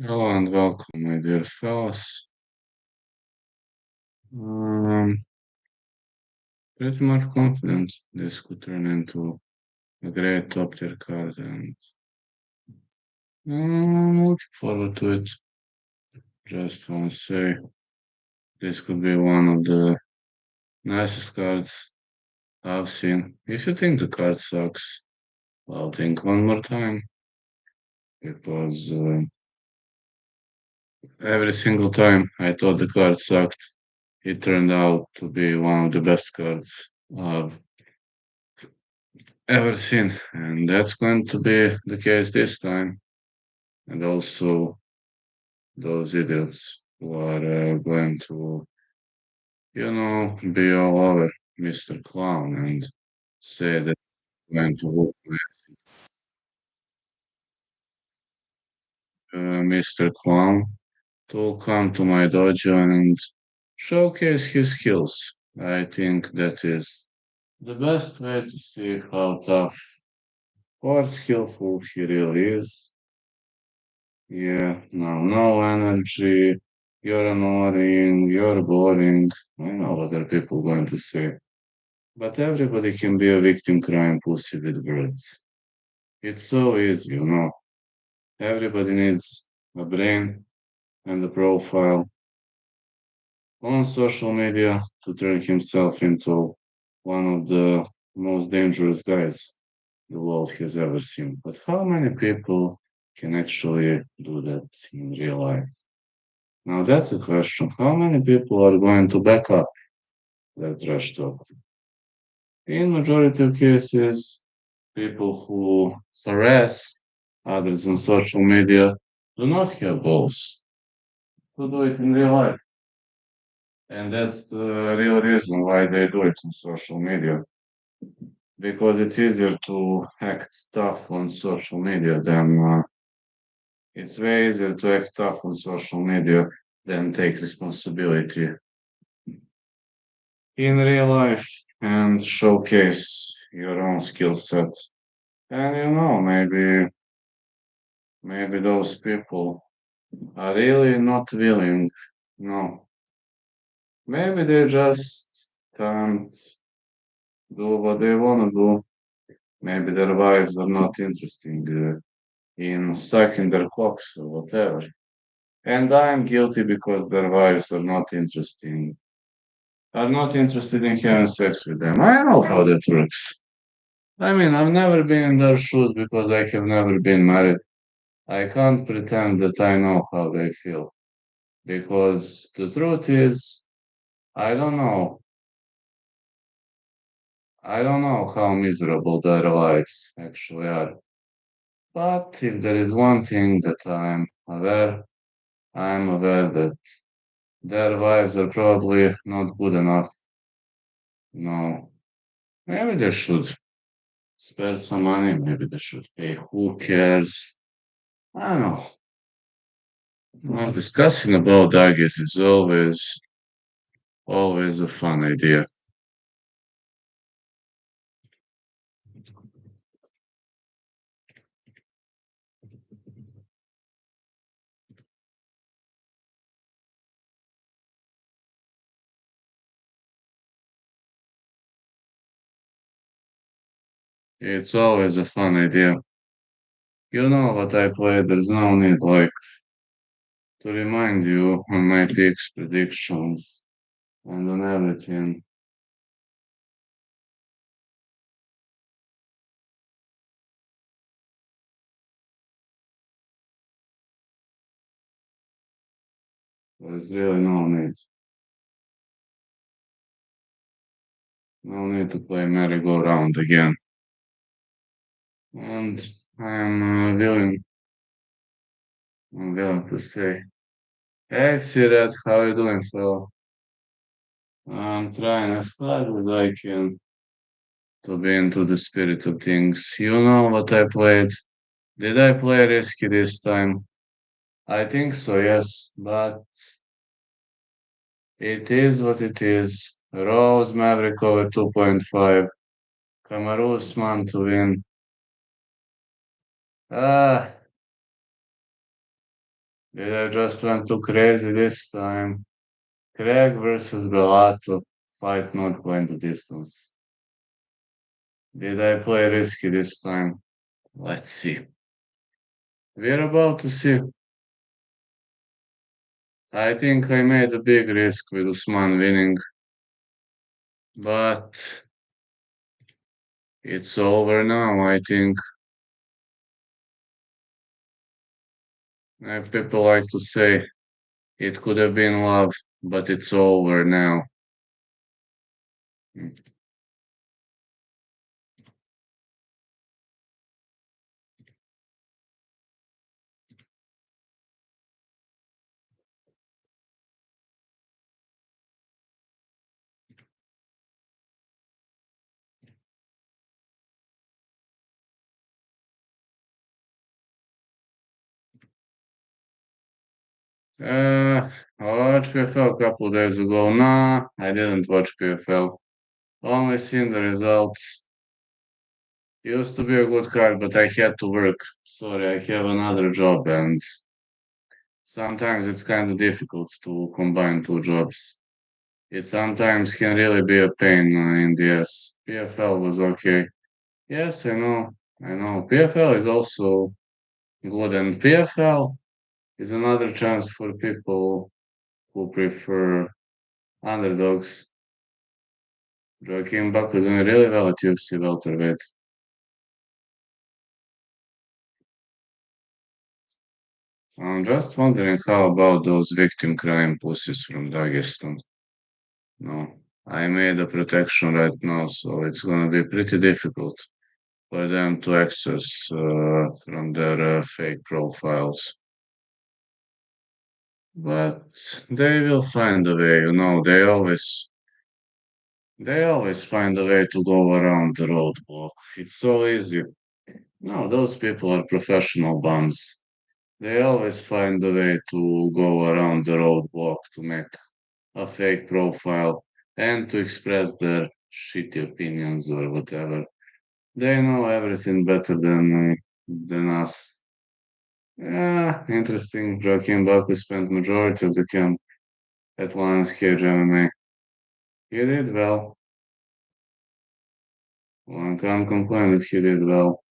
Hello and welcome, my dear fellows. Um, Pretty much confident this could turn into a great top tier card, and I'm looking forward to it. Just want to say this could be one of the nicest cards I've seen. If you think the card sucks, I'll think one more time because every single time I thought the card sucked, it turned out to be one of the best cards I've ever seen, and that's going to be the case this time. And also, those idiots who are going to, be all over Mr. Clown and say that they're going to whoop Mr. Clown to come to my dojo and showcase his skills. I think that is the best way to see how tough or skillful he really is. Yeah, no energy. You're annoying, you're boring. I know what are people going to say. But everybody can be a victim crying pussy with words. It's so easy. Everybody needs a brain and a profile on social media to turn himself into one of the most dangerous guys the world has ever seen. But how many people can actually do that in real life? Now that's a question. How many people are going to back up that trash talk? In majority of cases, people who harass others on social media do not have balls to do it in real life. And that's the real reason why they do it on social media. Because it's easier to act tough on social media than it's way easier to act tough on social media than take responsibility in real life and showcase your own skill set. And maybe those people are really not willing. No, maybe they just can't do what they want to do. Maybe their wives are not interested in sucking their cocks or whatever. And I'm guilty because their wives are not interested in having sex with them. I know how that works. I mean, I've never been in their shoes because I have never been married. I can't pretend that I know how they feel because the truth is, I don't know. I don't know how miserable their lives actually are. But if there is one thing that I'm aware that their lives are probably not good enough. No, maybe they should spare some money. Maybe they should pay. Who cares? I don't know. Well, discussing about doggies is always a fun idea. It's always a fun idea. You know what I played. There's no need, like, to remind you on my picks, predictions, and on everything. There's really no need. No need to play merry-go-round again. And I'm willing to say, hey, Sirat, how you doing, fellow? I'm trying as hard as I can to be into the spirit of things. You know what I played? Did I play risky this time? I think so, yes, but it is what it is. Rose Maverick over 2.5. Kamaru Usman to win. Ah, Did I just went too crazy this time? Craig versus Bellato. Fight not going the distance. Did I play risky this time? Let's see. We're about to see. I think I made a big risk with Usman winning, but it's over now, I think. People like to say it could have been love, but it's over now. I watched PFL a couple of days ago. Nah, I didn't watch PFL. Only seen the results. Used to be a good card, but I had to work. Sorry, I have another job, and sometimes it's kind of difficult to combine two jobs. It sometimes can really be a pain in the ass. PFL was okay. Yes, I know. I know. PFL is also good, and PFL is another chance for people who prefer underdogs. Joaquin Buckley doing really well at UFC welterweight. I'm just wondering how about those victim crime pussies from Dagestan. No, I made a protection right now, so it's gonna be pretty difficult for them to access from their fake profiles. But they will find a way, they always find a way to go around the roadblock. It's so easy. No, those people are professional bums. They always find a way to go around the roadblock to make a fake profile and to express their shitty opinions or whatever. They know everything better than us. Yeah, interesting. Joaquin Buckley spent majority of the camp at Lions Cage MMA. He did well. One can't complain that he did well.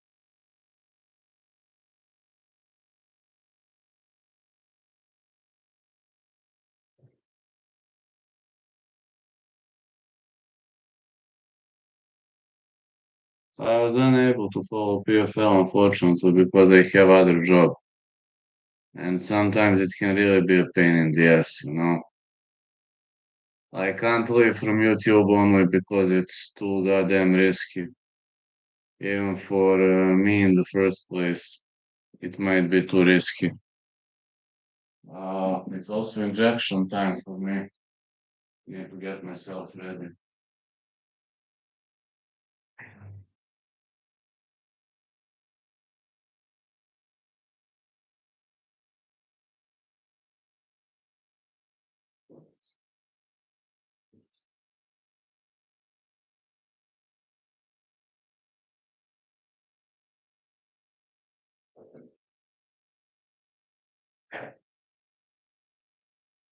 I was unable to follow PFL unfortunately because I have other job. And sometimes it can really be a pain in the ass. I can't live from YouTube only because it's too goddamn risky. Even for me in the first place, it might be too risky. It's also injection time for me. Need to get myself ready.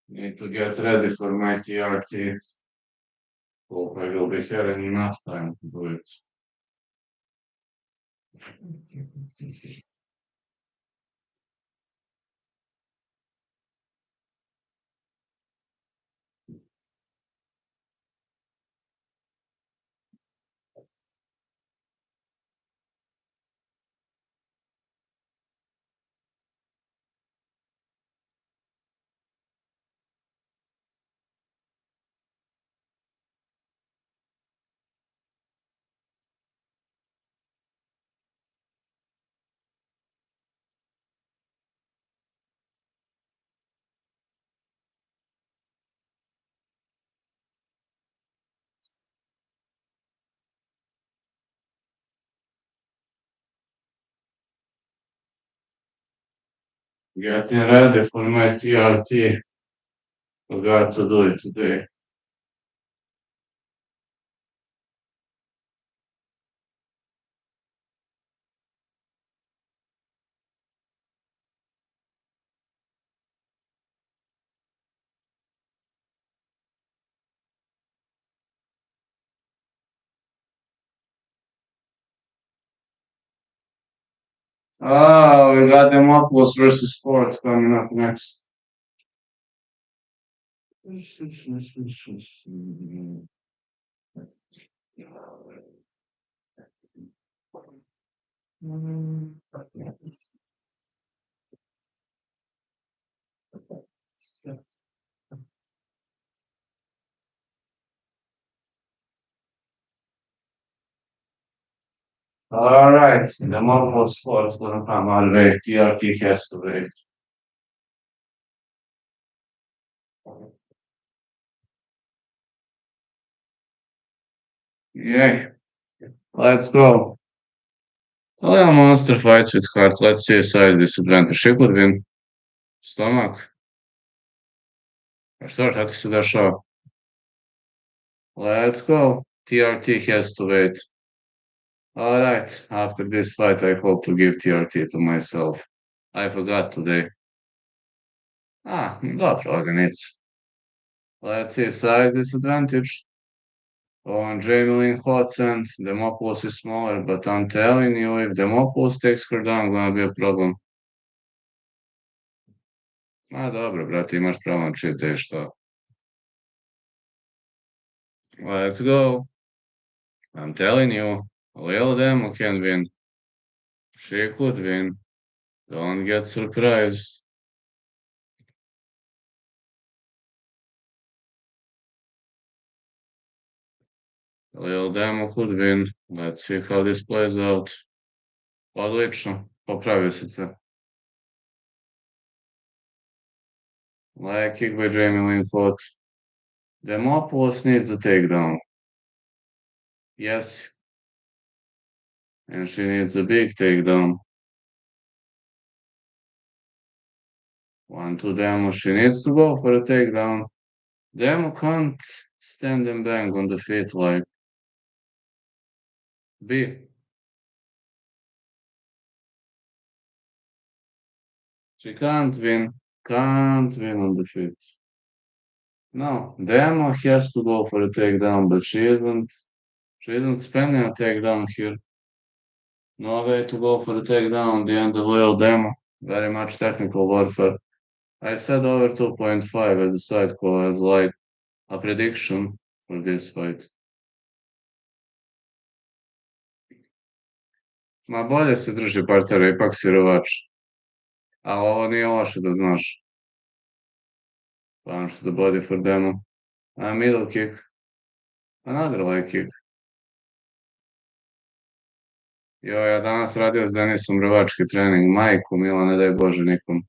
Need to get ready for my TRT. Hope I will be having enough time to do it. Getting ready for my TRT. Forgot to do it today. Ah, we got Demopoulos versus Sport coming up next. All right, Demopoulos Sport's gonna come our way. TRT has to wait. Yeah, let's go. Oh yeah, monster fights with heart. Let's see a side disadvantage. She could win. Stomach. А что ж, это сюда шо? Let's go. TRT has to wait. All right. After this fight, I hope to give TRT to myself. I forgot today. Dobro, organic. Let's see, size disadvantage. On Jamie Hodson, Demopoulos is smaller, but I'm telling you, if Demopoulos takes her down, gonna be a problem. Dobro, brate, imaš pravo na cheat day, što? Let's go. I'm telling you, Lil Demo can win. She could win. Don't get surprised. Lil Demo could win. Let's see how this plays out. Odlično, popravio si se. Like kick by Jamie Lynn fought. Demopoulos needs a takedown. Yes, and she needs a big takedown. 1-2 Demo, she needs to go for a takedown. Demo can't stand and bang on the feet like B. She can't win on the feet. No, Demo has to go for a takedown, but she isn't spending a takedown here. No way to go for a takedown. The end of Lil Demo. Very much technical warfare. I said over 2.5 as a side call as like a prediction for this fight. Ma bolje se drži partera, ipak si rvač. Ali ovo nije loše da znaš. Punch to the body for Demo. A middle kick. Another leg kick. Jo, ja danas radio s Denisom rvački trening. Majku, mila, ne daj Bože nikom.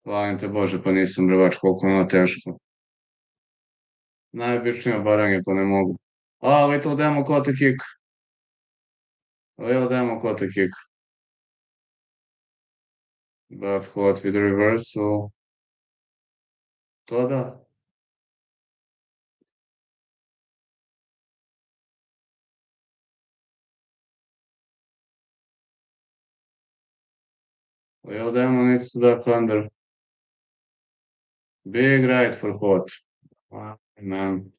Hvalim te Bože, pa nisam rvač, koliko je ono teško. Najobičnije obaranje, pa ne mogu. Little Demo caught a kick. Little Demo caught a kick. But hot with reversal. To da. Little Demo needs to duck under. Big right for hot. Wow, man.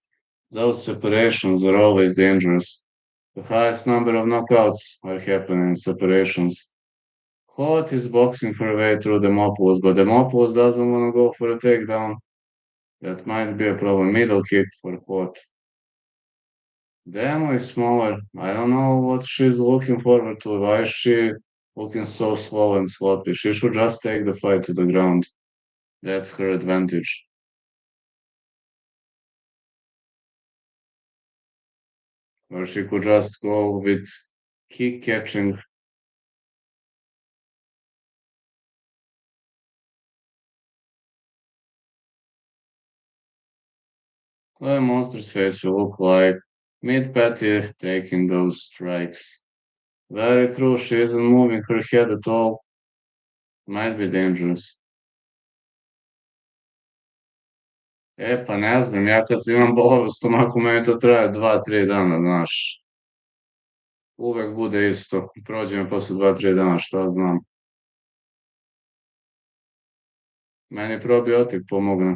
Those separations are always dangerous. The highest number of knockouts are happening in separations. Hot is boxing her way through Demopoulos, but Demopoulos doesn't want to go for a takedown. That might be a problem. Middle kick for Hot. Demo is smaller. I don't know what she's looking forward to. Why is she looking so slow and sloppy? She should just take the fight to the ground. That's her advantage. Or she could just go with kick catching. The monster's face will look like mid patty taking those strikes. Very true, she isn't moving her head at all. Might be dangerous. Pa ne znam, ja kad imam bolove u stomaku, meni to traje 2-3 dana, znaš. Uvek bude isto. Prođe mi posle 2-3 dana, šta znam. Meni probiotik pomogne.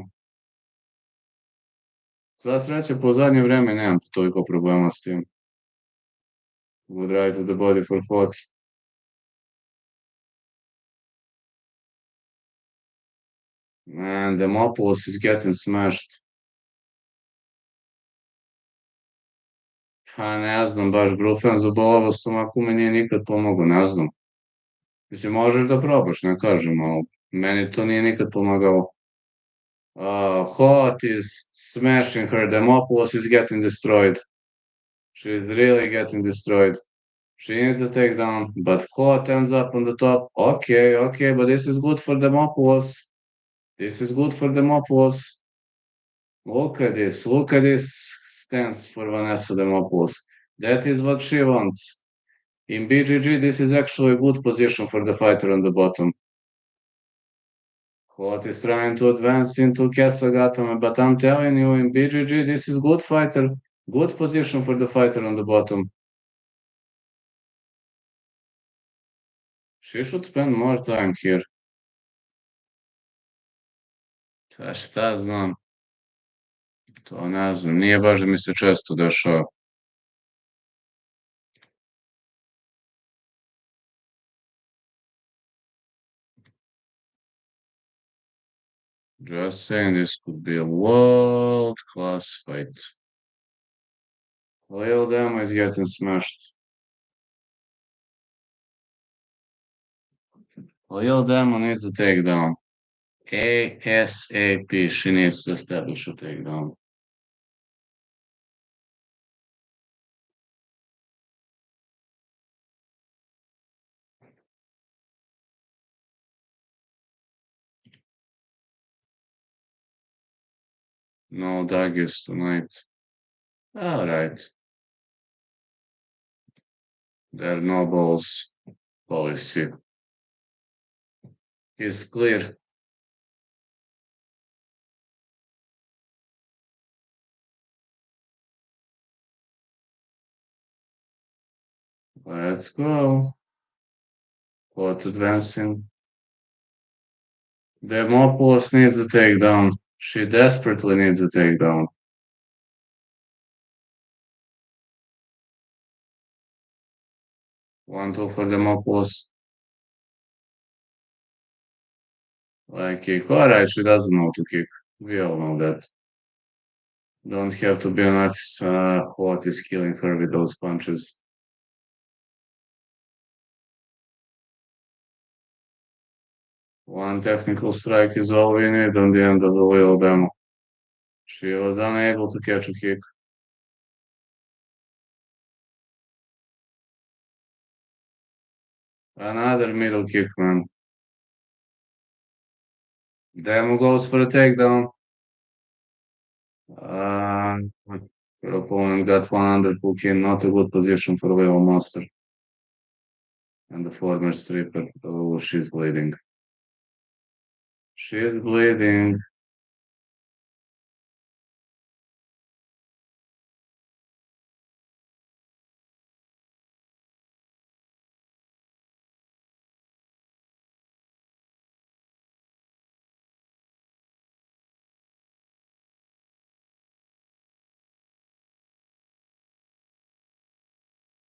Sva sreća, po zadnje vreme nemam toliko problema s tim. Good right to the body for hot. Man, Demopoulos is getting smashed. Pa ne znam, baš Brufen za bolava stomaku mi nije nikad pomogao, ne znam. Mislim, možeš da probaš, ne kažem, ali meni to nije nikad pomagalo. Hot is smashing her. Demopoulos is getting destroyed. She's really getting destroyed. She needs the takedown, but Hot ends up on the top. Okay, but this is good for Demopoulos. This is good for Demopoulos. Look at this stance for Vanessa Demopoulos. That is what she wants. In BGG, this is actually a good position for the fighter on the bottom. Hot is trying to advance into Kesagatame, but I'm telling you, in BGG, this is good fighter, good position for the fighter on the bottom. She should spend more time here. Šta znam, to ne znam, nije baš da mi se često dešava. Just saying this could be a world-class fight. Lil Demo is getting smashed. Lil Demo needs a takedown. ASAP, she needs to establish a takedown. No doggies tonight. Alright. Their no balls policy is clear. Let's go. What advancing? Demopoulos needs a takedown. She desperately needs a takedown. 1-2 for Demopoulos. Like kick. Alright, she doesn't know to kick. We all know that. Don't have to be an artist. What is killing her with those punches? One technical strike is all we need on the end of the little demo. She was unable to catch a kick. Another middle kick, man. Demo goes for a takedown. Her opponent got 100 hook in, not a good position for Leo Monster. And the former stripper. Oh, she's bleeding. She's bleeding.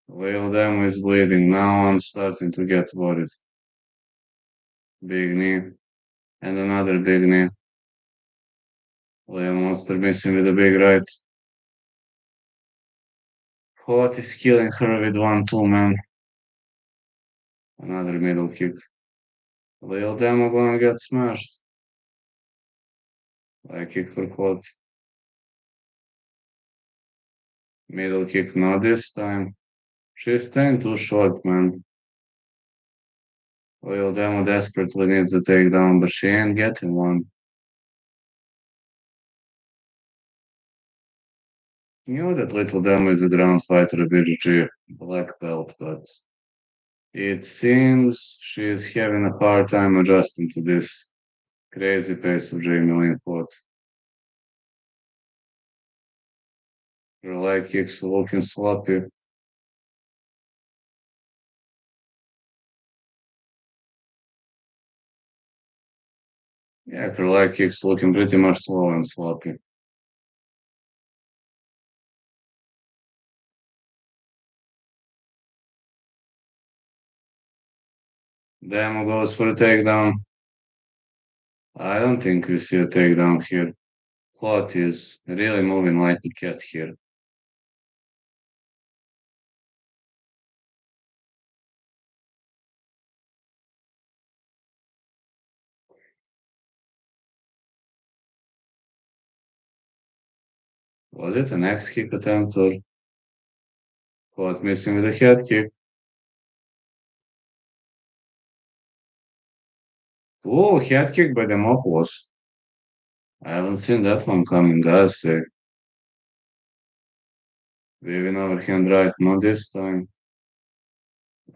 Leo Demo is bleeding. Now I'm starting to get worried. Big knee. And another big knee. Leo Monster missing with a big right. Hot is killing her with 1-2, man. Another middle kick. Leo Demo gonna get smashed. Like kick for Hot. Middle kick, not this time. She's staying too short, man. Leo Demo desperately needs a takedown, but she ain't getting one. You know that Little Demo is a ground fighter at BGG, black belt, but it seems she's having a hard time adjusting to this crazy pace of Jamie Lynn Fought. Her leg kicks looking sloppy. Yeah, her leg kicks looking pretty much slow and sloppy. Demo goes for a takedown. I don't think we see a takedown here. Cloth is really moving like a cat here. Was it an X kick attempt or Cloth missing with a head kick? Oh, head kick by Demopoulos. I haven't seen that one coming, guys. Waving overhand right, not this time.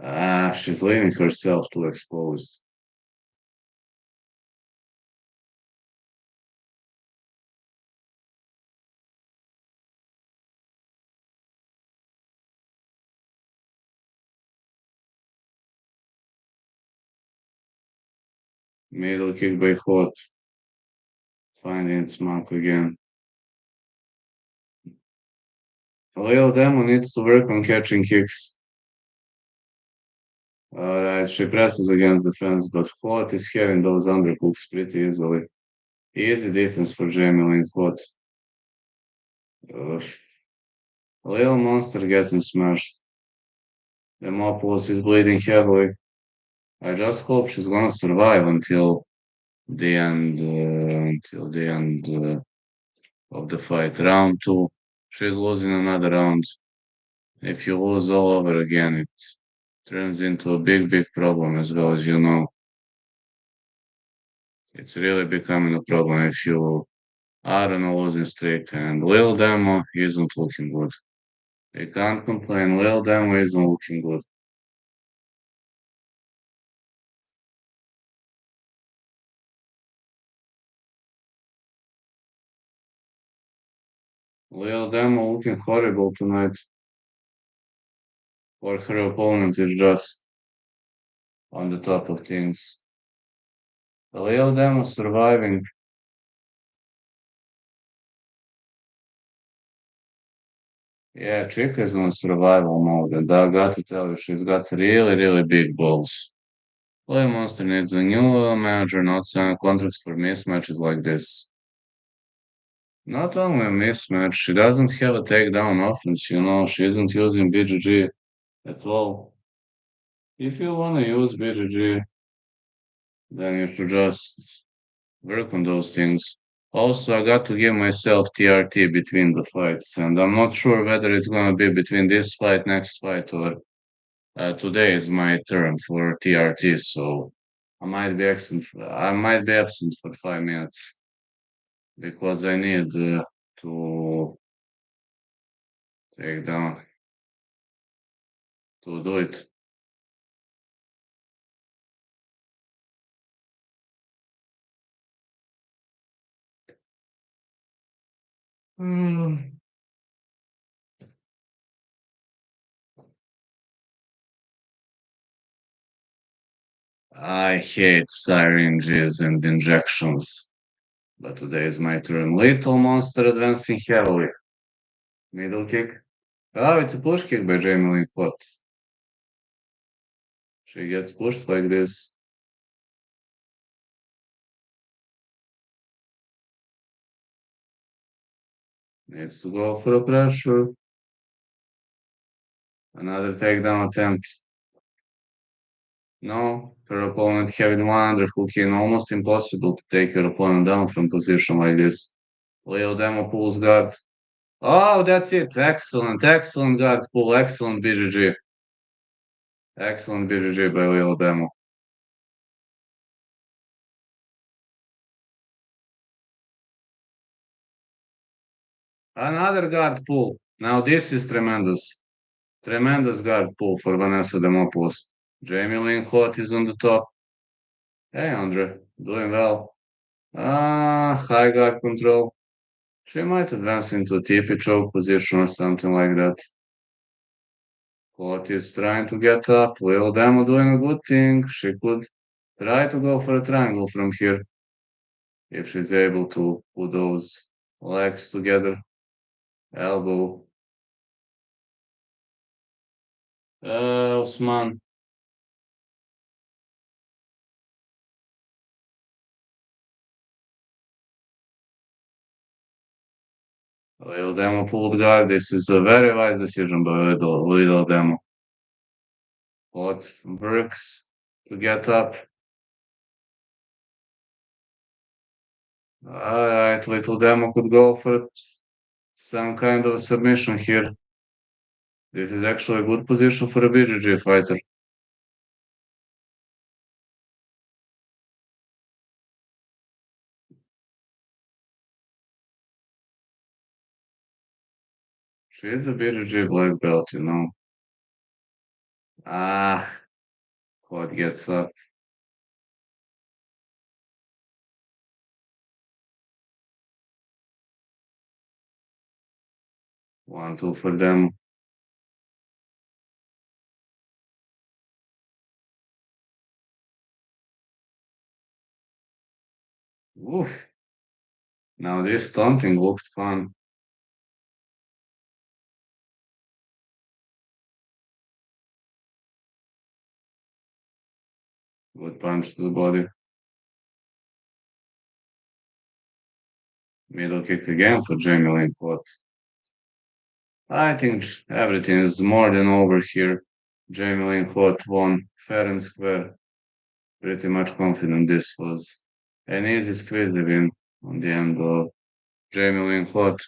Ah, she's leaving herself too exposed. Middle kick by Hot, finding its mark again. Lil Demo needs to work on catching kicks. Alright, she presses against the fence, but Hot is having those underhooks pretty easily. Easy defense for Jamie Lynn Hot. Lil Monster getting smashed. Demopoulos is bleeding heavily. I just hope she's gonna survive until the end of the fight. Round two, she's losing another round. If you lose all over again, it turns into a big, big problem as well as you know. It's really becoming a problem if you are on a losing streak, and Lil Demo isn't looking good. We can't complain. Lil Demo isn't looking good. Lil Demo looking horrible tonight, or her opponent is just on the top of things. Lil Demo surviving. Yeah, Chick is on survival mode, and I got to tell you, she's got really, really big balls. Play Monster needs a new manager, not sign contracts for mismatches like this. Not only a mismatch, she doesn't have a takedown offense, she isn't using BGG at all. If you want to use BGG, then you should just work on those things. Also, I got to give myself TRT between the fights, and I'm not sure whether it's going to be between this fight, next fight, or today is my turn for TRT, so I might be absent for 5 minutes because I need to take down to do it. Mm. I hate syringes and injections, but today is my turn. Little monster advancing heavily. Middle kick. Oh, it's a push kick by Jamie Lee Curtis. She gets pushed like this. Needs to go for a pressure. Another takedown attempt. No, her opponent having one underhooking. Almost impossible to take your opponent down from position like this. Leo Demo pulls guard. Oh, that's it. Excellent, excellent guard pull. Excellent BGG. Excellent BGG by Leo Demo. Another guard pull. Now this is tremendous. Tremendous guard pull for Vanessa Demopoulos. Jamie Lynn Hot is on the top. Hey, Andre, doing well. High guard control. She might advance into a TP choke position or something like that. Hot is trying to get up. Lil Demo doing a good thing. She could try to go for a triangle from here if she's able to put those legs together. Elbow. Usman. Little Demo pulled guard. This is a very wise decision by little Demo. What works to get up? Alright, Little Demo could go for some kind of submission here. This is actually a good position for a BJJ fighter. She's a BJJ black belt, you know. Ah, what gets up? 1-2 for them. Oof. Now this taunting looked fun. Good punch to the body. Middle kick again for Jamie Lynn. What? I think everything is more than over here. Jamie Lynn Hot won fair and square. Pretty much confident this was an easy squeeze win on the end of Jamie Lynn Hot.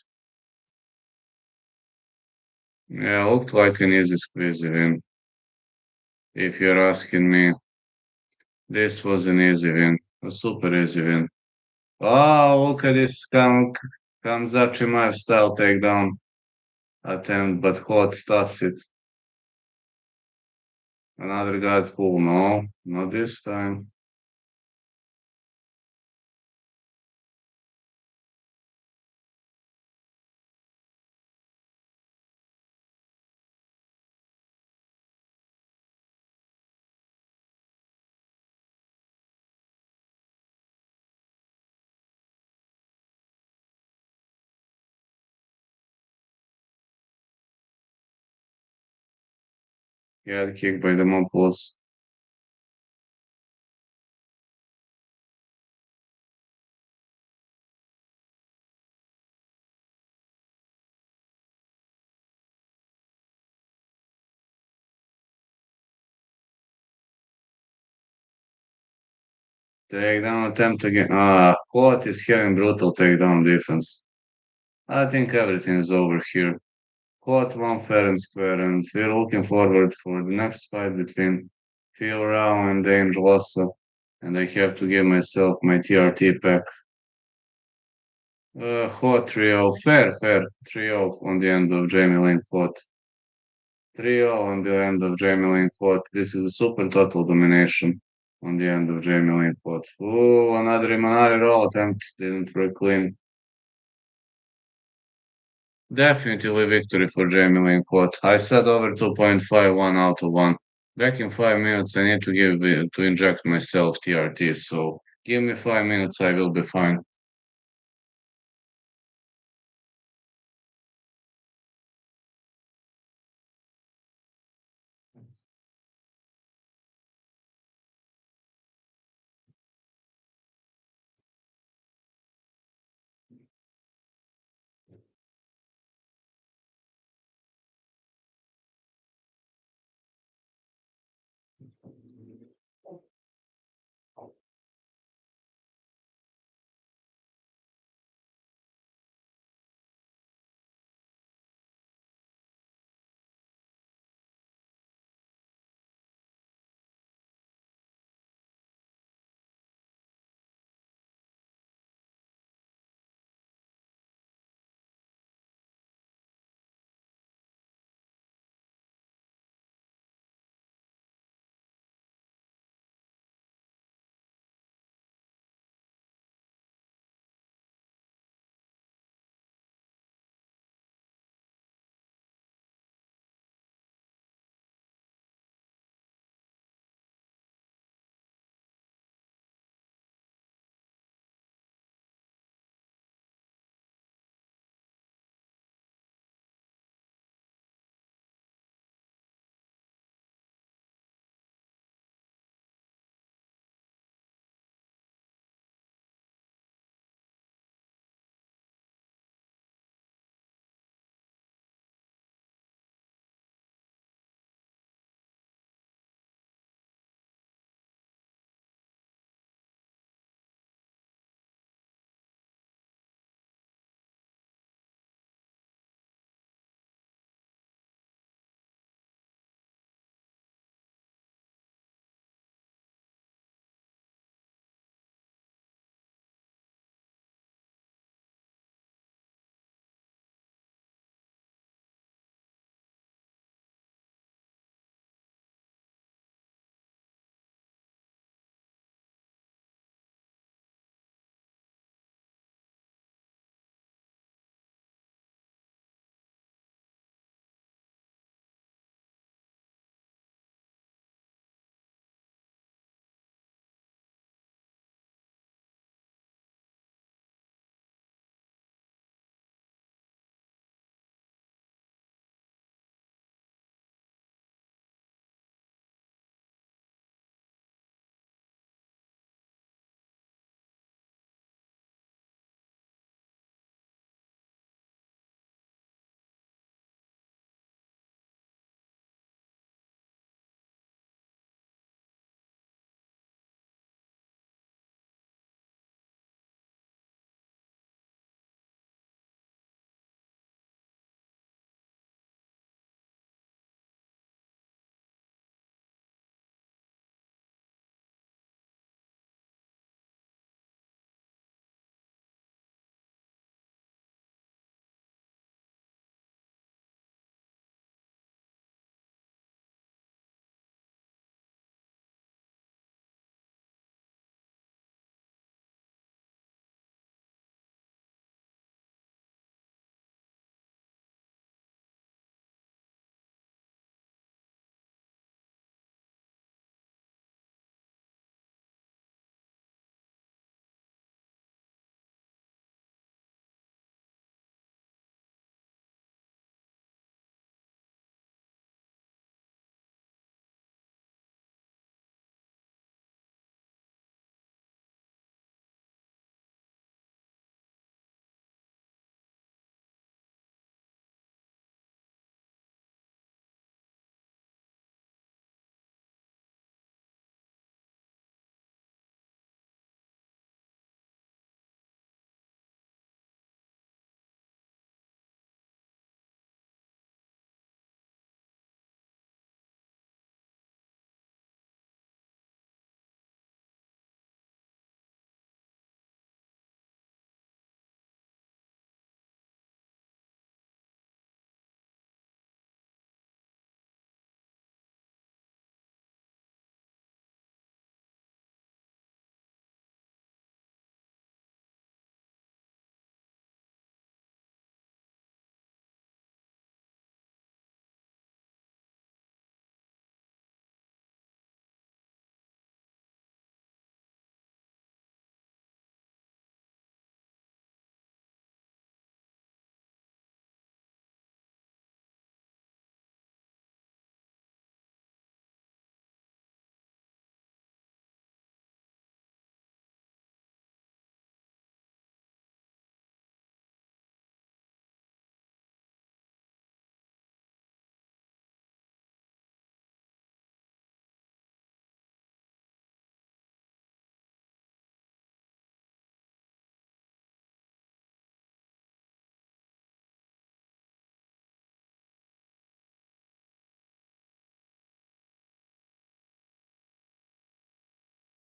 Yeah, looked like an easy squeeze win. If you're asking me, this was an easy win, a super easy win. Oh, look at this Kamzachimaev style takedown attempt, but Hot stops it. Another guard pull. No, not this time. Yeah, the kick by Demopoulos. Takedown attempt again. Hot is having brutal takedown defense. I think everything is over here. Hot won fair and square, and we're looking forward for the next fight between Phil Rao and Angelosa. And I have to give myself my TRT pack. Hot trio, fair trio on the end of Jamie Lynn Hot. Trio on the end of Jamie Lynn Hot. This is a super total domination on the end of Jamie Lynn Hot. Oh, another roll attempt didn't work clean. Definitely victory for Jamie Lynn Hot. I said over 2.5, 1 out of 1. Back in 5 minutes, I need to to inject myself TRT. So give me 5 minutes, I will be fine.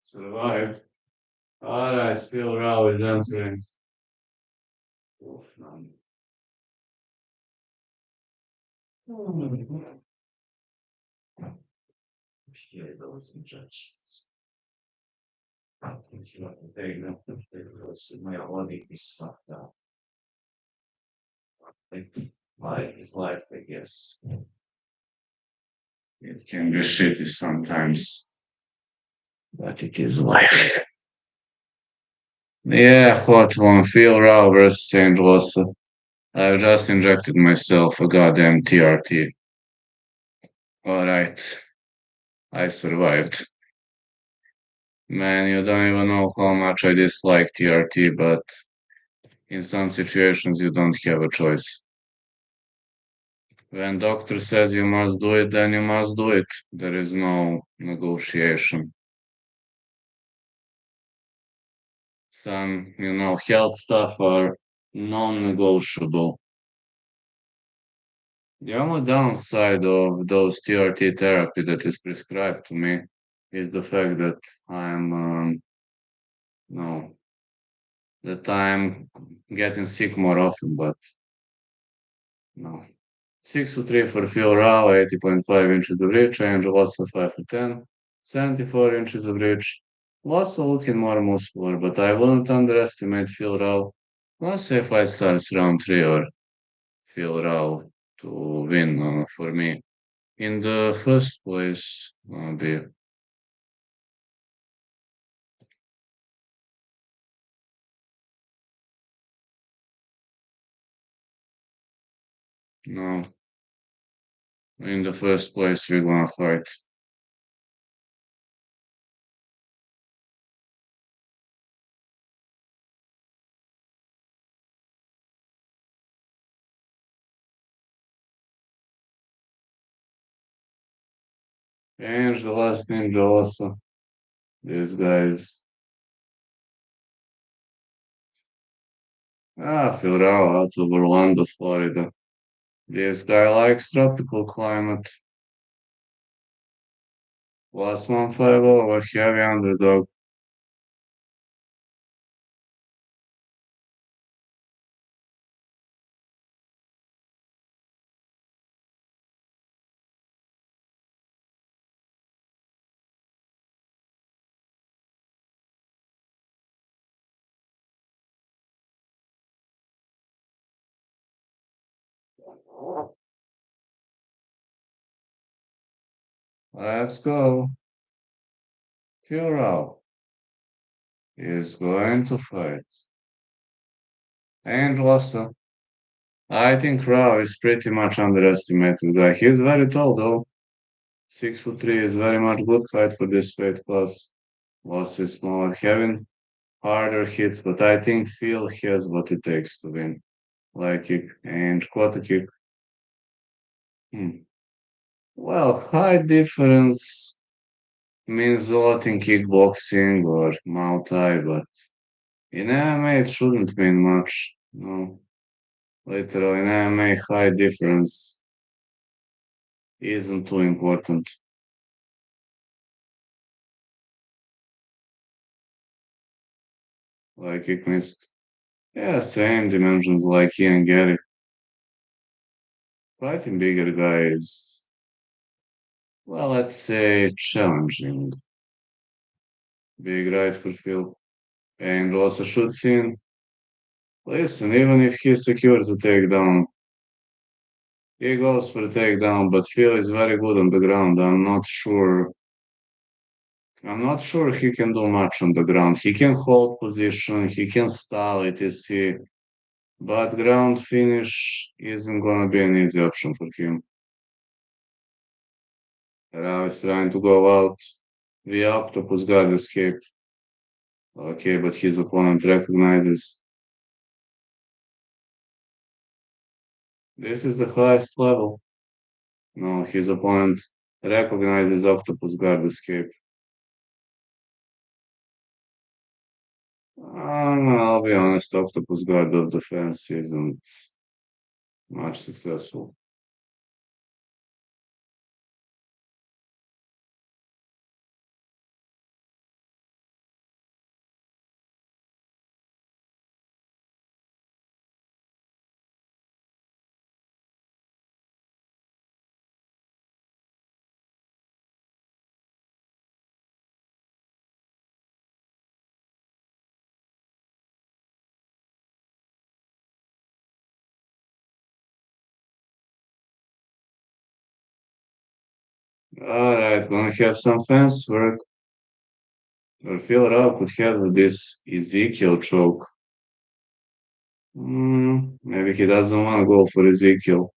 Survived. Alright, Phil Rao is entering. Oof, man. Shit, those injections. I think you have to take them because my body is fucked up. It's life is life, I guess. It can be shitty sometimes, but it is life. Yeah, hot one. Phil Rao versus Angelosa. I just injected myself a goddamn TRT. Alright, I survived. Man, you don't even know how much I dislike TRT, but in some situations you don't have a choice. When doctor says you must do it, then you must do it. There is no negotiation. Some, health stuff are non-negotiable. The only downside of those TRT therapy that is prescribed to me is the fact that no, I'm getting sick more often, but no. 6'3" for Phil Rao, 80.5 inches of reach, and Lossa 5'10", 74 inches of reach. Lossa looking more muscular, but I wouldn't underestimate Phil Rao. Let's say fight starts round 3 or Phil Rao to win for me. In the first place, be no. In the first place, we're gonna fight. And the last name, Angelosa. These guys. Phil Rao out of Orlando, Florida. This guy likes tropical climate. Last 150 over heavy underdog. Let's go. Phil Rao is going to fight. And Lossa. I think Rao is pretty much underestimated guy. He's very tall though. 6'3" is very much good height for this weight class. Lossa is smaller, having harder hits, but I think Phil has what it takes to win. Like kick and quarter kick. Hmm. Well, height difference means a lot in kickboxing or Muay Thai, but in MMA it shouldn't mean much. No, literally in MMA height difference isn't too important. Like it missed. Yeah, same dimensions like Ian Gary. Fighting bigger guys, well, let's say challenging. Big right for Phil. And also shoots in. Listen, even if he secures the takedown, he goes for the takedown, but Phil is very good on the ground. I'm not sure he can do much on the ground. He can hold position, he can stall it, etc. But ground finish isn't gonna be an easy option for him. Rao is trying to go out via octopus guard escape. Okay, but his opponent recognizes this is the highest level. No, his opponent recognizes octopus guard escape. I'll be honest, octopus guard of defense isn't much successful. Alright, gonna have some fence work. I feel Rao could have this Ezekiel choke. Maybe he doesn't want to go for Ezekiel.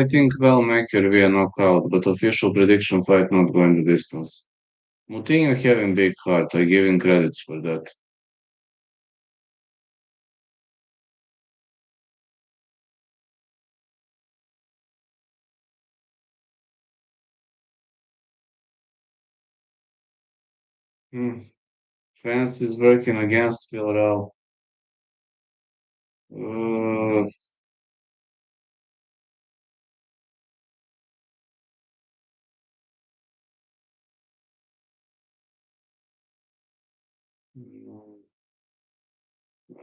I think Wellemaker via knockout, but official prediction fight not going the distance. Moutinho having big heart, I give him credits for that. Hmm. Fence is working against Villarreal.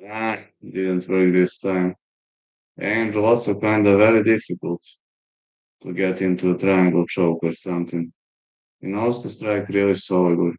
Uh, didn't work this time. Angelosa kinda very difficult to get into a triangle choke or something. He knows to strike really solidly.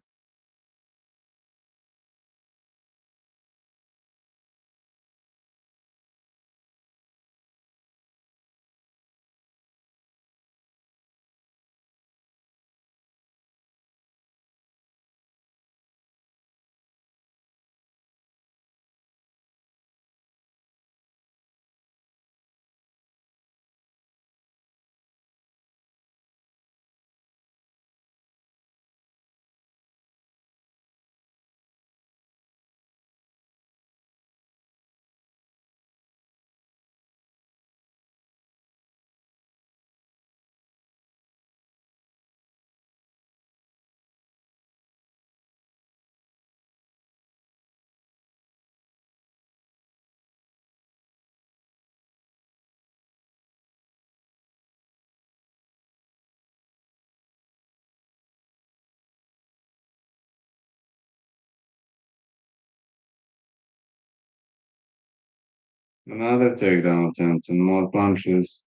Another takedown attempt and more punches.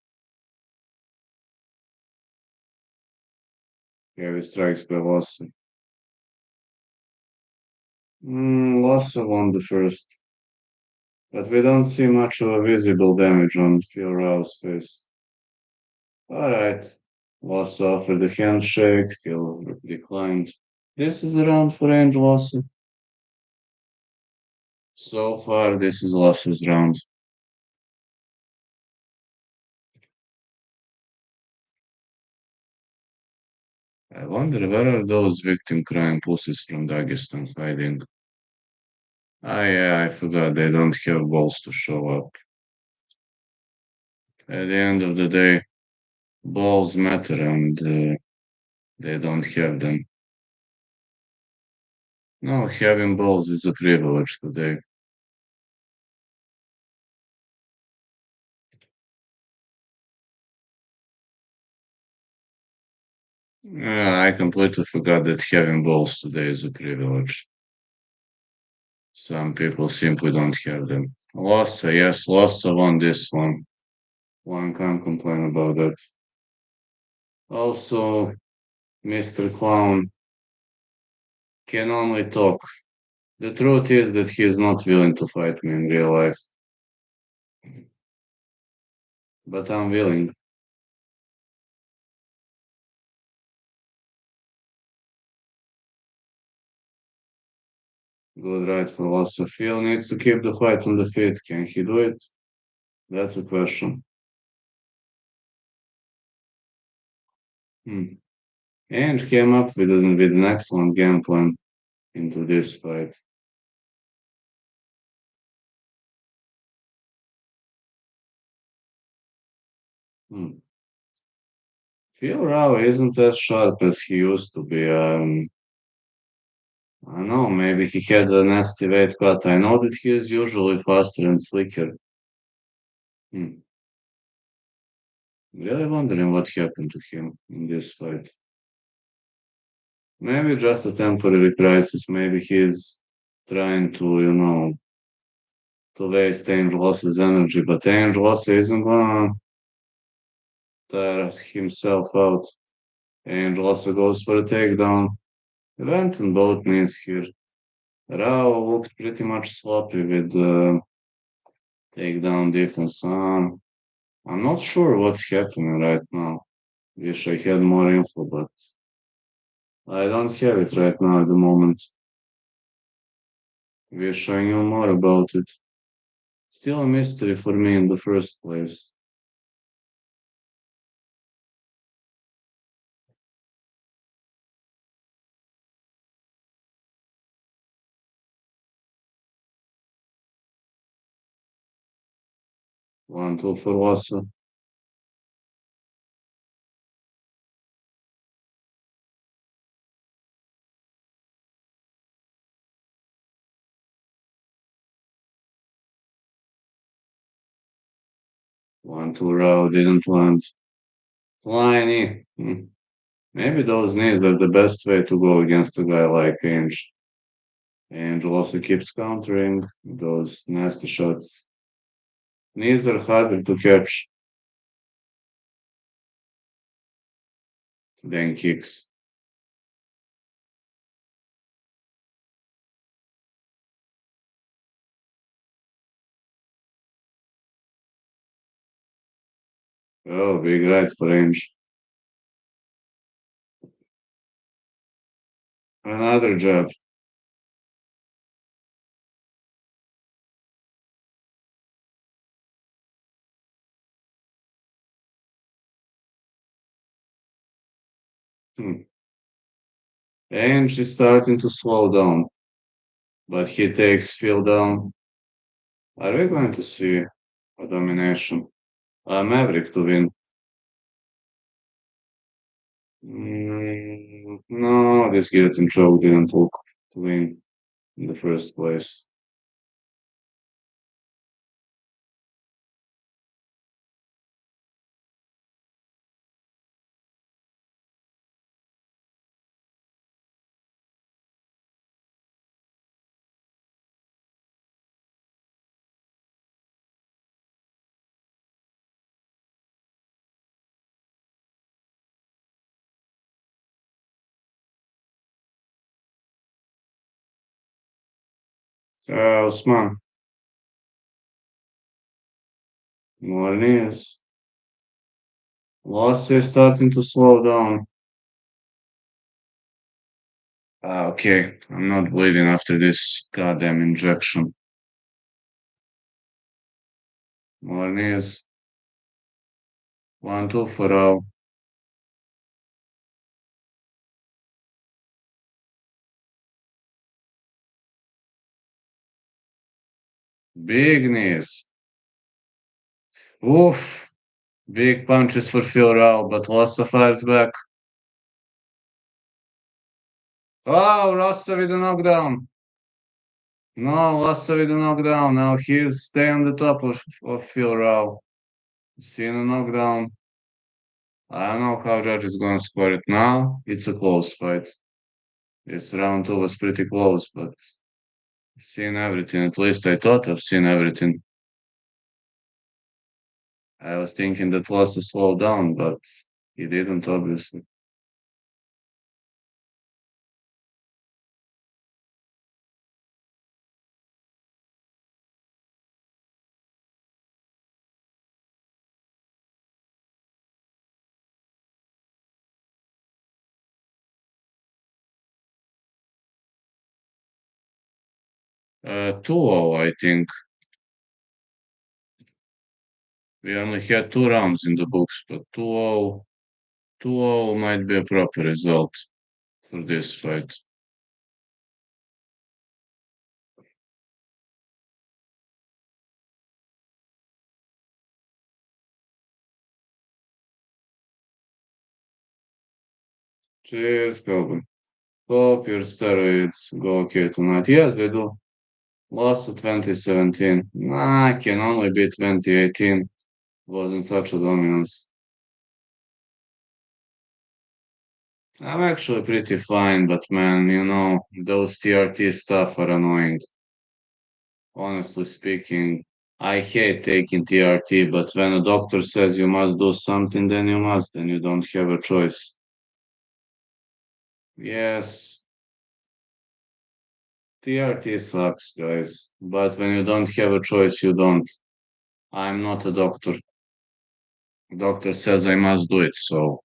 Heavy strikes by Lossa. Lossa won the first, but we don't see much of a visible damage on Phil Rao's face. Alright, Lossa offered a handshake, Phil declined. This is a round for Angelosa. So far, this is Lossa's round. I wonder where are those victim crime pussies from Dagestan hiding? Yeah, I forgot they don't have balls to show up. At the end of the day, balls matter and they don't have them. No, having balls is a privilege today. I completely forgot that having balls today is a privilege. Some people simply don't have them. Lossa, yes, Lossa won this one. One can't complain about that. Also, Mr. Clown can only talk. The truth is that he is not willing to fight me in real life, but I'm willing. Good right for Lossa. Phil needs to keep the fight on the feet. Can he do it? That's a question. Hmm. And came up with an excellent game plan into this fight. Hmm. Phil Rao isn't as sharp as he used to be. I don't know, maybe he had a nasty weight cut. I know that he is usually faster and slicker. Hmm. Really wondering what happened to him in this fight. Maybe just a temporary crisis. Maybe he's trying to, to waste Angelos's energy, but Angelosa isn't gonna tire himself out. Angelosa goes for a takedown. He went on both knees here. Rao looked pretty much sloppy with the takedown defense. I'm not sure what's happening right now. Wish I had more info, but I don't have it right now at the moment. Wish I knew more about it. Still a mystery for me in the first place. One, two for Wassa. One, two, Rao didn't land. Flying knee. Maybe those knees are the best way to go against a guy like Ange. Angelosa keeps countering those nasty shots. Knees are harder to catch than kicks. Oh, big right for Ange. Another jab. Hmm. Ange is starting to slow down, but he takes Phil down. Are we going to see a domination? A Maverick to win? No, this guillotine choke didn't look to win in the first place. Usman, more knees. Loss is starting to slow down. Okay, I'm not bleeding after this goddamn injection. More knees. One, two for all. Big knees. Oof. Big punches for Phil Rao, but Lossa fires back. Oh, Rasta with a knockdown. No, Lossa with a knockdown. Now he's staying on the top of Phil Rao. Seeing a knockdown. I don't know how judge is going to score it now. It's a close fight. This round two was pretty close, but I've seen everything. At least I thought I've seen everything. I was thinking that Lossa slowed down, but he didn't, obviously. 2-0, I think. We only had two rounds in the books, but 2-0, 2-0 might be a proper result for this fight. Cheers, Calvin. Hope your steroids go okay tonight. Yes, we do. Lost to 2017. Nah, can only be 2018. Wasn't such a dominance. I'm actually pretty fine, but man, those TRT stuff are annoying. Honestly speaking, I hate taking TRT, but when a doctor says you must do something, then you must, then you don't have a choice. Yes, TRT sucks, guys. But when you don't have a choice, you don't. I'm not a doctor. Doctor says I must do it, so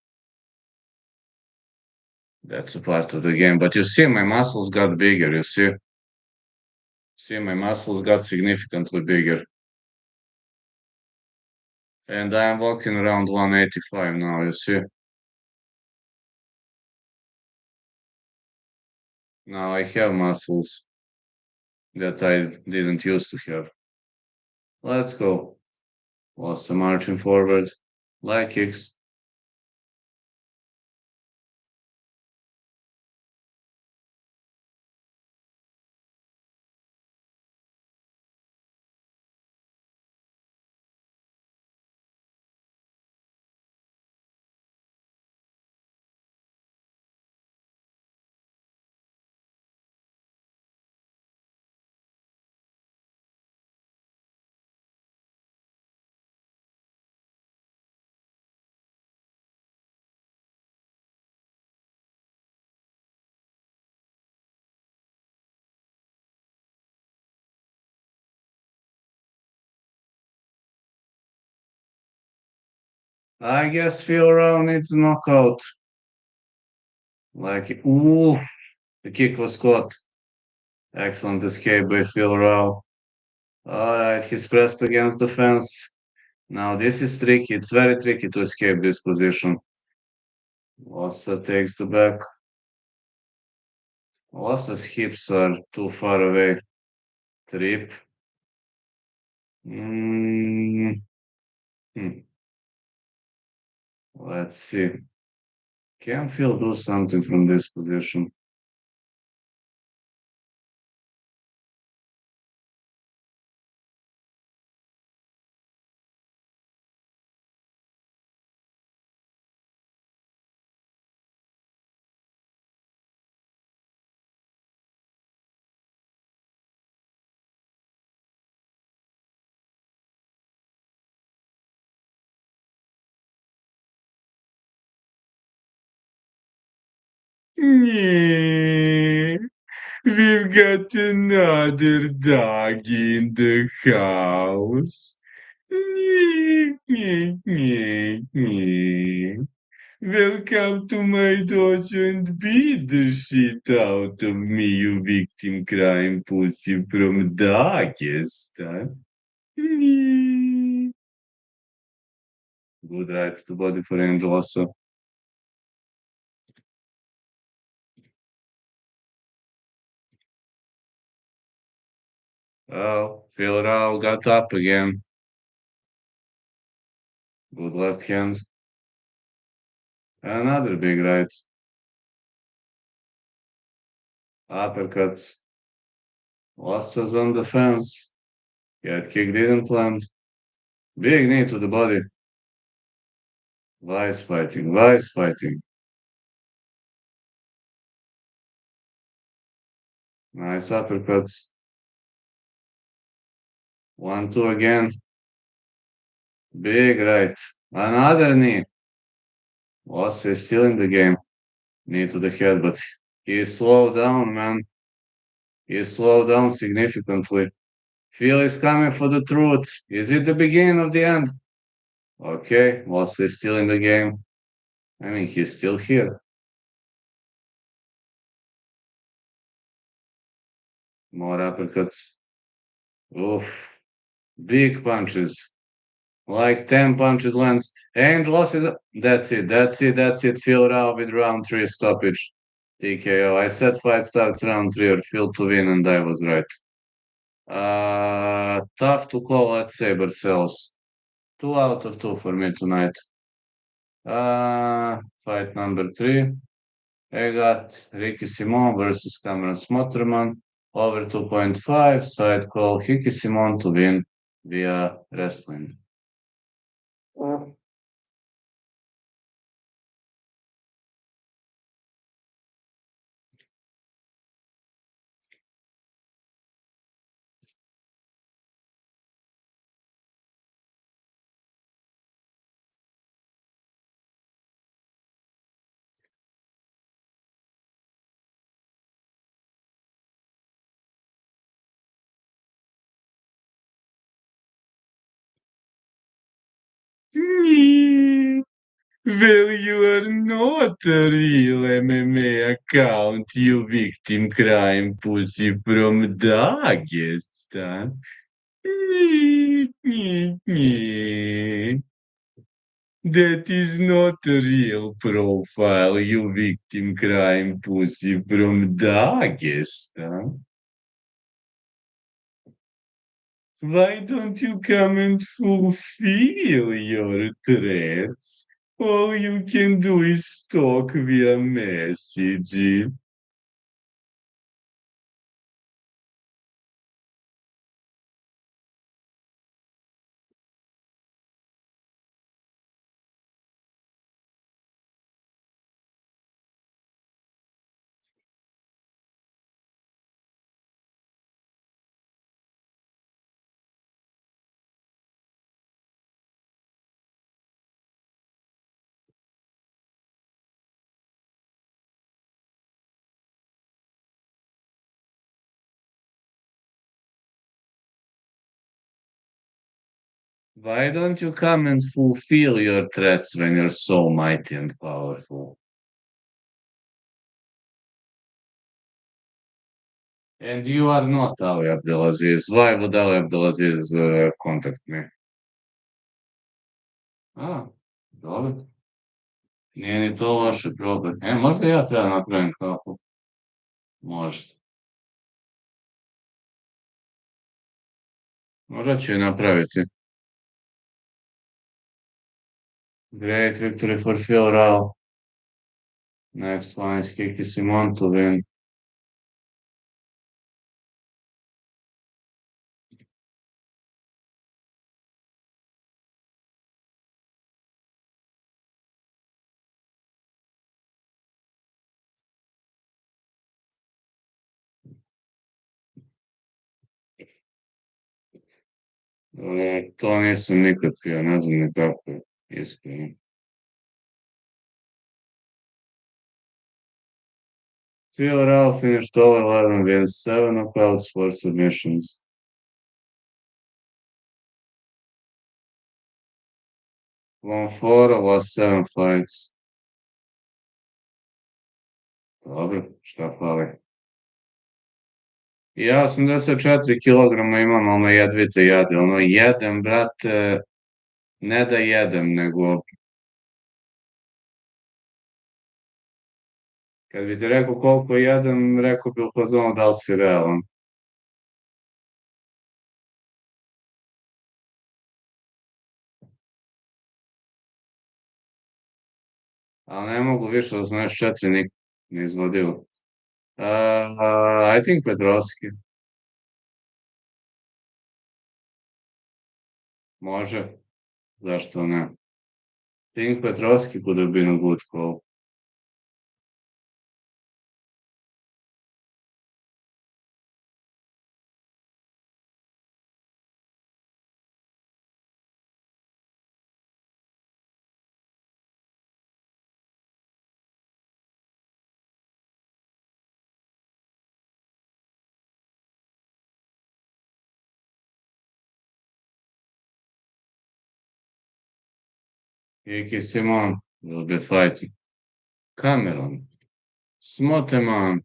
that's a part of the game. But you see, my muscles got bigger. You see? See, my muscles got significantly bigger. And I'm walking around 185 now, you see? Now I have muscles that I didn't used to have. Let's go. Also marching forward. Leg kicks. I guess Phil Rowe needs knockout. Like, ooh, the kick was caught. Excellent escape by Phil Rowe. Alright, he's pressed against the fence. Now this is tricky. It's very tricky to escape this position. Ossa takes the back. Ossa's hips are too far away. Trip. Mm, hmm. Let's see. Can Phil do something from this position? Yeah, we've got another dog in the house. Yeah, yeah, yeah, yeah. Welcome to my dojo and beat the shit out of me, you victim crime pussy from Dagestan. Yeah. Good right to body for Angelosa. Oh, Phil Rao got up again. Good left hand. Another big right. Uppercuts. Losses on the fence. Head kick didn't land. Big knee to the body. Vice fighting. Vice fighting. Nice uppercuts. 1-2 again. Big right. Another knee. Loss is still in the game. Knee to the head, but he slowed down, man. He slowed down significantly. Phil is coming for the truth. Is it the beginning of the end? Okay, Loss is still in the game. I mean, he's still here. More uppercuts. Oof. Big punches. Like 10 punches lands. And losses. That's it. That's it. That's it. Phil Rao with round 3 stoppage. TKO. I said fight starts round 3 or Phil to win, and I was right. Tough to call at Saber Cells. 2 out of 2 for me tonight. Fight number 3. I got Ricky Simone versus Cameron Smutterman. Over 2.5. Side call Ricky Simone to win via wrestling. Well, you are not a real MMA account, you victim crime pussy from Dagestan. That is not a real profile, you victim crime pussy from Dagestan. Why don't you come and fulfill your threats? All you can do is talk via message. Why don't you come and fulfill your threats when you're so mighty and powerful? And you are not Ali Abdelaziz. Why would Ali Abdelaziz contact me? A, dobro. Nije ni to vaše problem. Možda ja treba napravim kafu. Možda. Možda ću je napraviti. Great victory for Phil Rao. Next one is Kiki Simone to win. To nisam nikad pio, ne znam ni kako je, iskreno. Phil Rao finished all 11 wins, 7 knockouts, 4 submissions. Won 4, lost 7 fights. Dobro, šta fali? Ja 84 kilograma imam, ono jedvite jade, ono jedem, brate, ne da jedem, nego kad bi ti rekao koliko jedem, rekao bi u fazonu da li si realan. Ali ne mogu više od 84 nikad, ne izvodilo. I think Petrovski. Može, zašto ne? Think Petrovski could have been a good call. Iki Simone will be fighting. Cameron. Smutterman.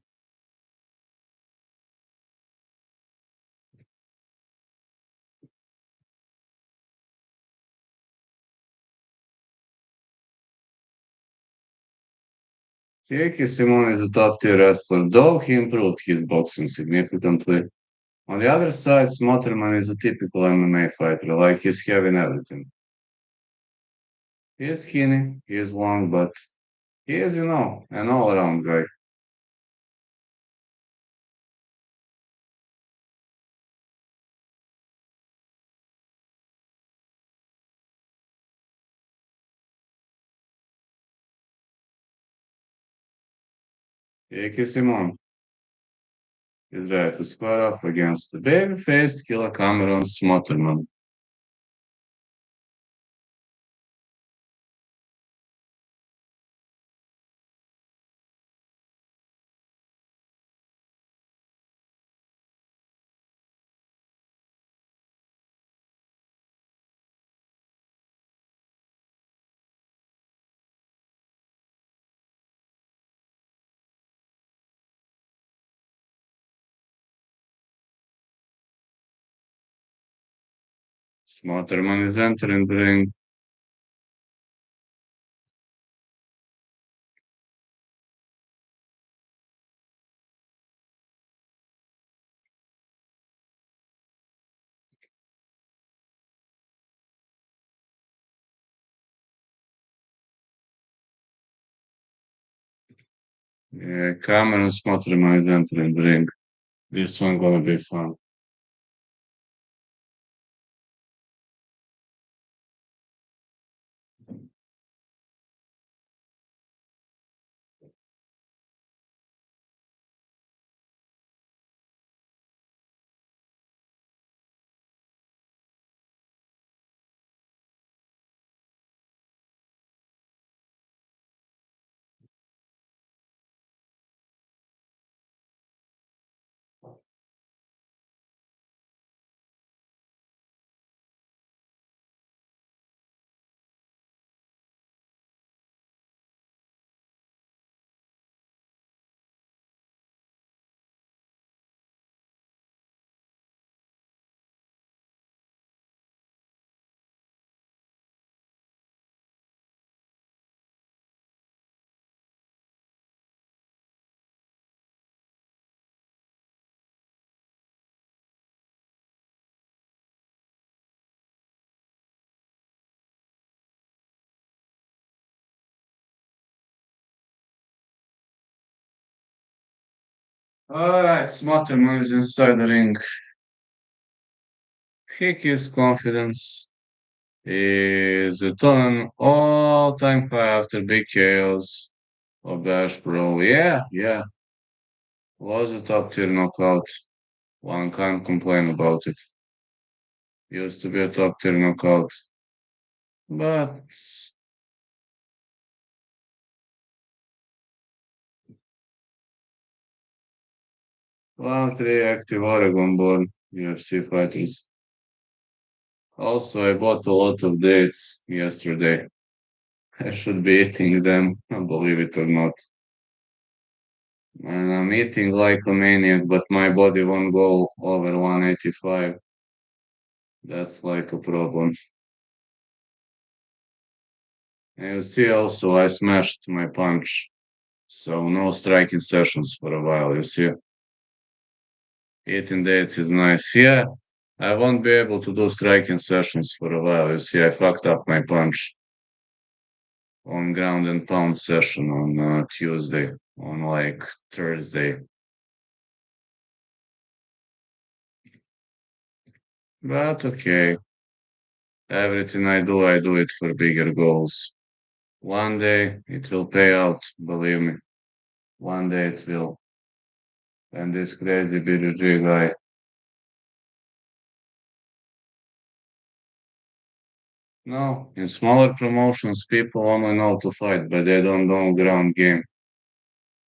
Iki Simone is a top tier wrestler, though he improved his boxing significantly. On the other side, Smutterman is a typical MMA fighter, like he's having everything. He is skinny, he is long, but he is, an all-around guy. Iki Simone is ready to square off against the baby-faced killer Cameron Smutterman. Smutterman is entering the ring. Yeah, Cameron Smutterman is entering the ring. This one gonna be fun. Alright, Smutterman is inside the ring. Kick his confidence. Is a ton all-time high after big chaos of Bash Bro. Yeah, yeah. Was a top tier knockout. One can't complain about it. Used to be a top tier knockout. But well, three active Oregon born UFC fighters. Also, I bought a lot of dates yesterday. I should be eating them, believe it or not. And I'm eating like a maniac, but my body won't go over 185. That's like a problem. And you see also I smashed my punch. So no striking sessions for a while, you see. Eating dates is nice. Yeah, I won't be able to do striking sessions for a while. You see, I fucked up my punch on ground and pound session on Tuesday, on like Thursday. But okay, everything I do it for bigger goals. One day it will pay out, believe me. One day it will. And this crazy BJJ guy. No, in smaller promotions, people only know to fight, but they don't know ground game.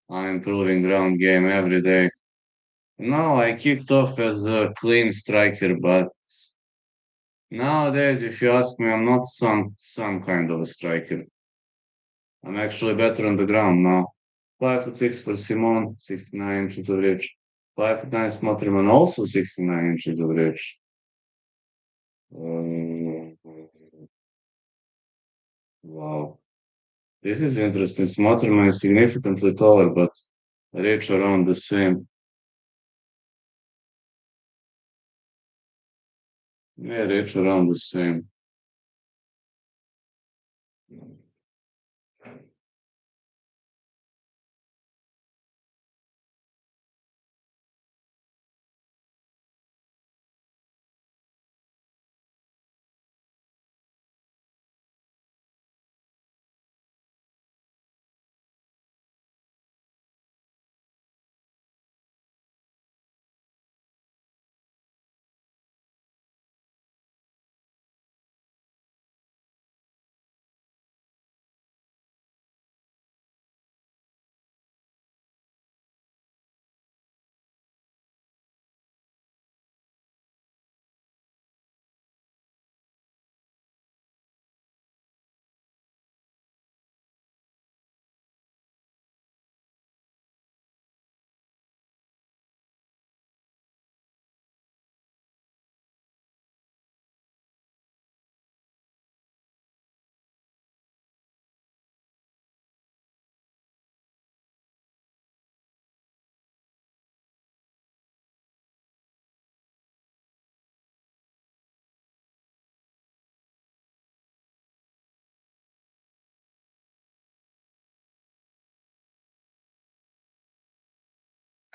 I'm improving ground game every day. No, I kicked off as a clean striker, but nowadays, if you ask me, I'm not some kind of a striker. I'm actually better on the ground now. 5'6" for Simone, 69 inches of reach. 5'9" Smutterman, also 69 inches of reach. Um, wow. This is interesting. Smutterman is significantly taller, but reach around the same. Yeah, reach around the same.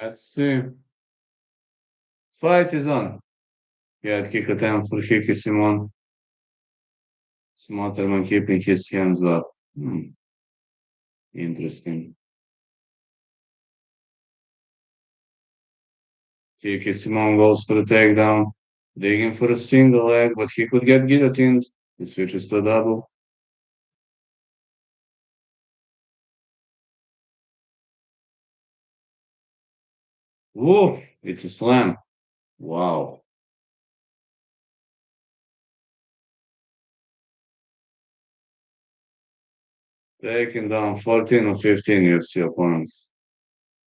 Let's see. Fight is on. He had kick attempt for Hickey Simone. Smutterman keeping his hands up. Interesting. Hickey Simone goes for the takedown. Digging for a single leg, but he could get guillotined. He switches to a double. Whoa! It's a slam. Wow. Taking down 14 or 15 UFC opponents.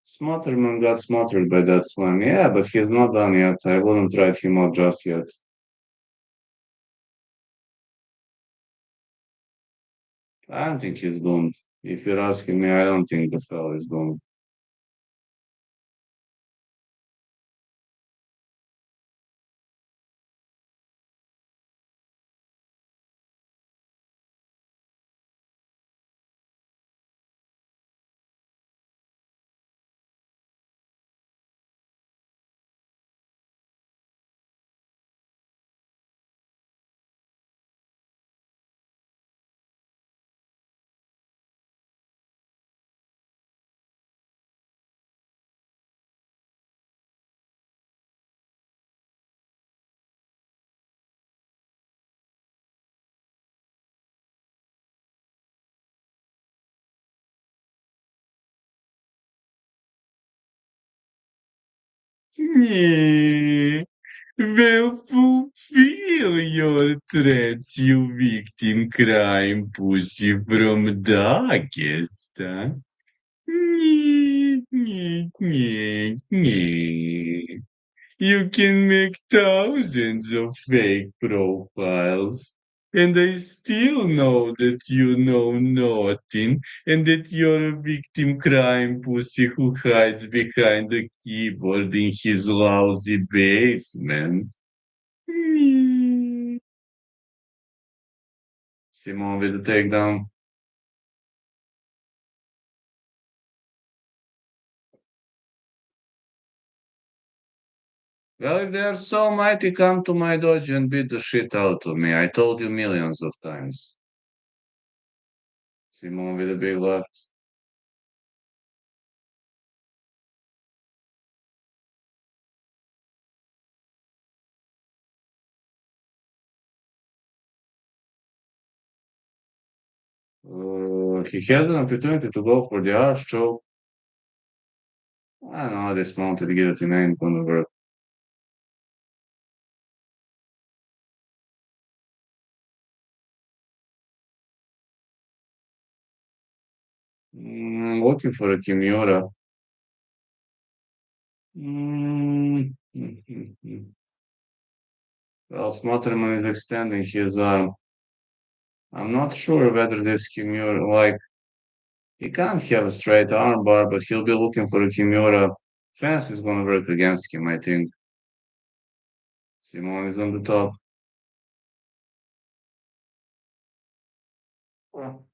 Smutterman got smothered by that slam. Yeah, but he's not done yet. I wouldn't write him out just yet. I don't think he's doomed. If you're asking me, I don't think the fella is doomed. Yeah, will fulfill your threats, you victim crime pussy from Dagestan. Yeah, yeah, yeah, yeah. You can make thousands of fake profiles. And I still know that you know nothing and that you're a victim crime pussy who hides behind the keyboard in his lousy basement. Hmm. Simone with the takedown. Well, if they are so mighty, come to my dojo and beat the shit out of me. I told you millions of times. Simone with a big left. He had an opportunity to go for the arch choke. I don't know, this mounted guillotine ain't gonna work. Looking for a Kimura. Mm, well, Smutterman is extending his arm. I'm not sure whether this Kimura, like, he can't have a straight arm bar, but he'll be looking for a Kimura. Fence is gonna work against him, I think. Simone is on the top. Well,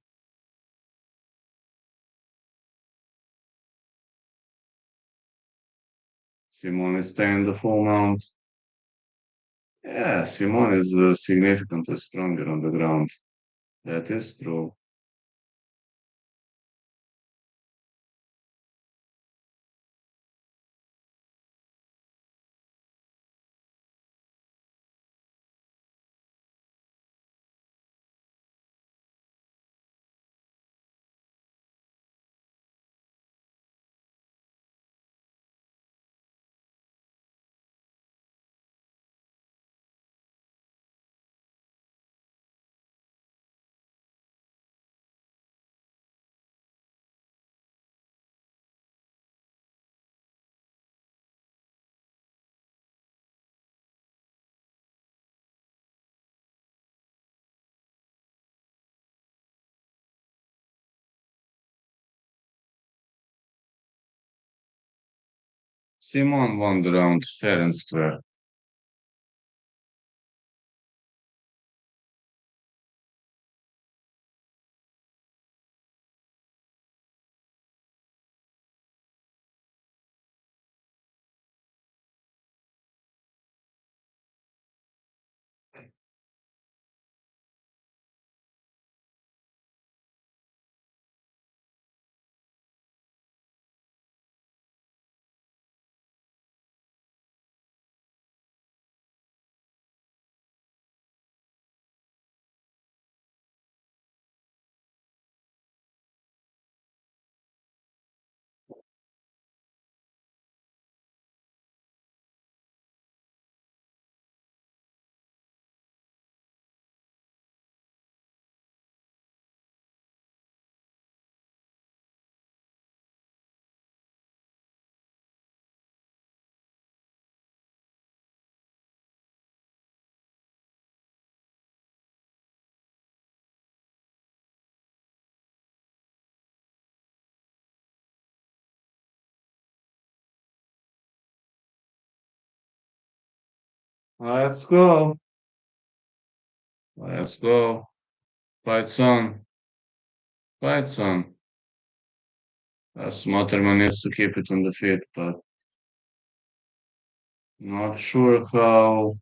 Simone is staying the full mount. Yeah, Simone is significantly stronger on the ground. That is true. Simone won the round fair and square. Let's go. Let's go. Fights on. Fights on. Smutterman needs to keep it on the feet, but not sure how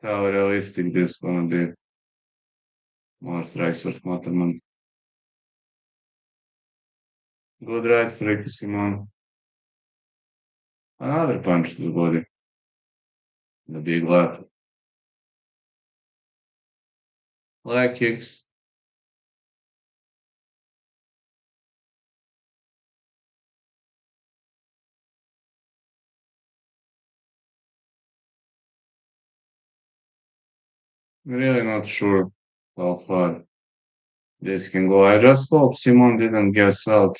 realistic this gonna be. More strikes for Smutterman. Good right for Ricky Simone. Another punch to the body. The big left. Leg kicks. Really not sure how far this can go. I just hope Simone didn't guess out.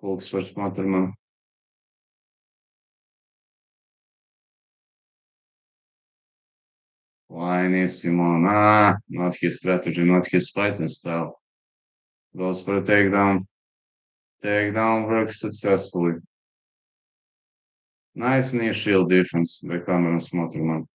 Hooks for Smutterman. Whiny Simone. Not his strategy, not his fighting style. Goes for a takedown. Takedown works successfully. Nice knee shield defense by Cameron Smotherman.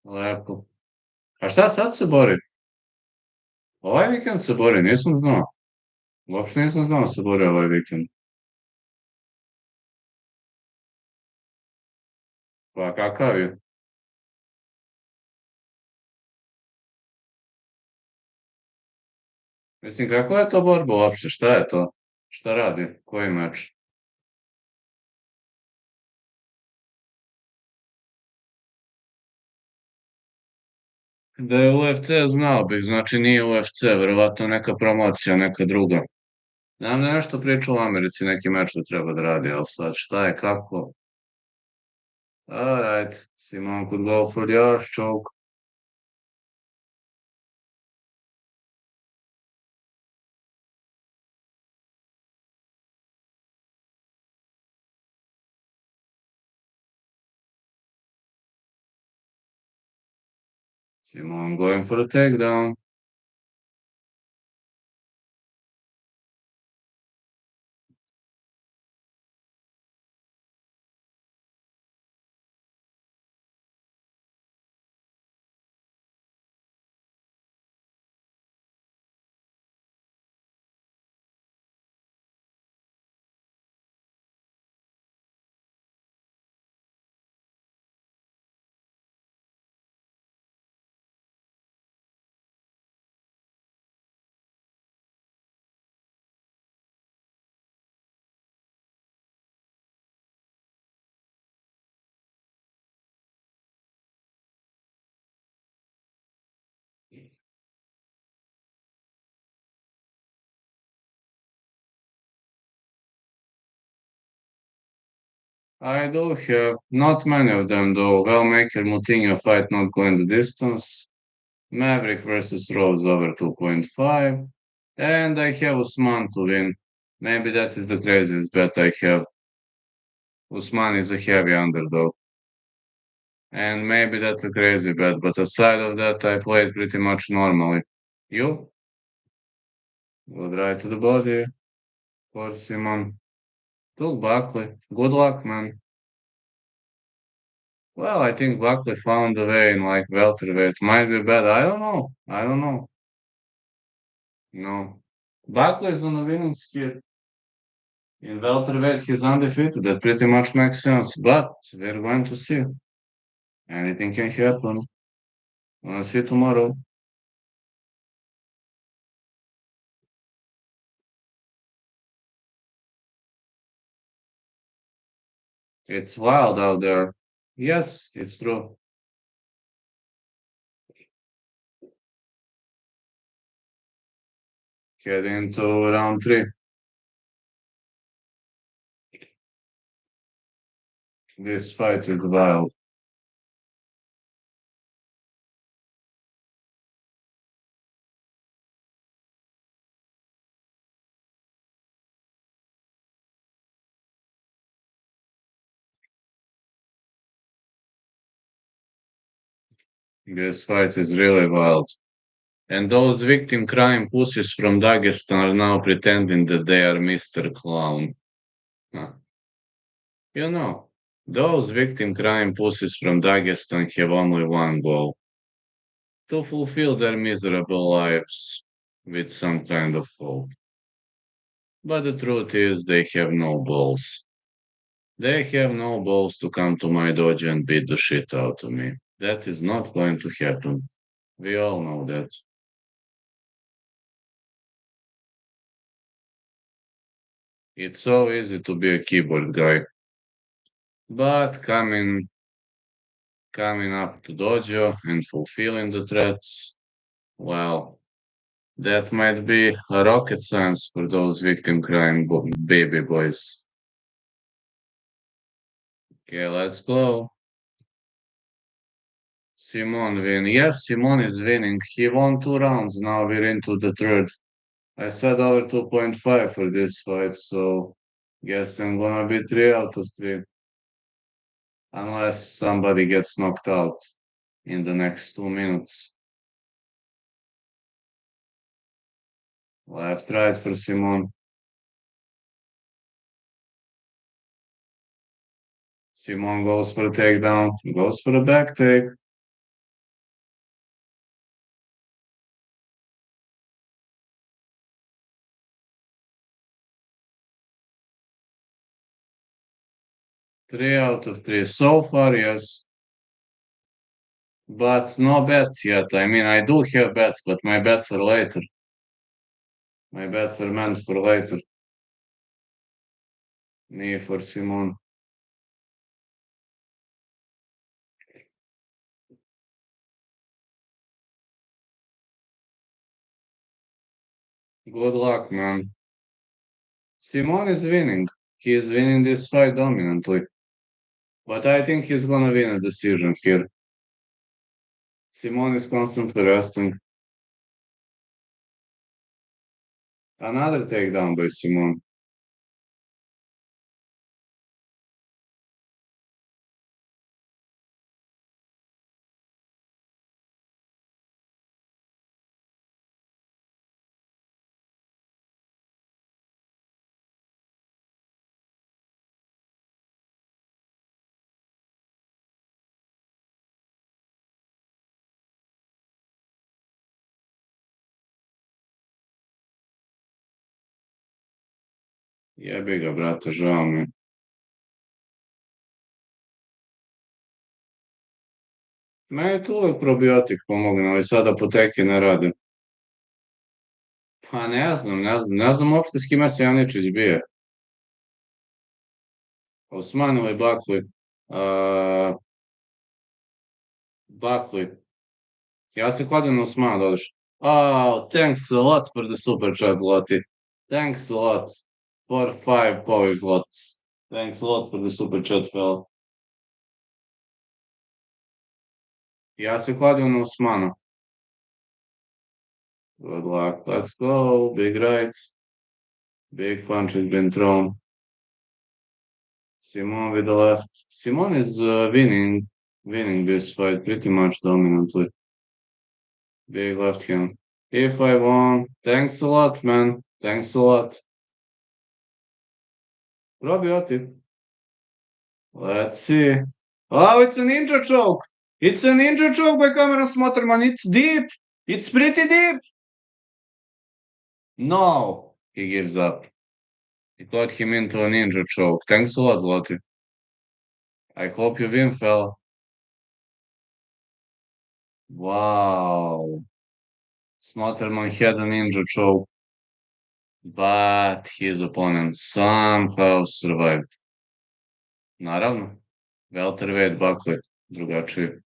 Lepo. A šta sad se bori? Ovaj vikend se bori, nisam znao. Uopšte nisam znao da se bori ovaj vikend. Pa kakav je? Mislim, kakva je to borba uopšte? Šta je to? Šta radi? Koji meč? Da je UFC znao bih, znači nije UFC, verovatno neka promocija, neka druga. Znam da je nešto pričao u Americi, neki meč da treba da radi, ali sad šta je, kako? Alright, Simon could go for the arse choke. Simon going for a takedown. I do have not many of them though. Wellemaker, Moutinho fight not going the distance. Maverick versus Rose over 2.5. And I have Usman to win. Maybe that is the craziest bet I have. Usman is a heavy underdog. And maybe that's a crazy bet, but aside of that, I played pretty much normally. You? Good right to the body for Simon. Took Buckley. Good luck, man. Well, I think Buckley found a way in like welterweight. Might be bad. I don't know. I don't know. No. Buckley is on a winning skid. In welterweight, he's undefeated. That pretty much makes sense. But we're going to see. Anything can happen. We'll see tomorrow. It's wild out there. Yes, it's true. Head into round 3. This fight is wild. This fight is really wild. And those victim crime pussies from Dagestan are now pretending that they are Mr. Clown. Huh. You know, those victim crime pussies from Dagestan have only one goal to fulfill their miserable lives with some kind of hope. But the truth is, they have no balls. They have no balls to come to my dojo and beat the shit out of me. That is not going to happen. We all know that. It's so easy to be a keyboard guy. But coming up to dojo and fulfilling the threats, well, that might be a rocket science for those victim crime baby boys. Okay, let's go. Simone win. Yes, Simone is winning. He won 2 rounds. Now we're into the third. I said over 2.5 for this fight, so guess I'm gonna be 3 out of 3. Unless somebody gets knocked out in the next 2 minutes. Left, right for Simone. Simone goes for a takedown, goes for a back take. Three out of three. So far, yes. But no bets yet. I mean, I do have bets, but my bets are later. My bets are meant for later. Me for Simone. Good luck, man. Simone is winning. He is winning this fight dominantly. But I think he's gonna win a decision here. Simone is constantly resting. Another takedown by Simone. Jebi ga, brate, žao mi. Meni tu uvek probiotik pomogne, ali sad apoteke ne rade. Pa ne znam uopšte s kime se Janičić bije. Usman ili Buckley. Buckley. Ja se kladim na Usmana, dodaš. Oh, thanks a lot for the super chat, Zlati. Thanks a lot for 5 Polish zlots. Thanks a lot for the super chat, fella. Ja se kladim na Usmana. Good luck. Let's go. Big right. Big punch has been thrown. Simone with the left. Simone is winning this fight pretty much dominantly. Big left hand. If I won, thanks a lot, man. Thanks a lot. Probiotic. Let's see. Oh, it's a ninja choke. It's a ninja choke by Cameron Smutterman. It's deep. It's pretty deep. No, he gives up. He got him into a ninja choke. Thanks a lot, Lottie. I hope you win, fella. Wow. Smutterman had a ninja choke, but his opponent somehow survived. Naravno, welterweight Buckley, drugačije.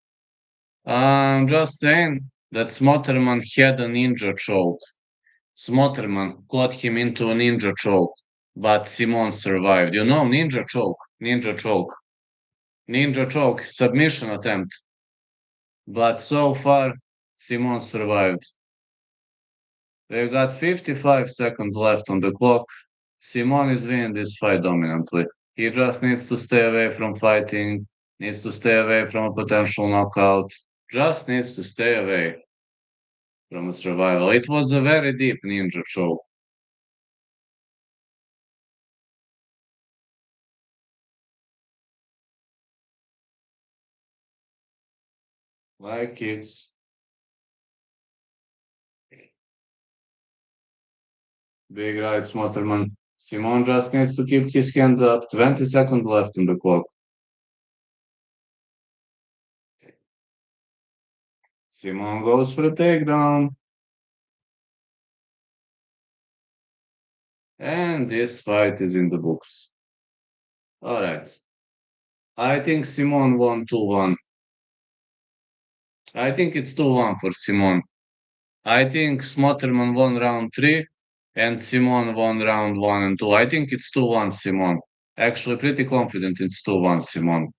I'm just saying that Smotterman had a ninja choke. Smutterman got him into a ninja choke, but Simone survived. You know, ninja choke, ninja choke, ninja choke, submission attempt. But so far, Simone survived. We've got 55 seconds left on the clock. Simone is winning this fight dominantly. He just needs to stay away from fighting, needs to stay away from a potential knockout, just needs to stay away from a survival. It was a very deep ninja choke. Like it's big right, Smutterman. Simone just needs to keep his hands up. 20 seconds left on the clock. Simone goes for a takedown. And this fight is in the books. All right. I think Simone won 2-1. I think it's 2-1 for Simone. I think Smotterman won round 3 and Simone won round 1 and 2. I think it's 2-1 Simone. Actually, pretty confident it's 2-1 Simone.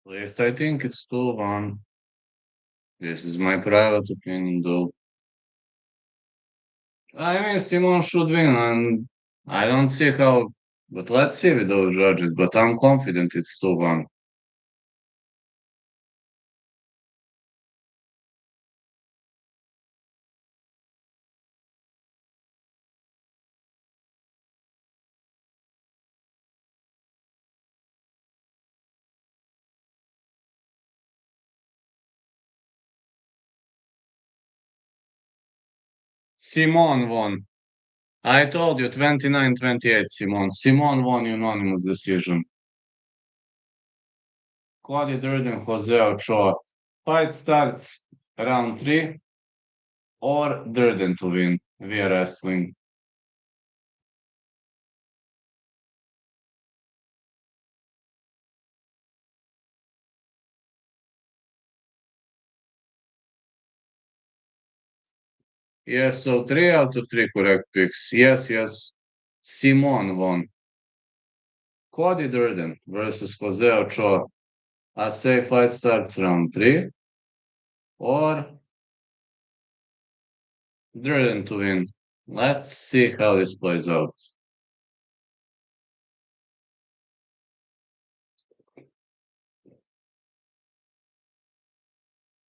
At least I think it's 2-1. This is my private opinion though. I mean, Simone should win, and I don't see how, but let's see with those judges. But I'm confident it's 2-1. Simone won. I told you 29-28, Simone. Simone won unanimous decision. Cody Durden, Jose Ochoa. Fight starts round 3 or Durden to win via wrestling. Yes, so 3 out of 3 correct picks. Yes, yes. Simone won. Cody Durden versus Jose Ochoa. I say fight starts round 3 or Durden to win. Let's see how this plays out.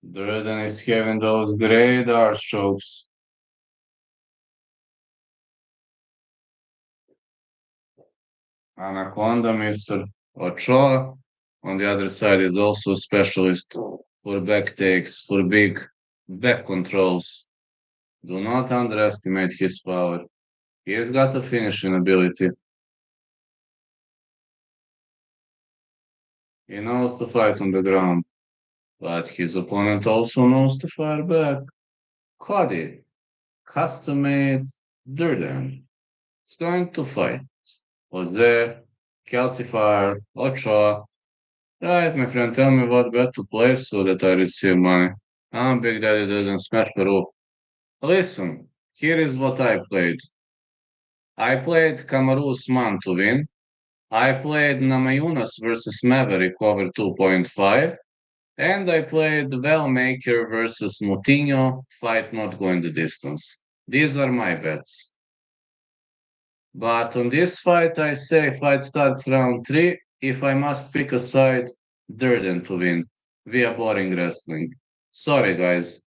Durden is having those great arse chokes. Anaconda, Mr. Ochoa. On the other side is also a specialist for back takes, for big back controls. Do not underestimate his power. He has got a finishing ability. He knows to fight on the ground, but his opponent also knows to fire back. Cody, custom-made Durden, is going to fight. Jose, Calcifier, Ochoa. Right, my friend, tell me what bet to place so that I receive money. I'm Big Daddy Durden, smash the roof. Listen, Here is what I played. I played Kamaru Usman to win. I played Namayunas versus Maverick over 2.5. And I played Wellemaker versus Moutinho, fight not going the distance. These are my bets. But on this fight, I say fight starts round 3. If I must pick a side, Durden to win via boring wrestling. Sorry, guys.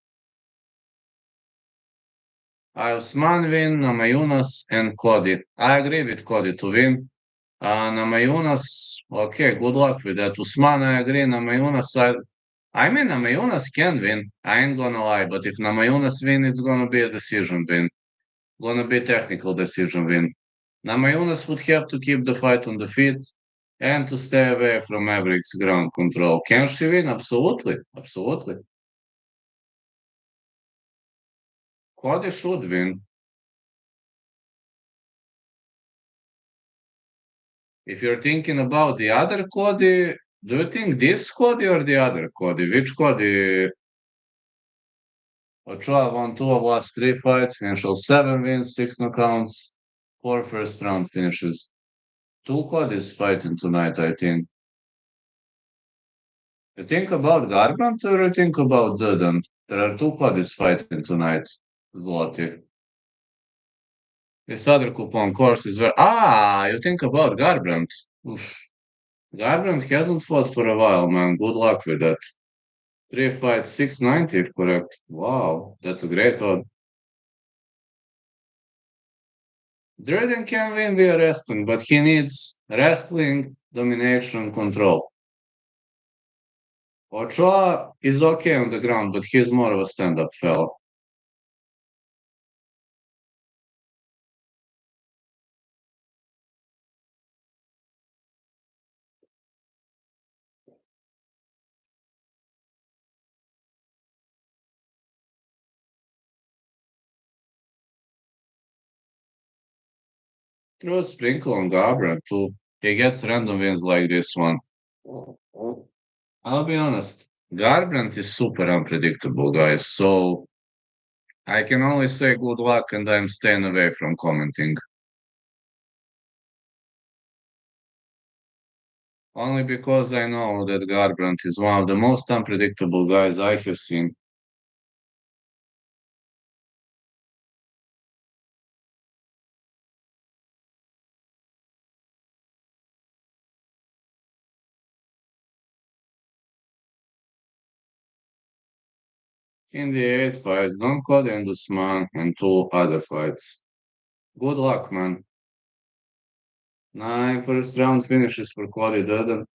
I Usman win, Namayunas, and Cody. I agree with Cody to win. Namayunas, okay, good luck with that. Usman, I agree. Namayunas, I mean, Namayunas can win. I ain't gonna lie, but if Namayunas win, it's gonna be a decision win. Gonna be technical decision win. Namayunas would have to keep the fight on the feet and to stay away from Maverick's ground control. Can she win? Absolutely. Absolutely. Cody should win. If you're thinking about the other Cody, do you think this Cody or the other Cody? Which Cody? Ochoa won 2 of last 3 fights, financial 7 wins, 6 knockouts, 4 first round finishes. 2 Codys fighting tonight, I think. You think about Garbrandt or you think about Duran? There are 2 Codys fighting tonight, Zloty. This other coupon course is where. You think about Garbrandt. Oof. Garbrandt hasn't fought for a while, man. Good luck with that. 3 fights, 690, if correct. Wow, that's a great odd. Durden can win via wrestling, but he needs wrestling, domination, control. Ochoa is okay on the ground, but he's more of a stand-up fellow. Throw a sprinkle on Gabra too. He gets random wins like this one. I'll be honest, Garbrandt is super unpredictable, guys, so I can only say good luck and I'm staying away from commenting. Only because I know that Garbrandt is one of the most unpredictable guys I have seen. In the 8 fights, Don Cody and Usman, and 2 other fights. Good luck, man. 9 first round finishes for Cody Durden.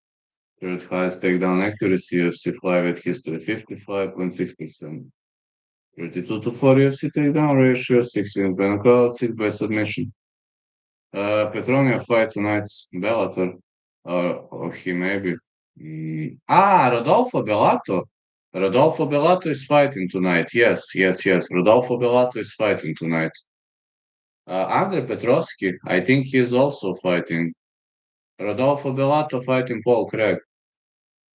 Third highest takedown accuracy, UFC flyweight history, 55.6%. 32 to 4 UFC takedown ratio, 6 wins by knockout, 6 by submission. Petronia fight tonight's Bellator. Or he maybe. Rodolfo Bellato. Rodolfo Bellato is fighting tonight. Yes. Rodolfo Bellato is fighting tonight. Andre Petrovsky, I think he is also fighting. Rodolfo Bellato fighting Paul Craig.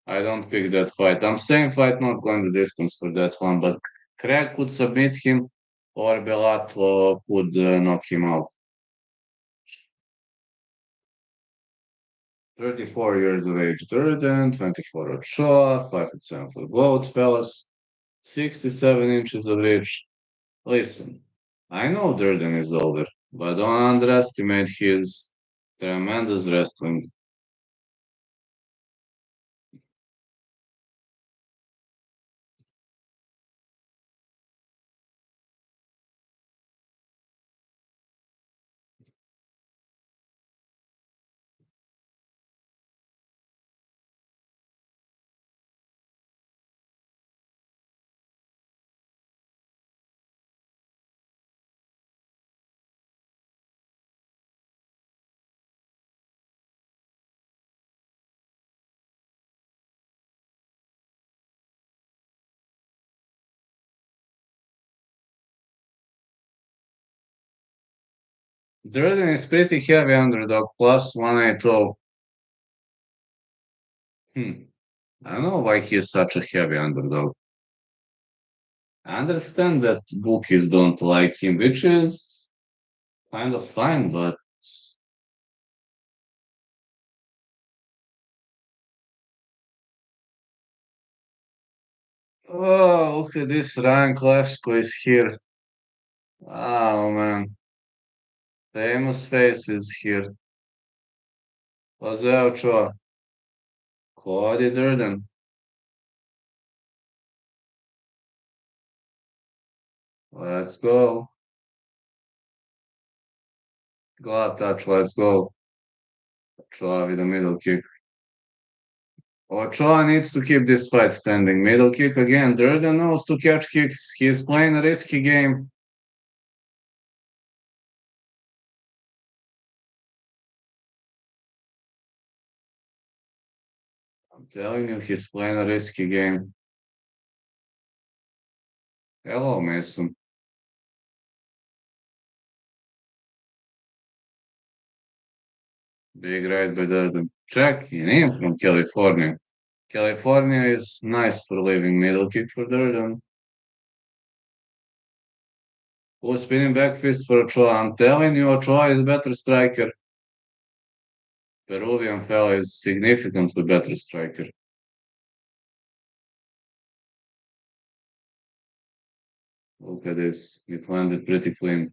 I don't pick that fight. I'm saying fight not going the distance for that one, but Craig could submit him or Bellato could knock him out. 34 years of age, Durden, 24 Ochoa, 5'7" for both fellas, 67 inches of reach. Listen, I know Durden is older, but don't underestimate his tremendous wrestling. Durden is pretty heavy underdog, plus 180. I don't know why he is such a heavy underdog. I understand that bookies don't like him, which is kind of fine, but oh, look at this Ryan Kleshko is here. Oh man, famous faces here. Jose Ochoa, Cody Durden. Let's go. Glove touch, let's go. Ochoa with a middle kick. Ochoa needs to keep this fight standing. Middle kick again. Durden knows to catch kicks. He's playing a risky game. I'm telling you, he's playing a risky game. Hello, Mason. Big right by Durden. Check in him from California. California is nice for living. Middle kick for Durden. Who's spinning back fist for Ochoa? I'm telling you, Ochoa is a better striker. Peruvian fella is significantly better striker. Look at this. It landed pretty clean.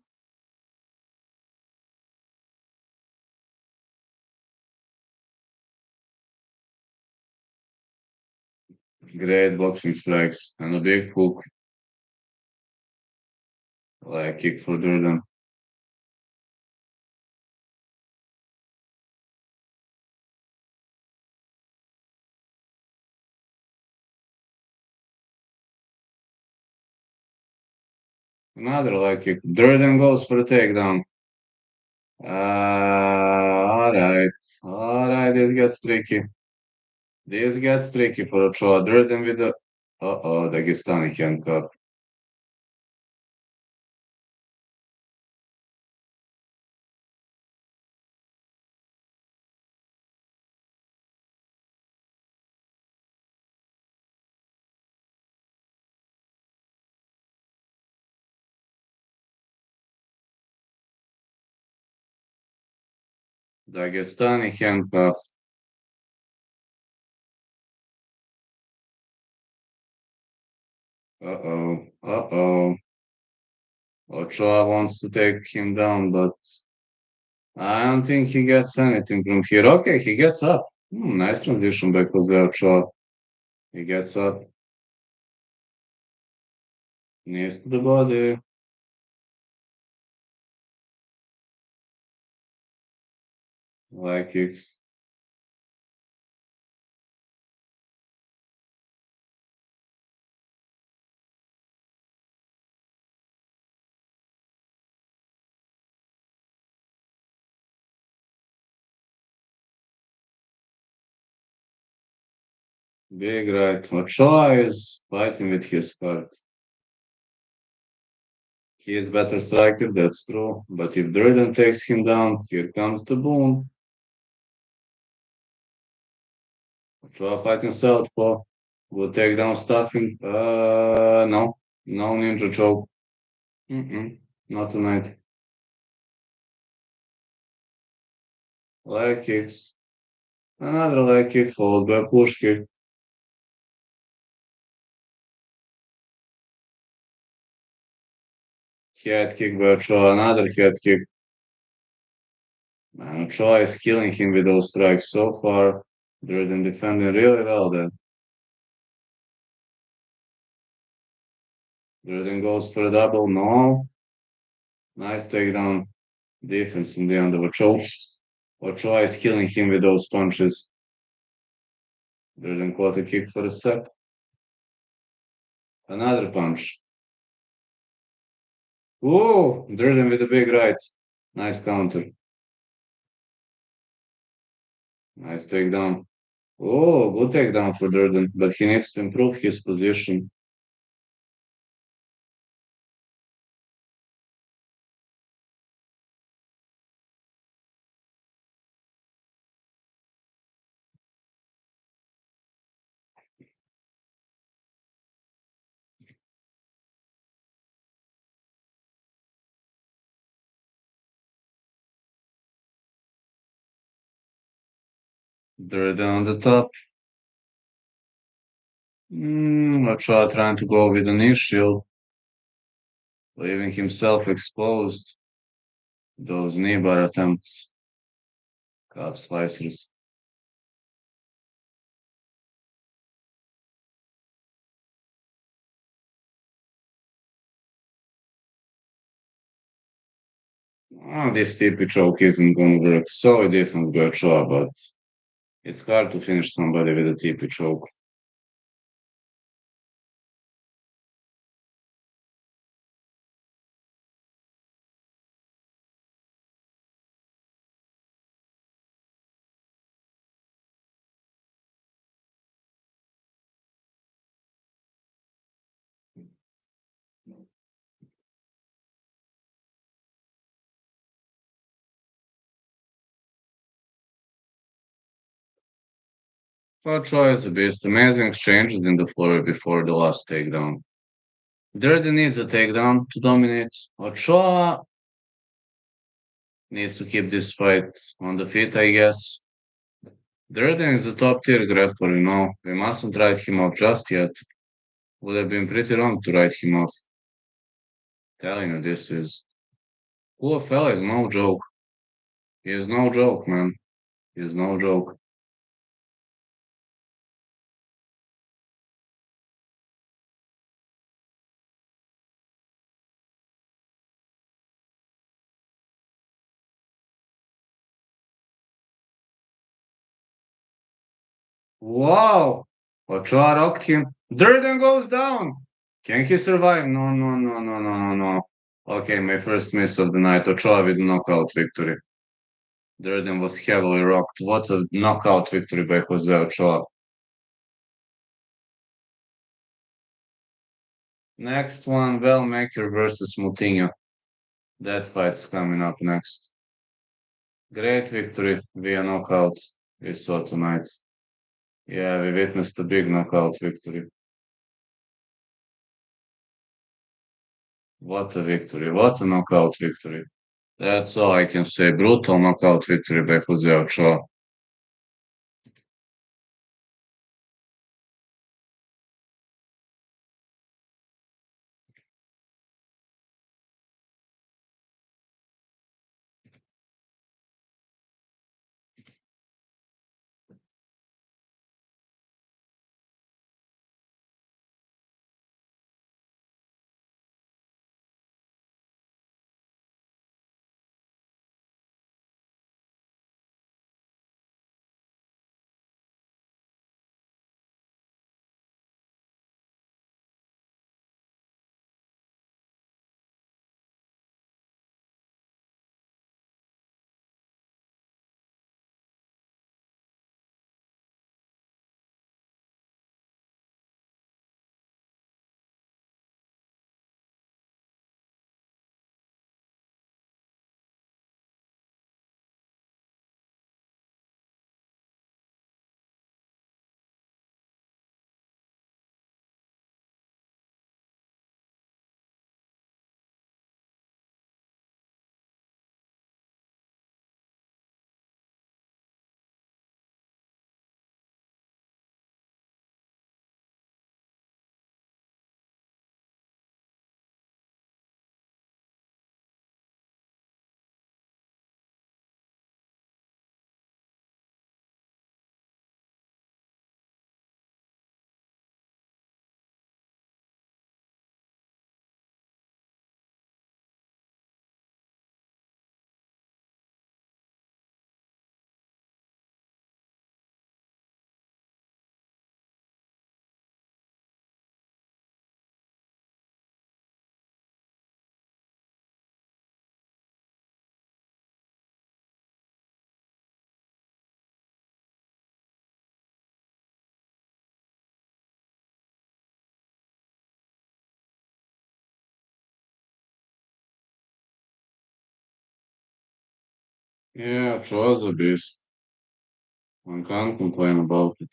Great boxing strikes and a big hook. Like kick for Durden. Another leg kick. Durden goes for a takedown. Alright. Alright, this gets tricky. This gets tricky for Ochoa. Durden with the... Uh-oh, Dagestani handcuff. Dagestani handcuff. Uh-oh. Uh-oh. Ochoa wants to take him down, but I don't think he gets anything from here. Okay, he gets up. Nice transition back with Ochoa. He gets up. Knees to the body. Leg kicks. Big right. Ochoa is fighting with his heart. He is better striker, that's true. But if Durden takes him down, here comes the boom. Ochoa fighting southpaw. Will take down stuffing. No. No ninja choke. Not tonight. Leg kicks. Another leg kick followed by a push kick. Head kick by Ochoa. Another head kick. Man, Ochoa is killing him with those strikes so far. Durden defending really well then. Durden goes for a double. No. Nice takedown. Defense in the end of Ochoa. Ochoa is killing him with those punches. Durden caught a kick for a sec. Another punch. Ooh, Durden with a big right. Nice counter. Nice takedown. Oh, good takedown for Durden, but he needs to improve his position. They're on the top. Ochoa trying to go with an knee shield, leaving himself exposed. Those knee bar attempts, calf slicers. This TP choke isn't going to work so different with Ochoa, but it's hard to finish somebody with a TP choke. Ochoa is a beast. Amazing exchanges in the floor before the last takedown. Dirty needs a takedown to dominate. Ochoa needs to keep this fight on the feet, I guess. Durden is a top tier grappler, you know. We mustn't write him off just yet. Would have been pretty wrong to write him off. Telling you, this is. Poor fella is no joke. He is no joke, man. He is no joke. Wow! Ochoa rocked him. Durden goes down. Can he survive? No, no, no, no, no, no, no. Okay, my first miss of the night. Ochoa with knockout victory. Durden was heavily rocked. What a knockout victory by Jose Ochoa. Next one, Wellemaker versus Moutinho. That fight's coming up next. Great victory via knockout we saw tonight. Yeah, we witnessed a big knockout victory. What a victory. What a knockout victory. That's all I can say. Brutal knockout victory by Jose Ochoa. Yeah, Ochoa's a beast. One can't complain about it.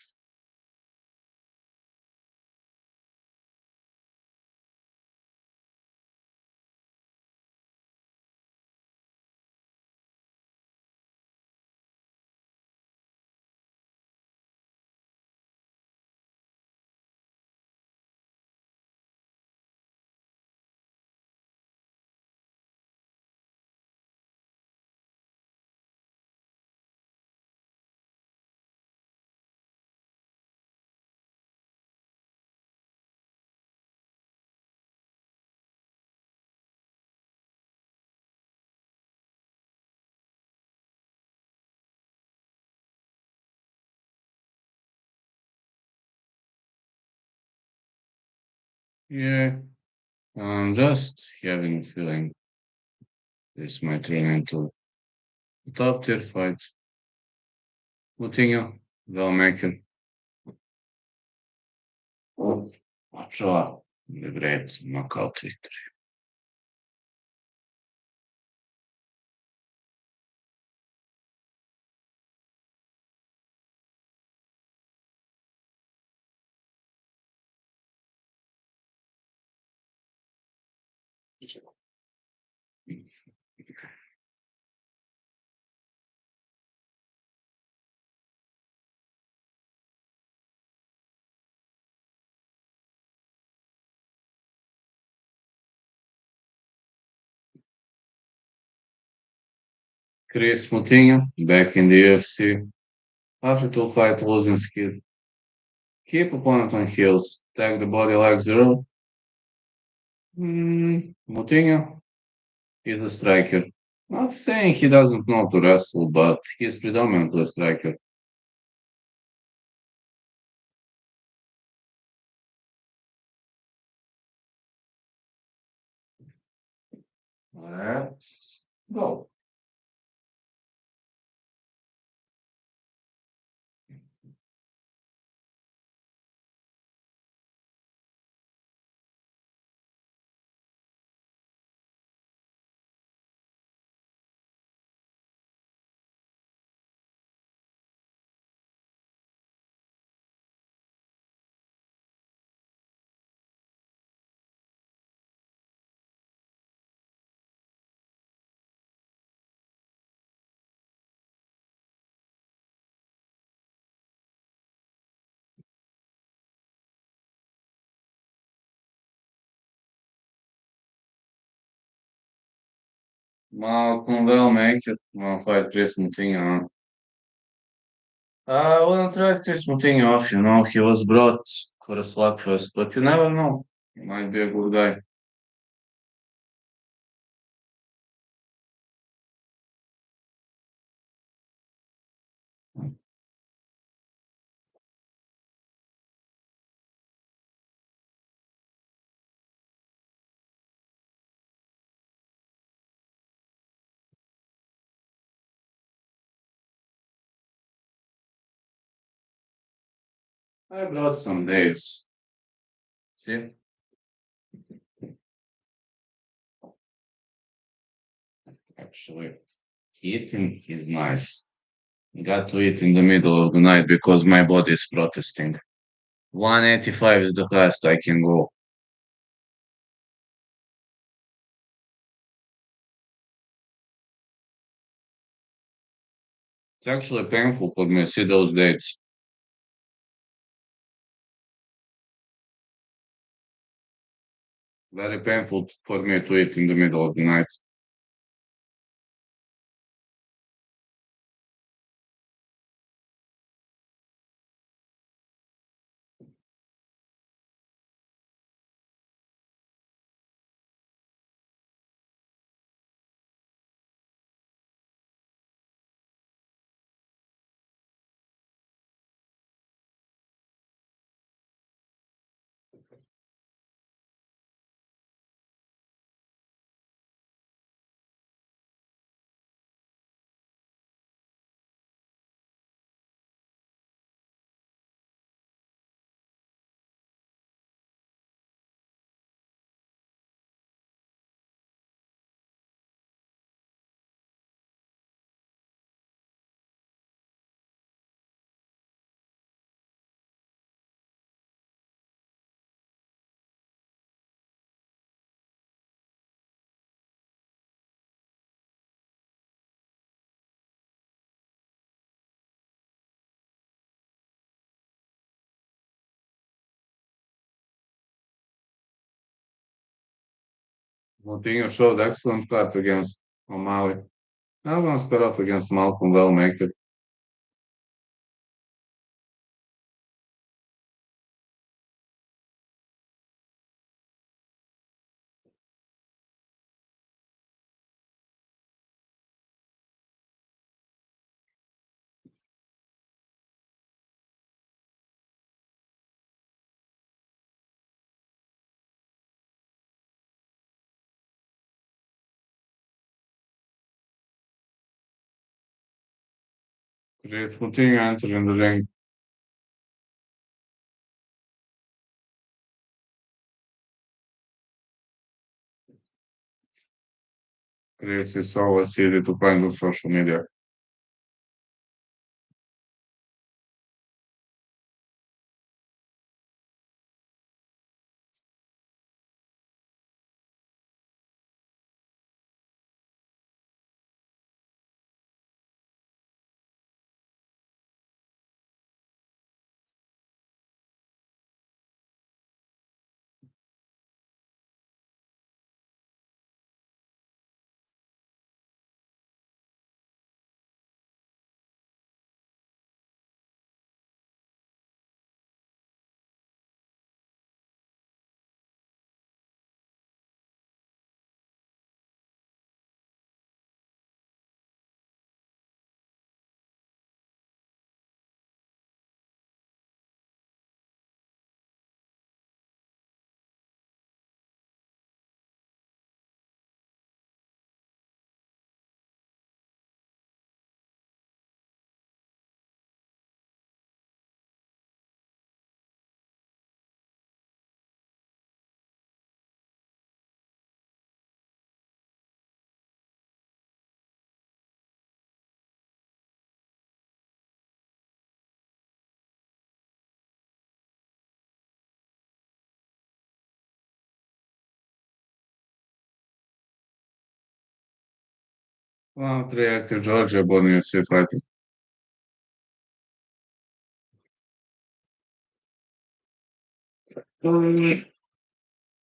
Yeah, I'm just having a feeling this might turn into a top tier fight. Moutinho, Wellemaker, Ochoa, the great knockout victory. Chris Moutinho, back in the UFC, after two fight losing skill. Keep opponent on heels, tag the body like zero. Moutinho is a striker. Not saying he doesn't know to wrestle, but he's predominantly a striker. Let's go. Malcolm Wellemaker, one fight Chris Moutinho. I wouldn't write Chris Moutinho off, he was brought for a slugfest, but you never know. He might be a good guy. I brought some dates. See, actually, eating is nice. Got to eat in the middle of the night because my body is protesting. 185 is the highest I can go. It's actually painful for me to see those dates. Very painful for me to eat in the middle of the night. Moutinho showed excellent fight against O'Malley. Now gonna start off against Malcolm Wellmaker. Did Moutinho enter in the ring? This is always easy to find on social media. Well, three active Georgia born UFC fighter. Mm,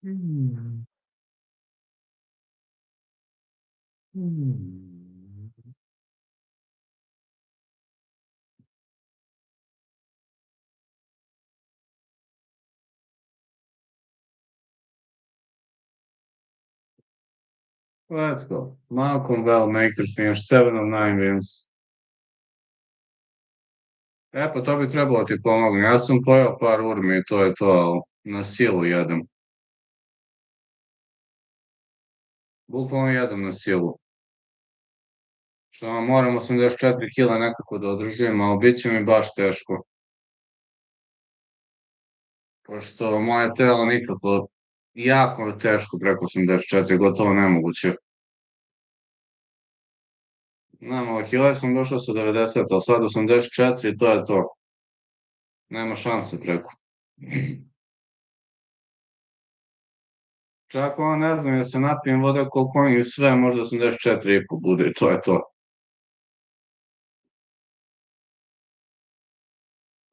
mm, mm. Let's go. Malcolm Wellemaker finished 7 of 9 wins. E, pa to bi trebalo ti pomogne. Ja sam pojao par urmi i to je to, ali na silu jedem. Bukvalno jedem na silu. Što moram 84 kila nekako da održim, ali bit će mi baš teško. Pošto moje telo nikako jako teško preko 84, gotovo nemoguće. Nema, kila sam došao sa 90, ali sad 84 to je to. Nema šanse preko. Čak ono ne znam, ja se napijem vode koliko oni sve, možda 84,5 bude i to je to.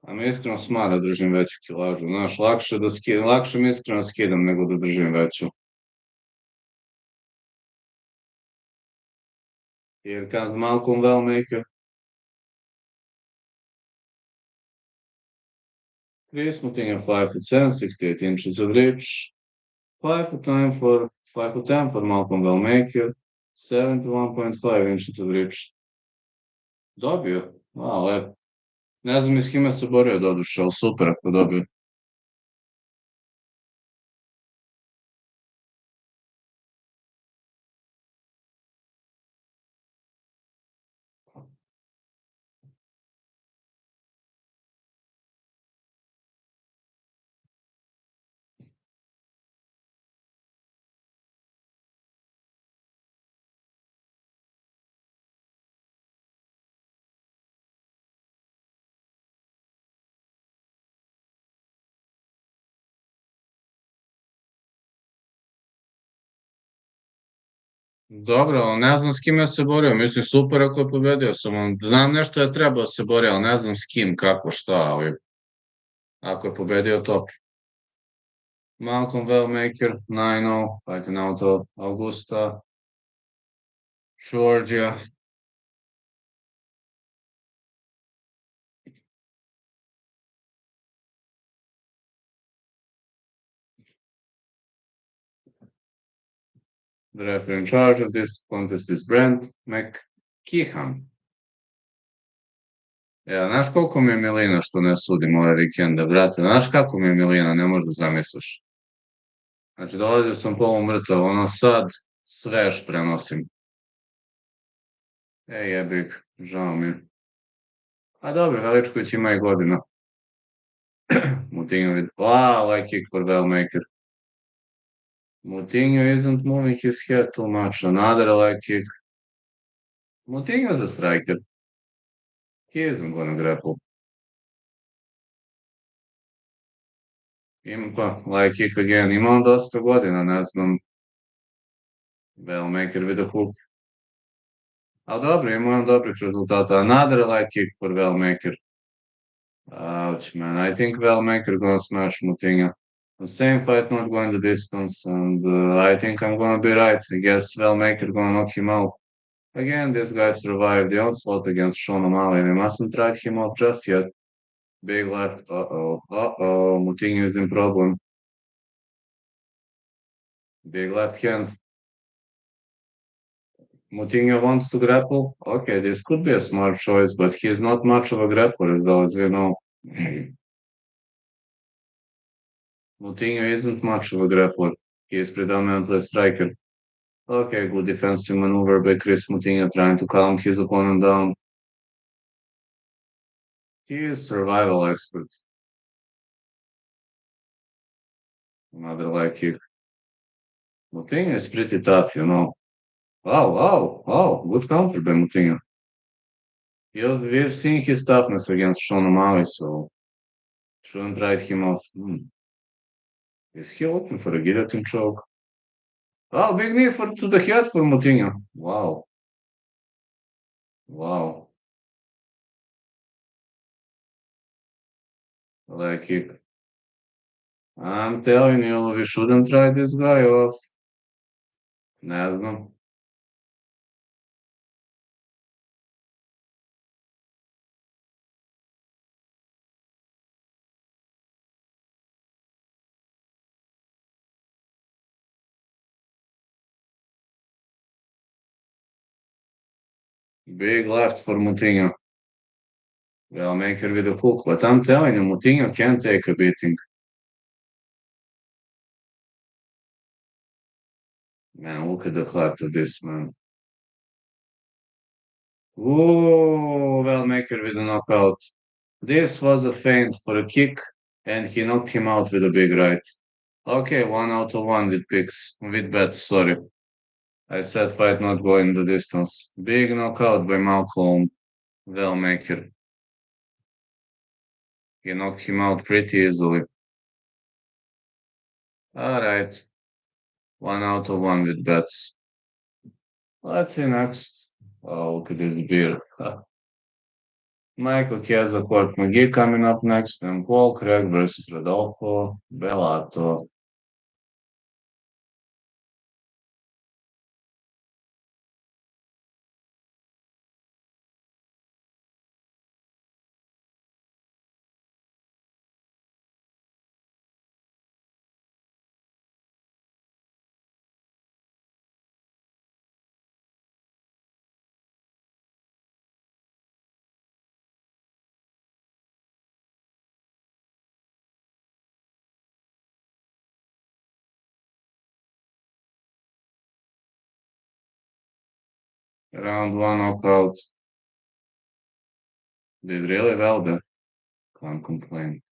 A mi iskreno smara držim veću kilažu, znaš, lakše mi iskreno skidam nego da držim veću. Here comes Malcolm Wellemaker. Chris Moutinho 5'7", 68 inches of reach. 5'10" for Malcolm Wellemaker. 71.5 inches of reach. Dobio? A, lepo. Ne znam s kime se borio doduše, ali super ako dobio. Dobro, ali ne znam s kime se borio. Mislim, super ako je pobedio, samo znam nešto je trebao da se bori, ali ne znam s kim, kako, šta, ali ako je pobedio, top. Malcolm Wellemaker, 9-0, fighting out of Augusta, Georgia. The referee in charge of this contest is Brent McKeehan. Ja, znaš koliko mi je milina što ne sudim ove vikende, brate? Znaš kako mi je milina, ne možeš da zamisliš. Znači, dolazio sam polumrtav, ono sad sve još prenosim. Jebik, žao mi je. A dobro, Veličković ima i godina. Moutinho with, wow, like kick for Wellemaker. Moutinho isn't moving his head too much. Another leg kick. Moutinho's a striker. He isn't gonna grapple. Ima leg kick again. Ima on dosta godina, ne znam. Wellemaker with a hook. Ali dobro, ima on dobrih rezultata. Another leg kick for Wellemaker. Ouch, man. I think Wellemaker gonna smash Moutinho. The same fight not going the distance, and I think I'm gonna be right. I guess Wellemaker gonna knock him out. Again, this guy survived the onslaught against Sean O'Malley. We mustn't try him out just yet. Big left. Uh-oh. Moutinho is in problem. Big left hand. Moutinho wants to grapple. Okay, this could be a smart choice, but he's not much of a grappler, though, as you know. Moutinho isn't much of a grappler. He is predominantly a striker. Okay, good defensive maneuver by Chris Moutinho trying to calm his opponent down. He is survival expert. Another leg kick. Moutinho is pretty tough, you know. Oh, good counter by Moutinho. We've seen his toughness against Sean O'Malley, so shouldn't write him off. Is he looking for a guillotine choke? Oh, big knee to the head for Moutinho. Wow. Leg kick. I'm telling you, we shouldn't try this guy off. Ne znam. Big left for Moutinho. Wellemaker with a hook, but I'm telling you, Moutinho can take a beating. Man, look at the heart of this man. Whoa, Wellemaker with a knockout. This was a feint for a kick, and he knocked him out with a big right. Okay, 1 out of 1 with picks, with bets, sorry. I said fight not going the distance. Big knockout by Malcolm Wellemaker. He knocked him out pretty easily. Alright, 1 out of 1 with bets. Let's see next. Oh, look at this beer. Michael Chiesa, Court McGee coming up next, and Paul Craig versus Rodolfo Bellato. Round 1 knockout. Did really well there. Can't complain.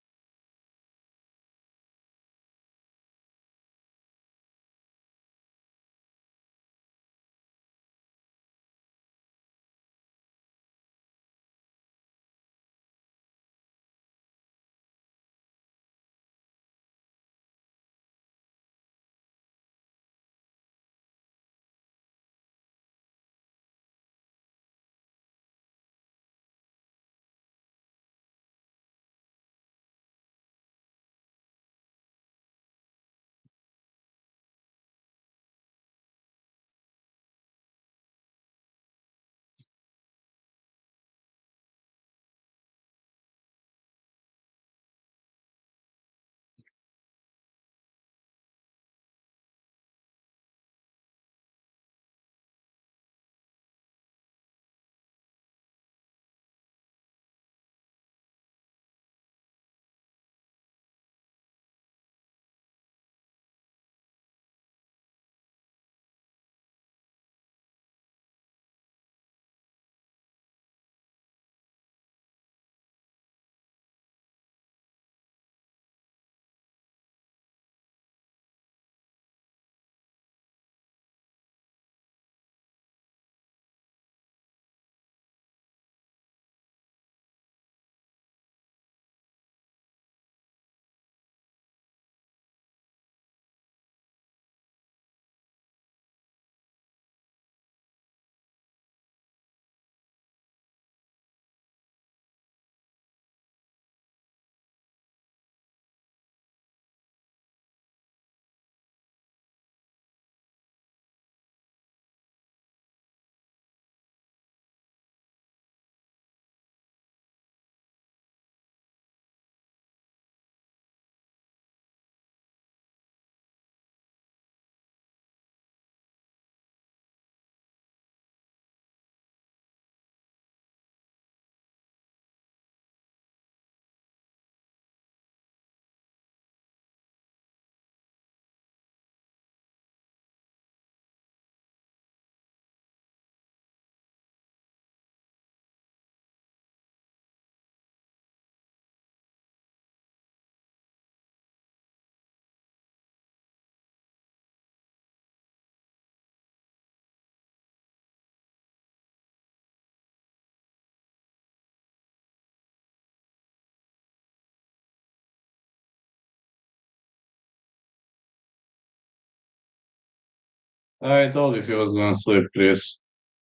I told you he was gonna sleep, Chris.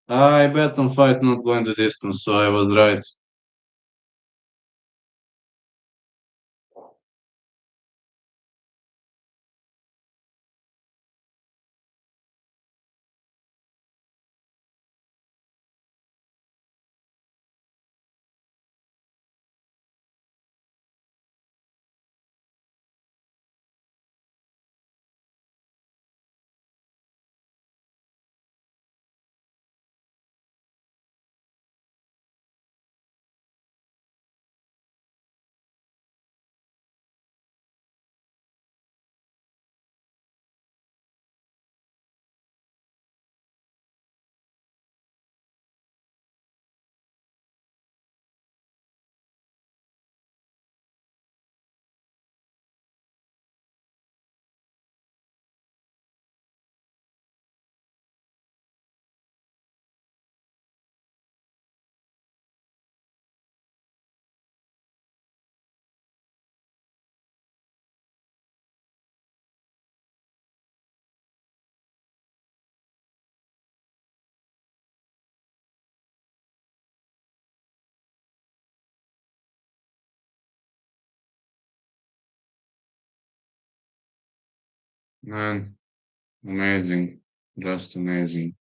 I bet on fight not going the distance, so I was right. Man, amazing. Just amazing.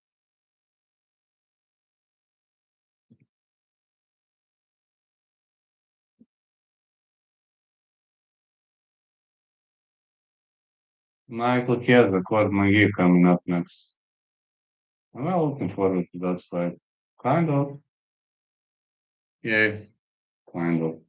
Michael Chiesa, Quad McGee coming up next. I'm not looking forward to that fight. Kind of. Yeah, kind of.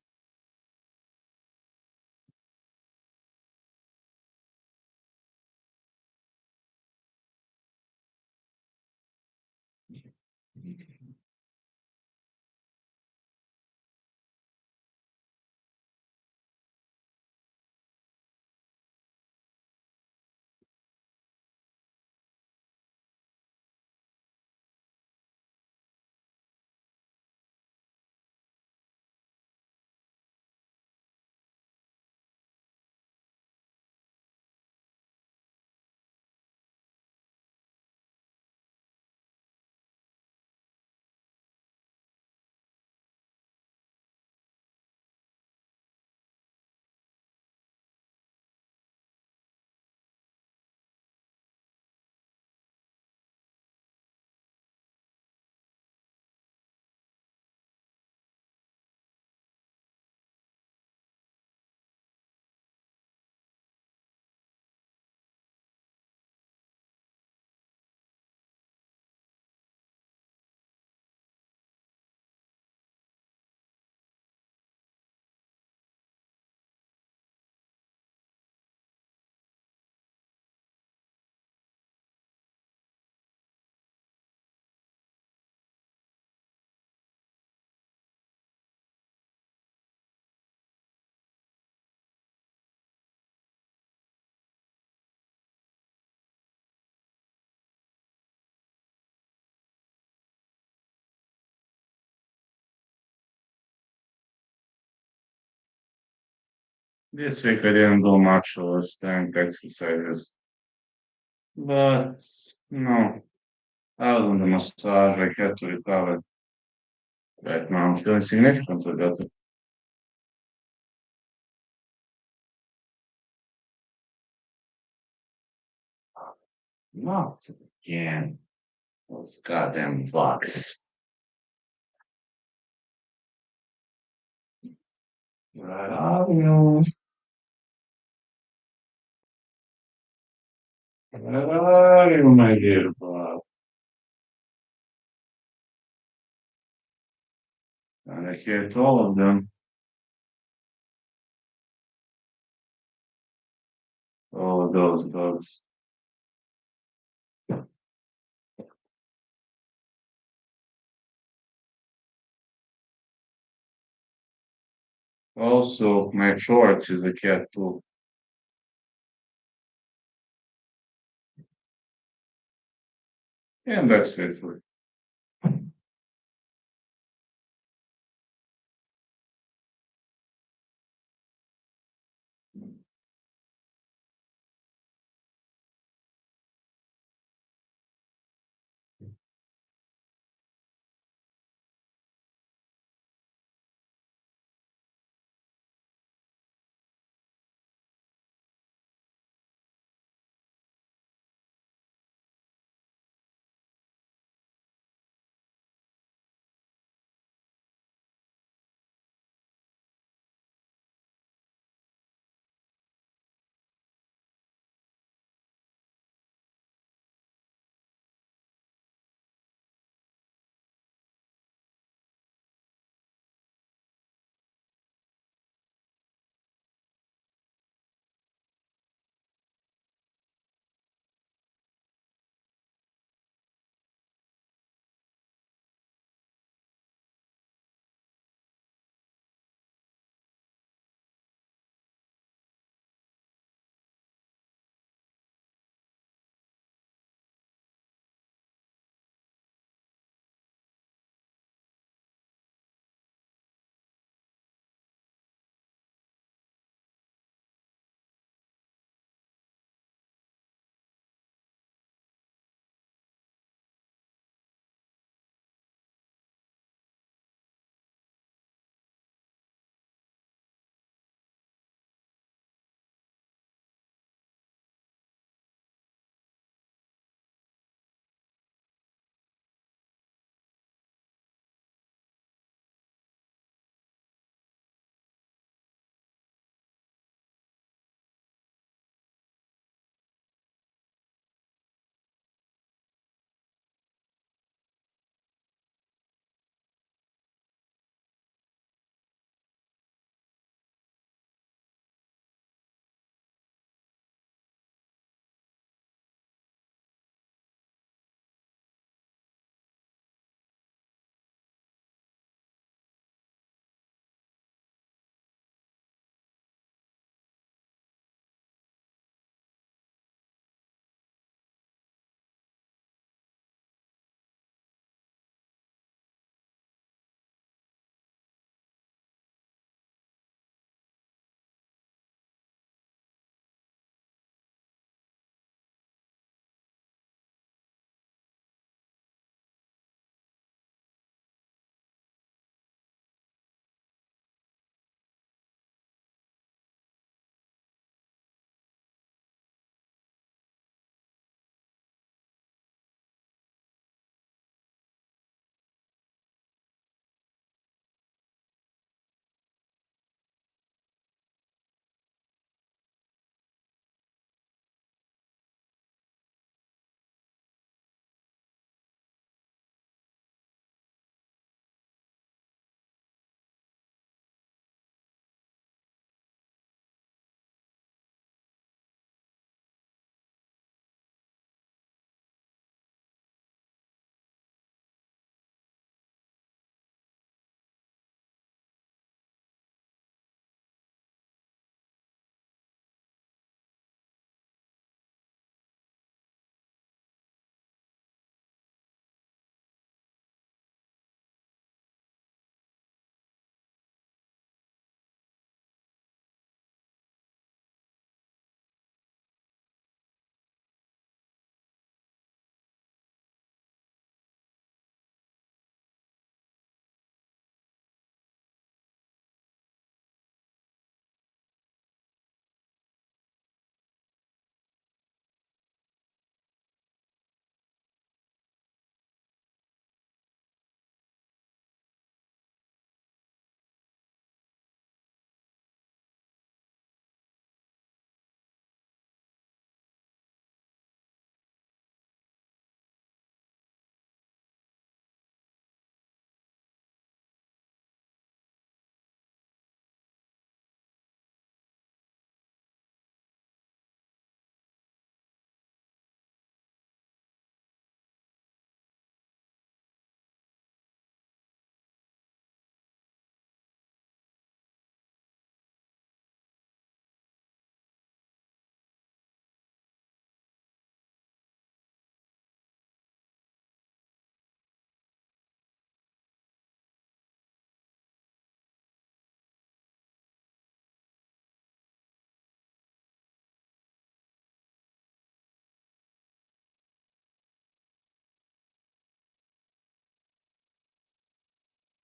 This week I didn't do much of strength exercises, but no, I was on the massage. I had to recover. Right now I'm feeling significantly better. Not again. Those goddamn bucks. Right on you. Right on you, my dear Bob. And I hit all of them. All of those bugs. Also, my shorts is a cat too. And that's it for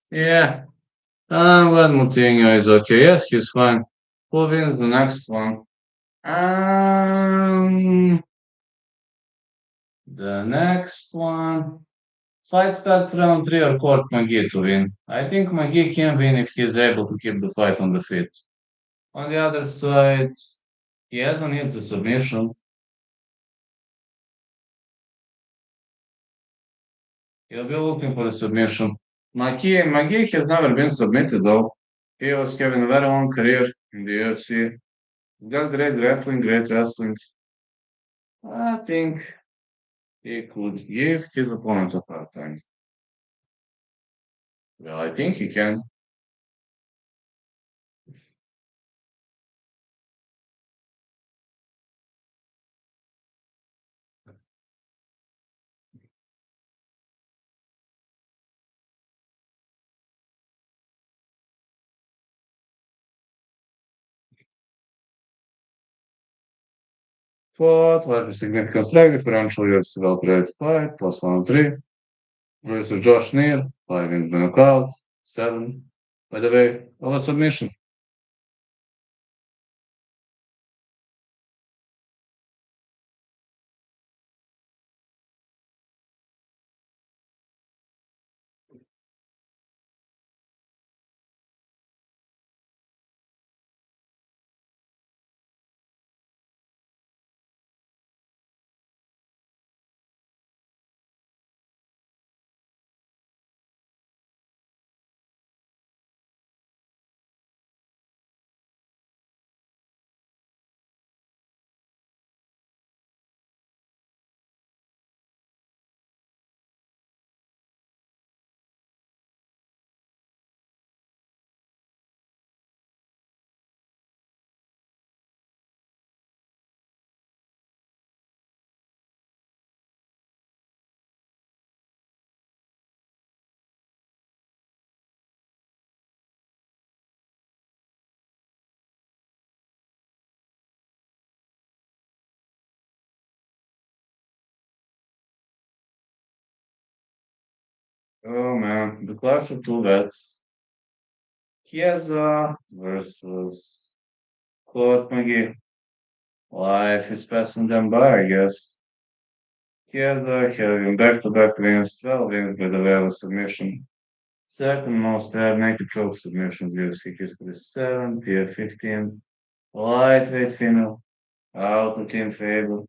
Yeah, I'm glad Moutinho is okay. Yes, he's fine. Who wins the next one? Um, the next one. Fight starts round 3 or Court McGee to win. I think McGee can win if he is able to keep the fight on the feet. On the other side, he hasn't hit the submission. He'll be looking for the submission. McGee has never been submitted though. He was having a very long career in the UFC. Got great grappling, great wrestling. I think he could give his opponent a hard time. Well, I think he can. But large significant strike differential UFC welterweight fight plus 103 versus Josh Neal, 5 wins by knockout, 7. By the way, of a submission. Oh man, the clash of two vets. Chiesa versus Claude McGee. Life is passing them by, I guess. Chiesa having back-to-back wins, 12 wins by the way of a submission. Second most naked choke submissions UFC history, 7, tier 15. Lightweight female, out of team favor.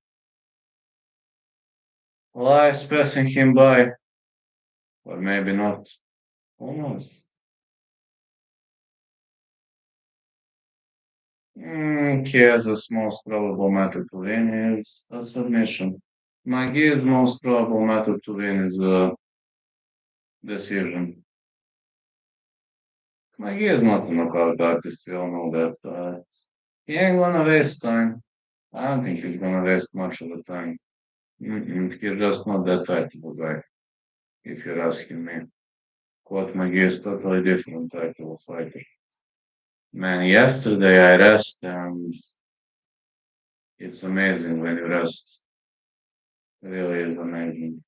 Lies passing him by, or maybe not. Who knows? Chiesa's most probable method to win is a submission. McGee's most probable method to win is a decision. McGee is not a knockout artist, we all know that. He ain't gonna waste time. I don't think he's gonna waste much of the time. He's just not that type of a guy, if you're asking me. Quote McGee is totally different type of a fighter. Man, yesterday I rest and it's amazing when you rest. Really is amazing.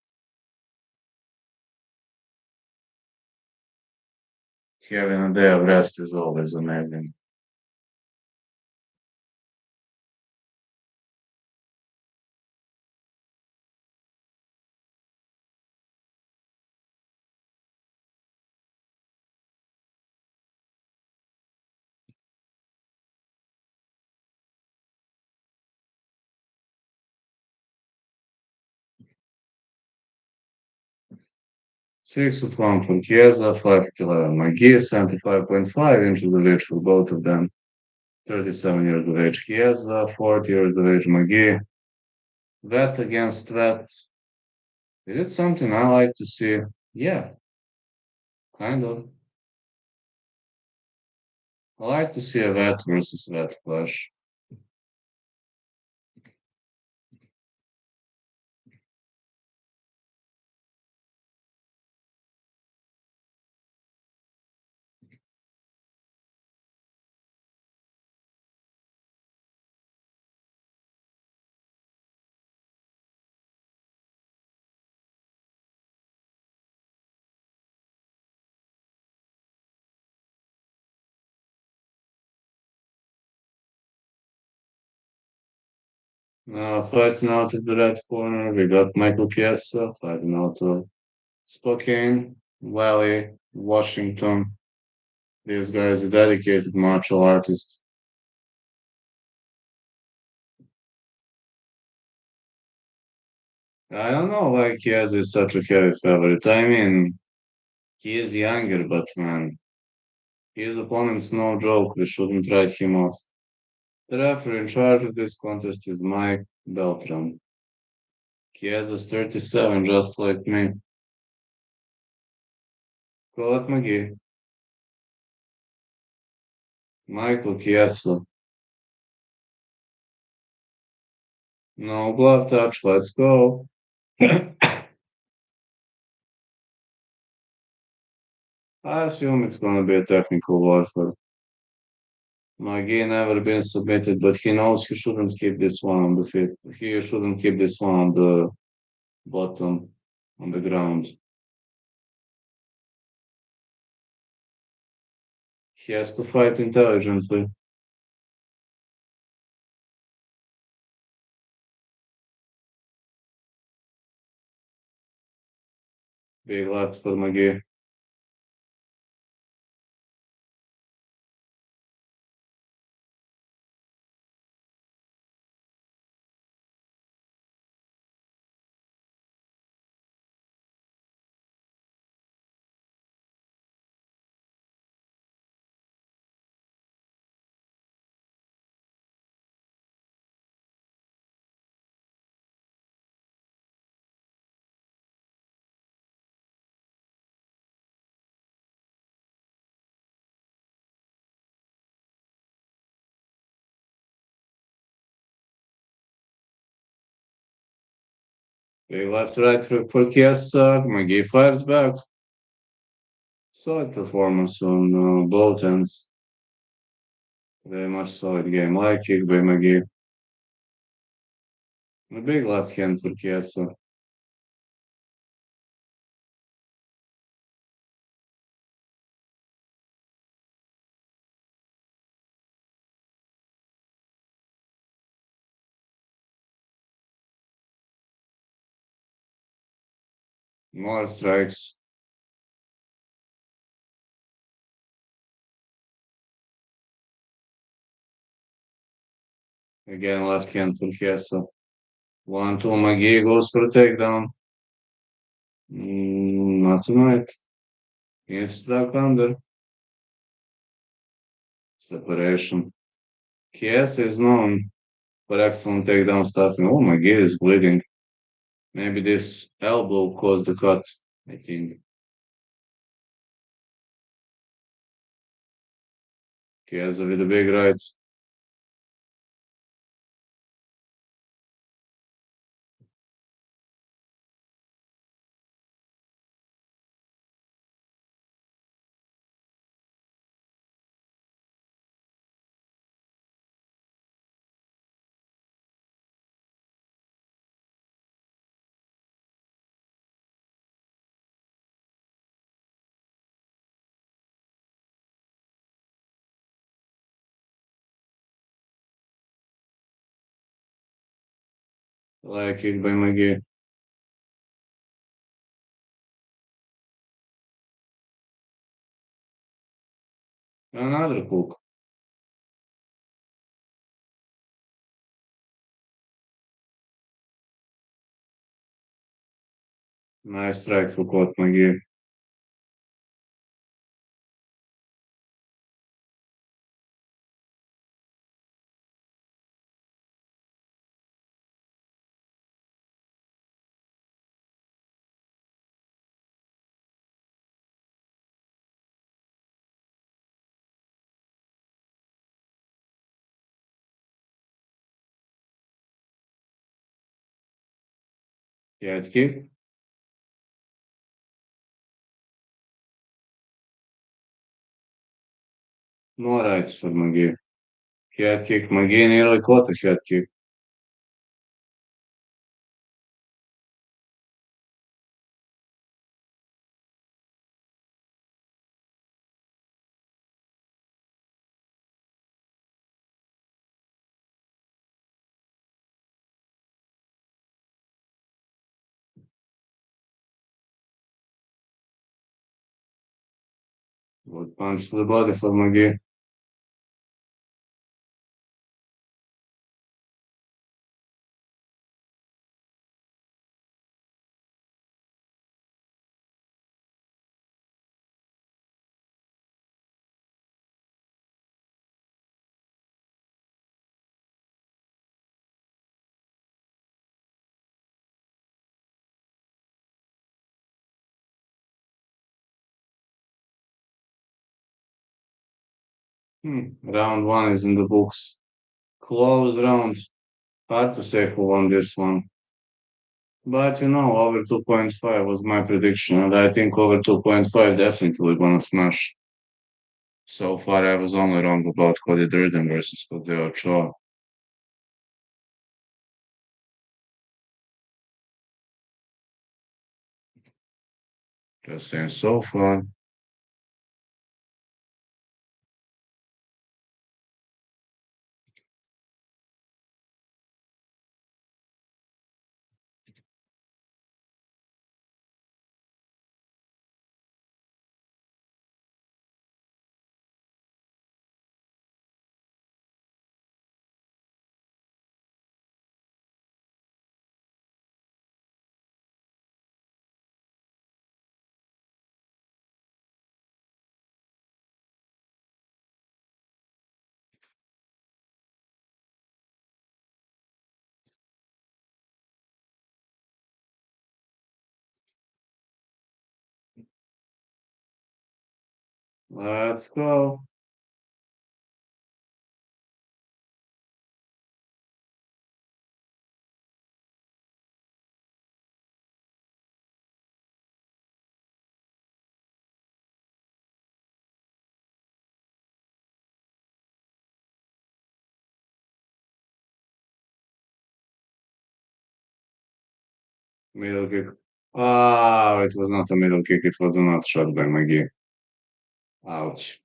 Having a day of rest is always amazing. 6 foot 1 for Chiesa, 5'11 McGee, 75.5 inches of age for both of them. 37 years of age Chiesa, 40 years of age McGee. Vet against vet. Is it something I like to see? Yeah, kind of. I like to see a vet versus vet clash. Fighting out of the red corner, we got Michael Chiesa fighting out of Spokane, Valley, Washington. This guy is a dedicated martial artist. I don't know why Chiesa is such a heavy favorite. I mean, he is younger, but man, his opponent's no joke. We shouldn't write him off. The referee in charge of this contest is Mike Beltran. Chiesa's 37, just like me. Call it McGee. Michael Chiesa. No glove touch. Let's go. I assume it's gonna be a technical warfare. McGee never been submitted, but he knows he shouldn't keep this one on the feet. He shouldn't keep this one on the bottom, on the ground. He has to fight intelligently. Big left for McGee. Big left right hook for Chiesa. McGee fires back. Solid performance on both ends. Very much solid game. Like kick by McGee. A big left hand for Chiesa. More strikes. Again, left hand for Chiesa. 1-2, McGee goes for a takedown. Not tonight. He's stuck under. Separation. Chiesa is known for excellent takedown stuffing. Oh, McGee is bleeding. Maybe this elbow caused the cut, I think. Chiesa with a big right. Like kick by McGee. Another hook. Nice strike for caught McGee. Head kick. More rights for McGee. Head kick. McGee nearly caught a head kick. Good punch to the body for McGee. Round one is in the books. Close round. Hard to say who won this one. But over 2.5 was my prediction, and I think over 2.5 definitely gonna smash. So far, I was only wrong about Cody Durden versus Cody Ochoa. Just saying so far. Let's go. Middle kick. Ah, it was not a middle kick. It was a nut shot by McGee. Ouch.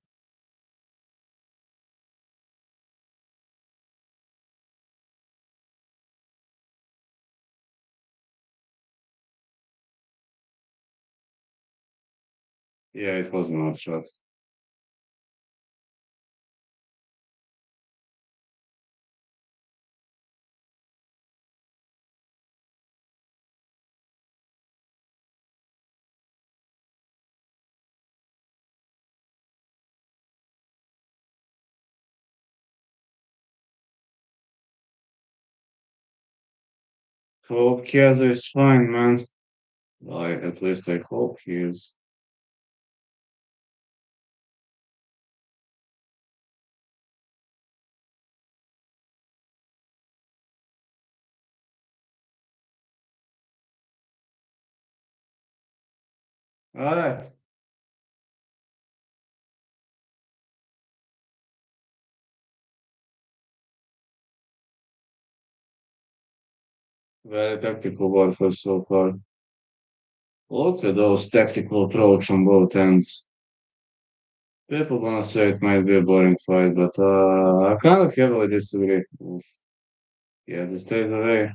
Yeah, it was a nut shot. Hope Chiesa is fine, man. At least I hope he is. All right. Very tactical warfare so far. Look at those tactical approach on both ends. People gonna say it might be a boring fight, but I kind of heavily disagree. Oof. Yeah, the straight away.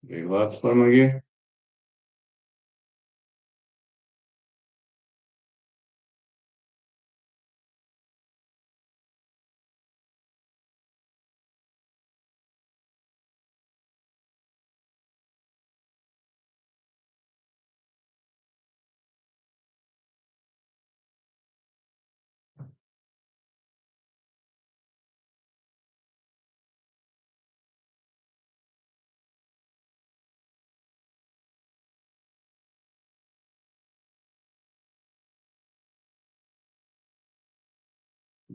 Big lots for McGee.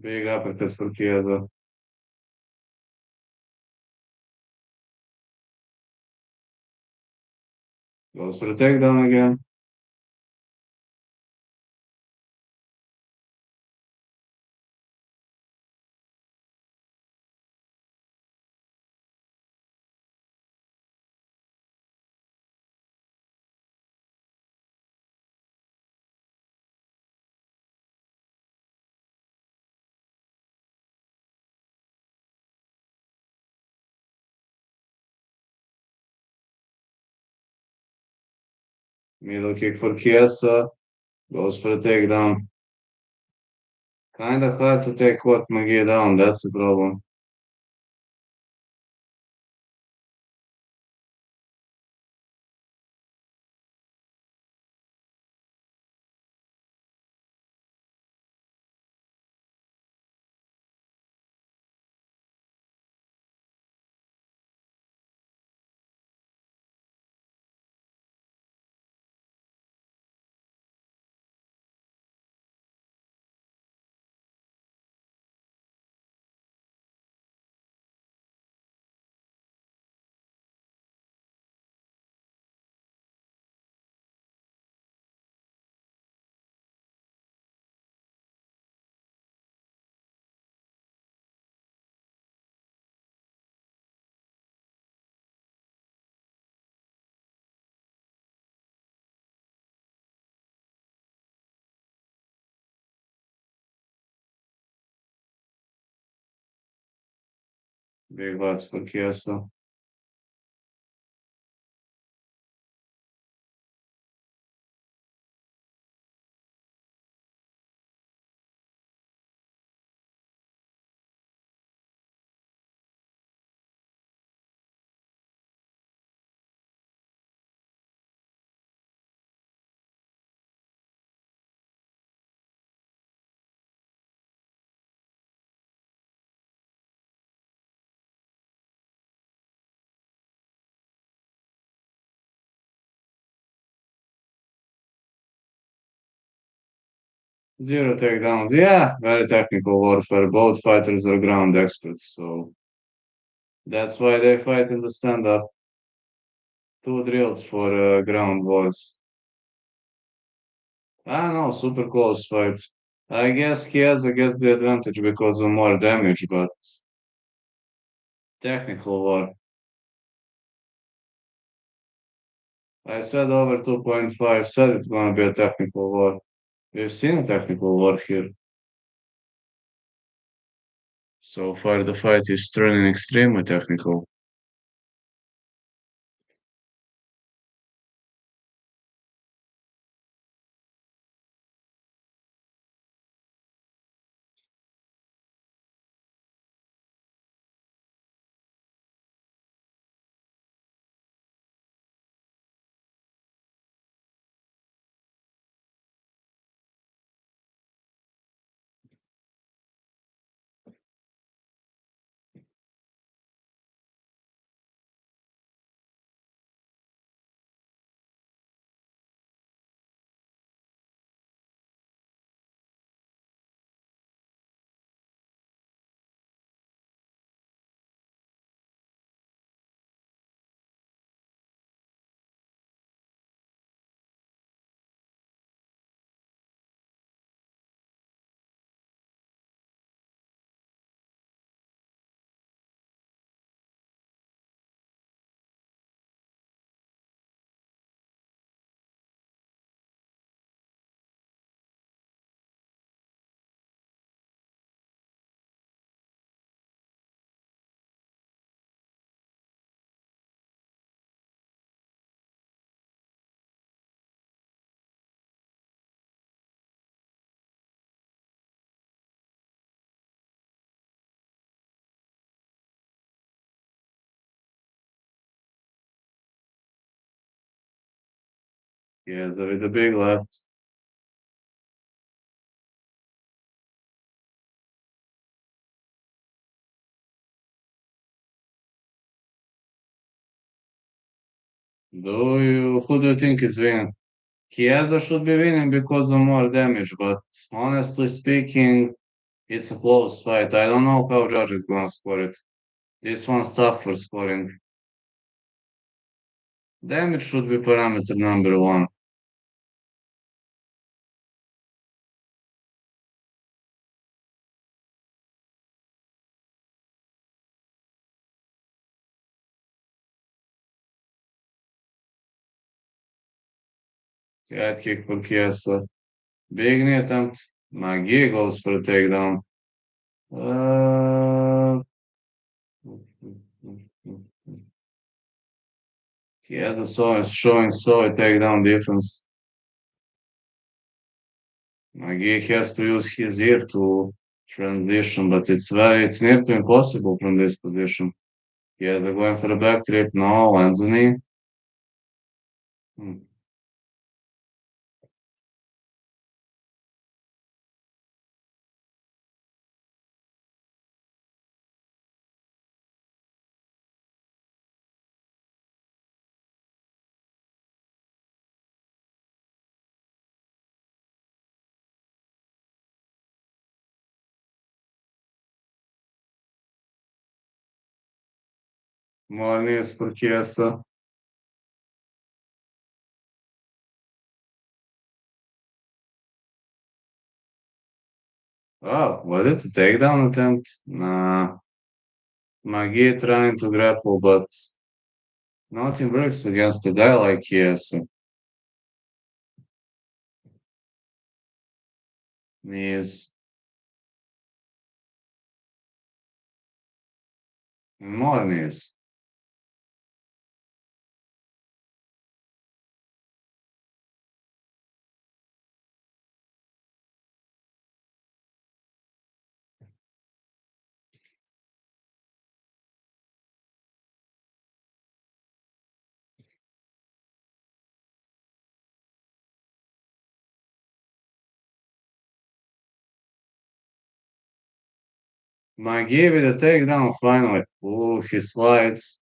Big uppercut for Chiesa. Goes for the takedown again. Middle kick for Chiesa. Goes for the takedown. Kind of hard to take what McGee down. That's the problem. Big loss for Chiesa. Zero takedowns. Yeah, very technical warfare. Both fighters are ground experts, so that's why they fight in the stand-up. Two drills for ground wars. I don't know, super close fight. I guess Chiesa gets the advantage because of more damage, but technical war. I said over 2.5, said it's gonna be a technical war. We've seen a technical war here. So far, the fight is turning extremely technical. Yeah, there is a big left. Who do you think is winning? Chiesa should be winning because of more damage, but honestly speaking, it's a close fight. I don't know how judge is gonna score it. This one's tough for scoring. Damage should be parameter number one. Head kick for Chiesa. Big knee attempt. McGee goes for a takedown. Uh, Chiesa is showing solid takedown defense. McGee has to use his ear to transition, but it's near to impossible from this position. Yeah, they're going for the back trip. No, lands a knee. Hmm. More knees for Chiesa. Oh, was it a takedown attempt? Nah. McGee trying to grapple, but nothing works against a guy like Chiesa. Knees. More knees. McGee with a takedown finally. Oh, he slides.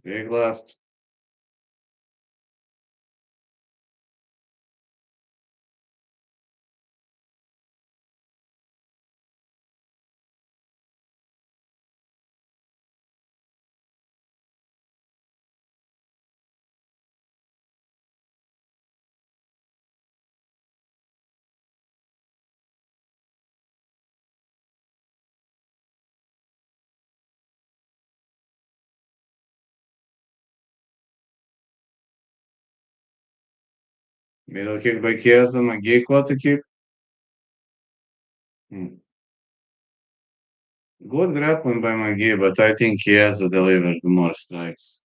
Big left. Middle kick by Chiesa. McGee caught the kick. Hmm. Good grappling by McGee, but I think Chiesa delivered more strikes.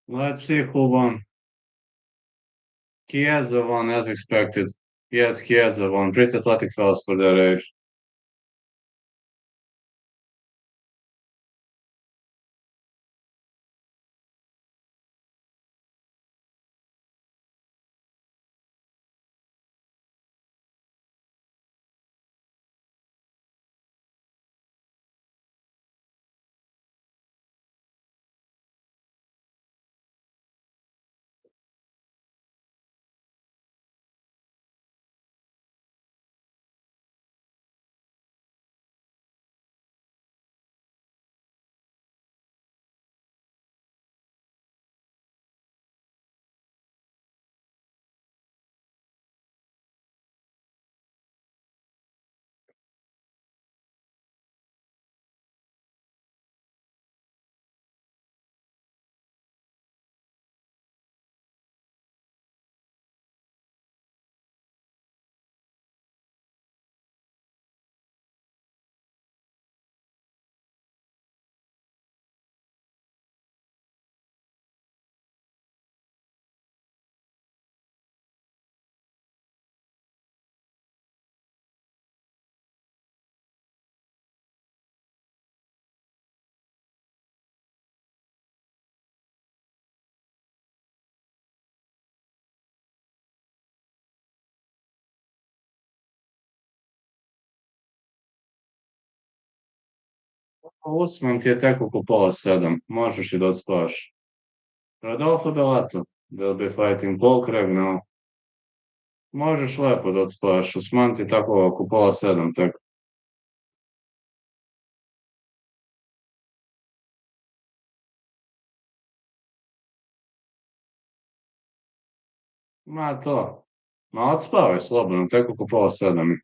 Let's see who won. Chiesa won as expected. Yes, Chiesa won. Pretty athletic fellas for their age. Usman ti je tek oko pola sedam. Možeš i da odspavaš. Rodolfo Bellato. They'll be fighting Paul Craig now. Možeš lepo da odspavaš. Usman ti je tako oko pola sedam tek. Ma to. Ma odspavaj slobodno, tek oko pola sedam.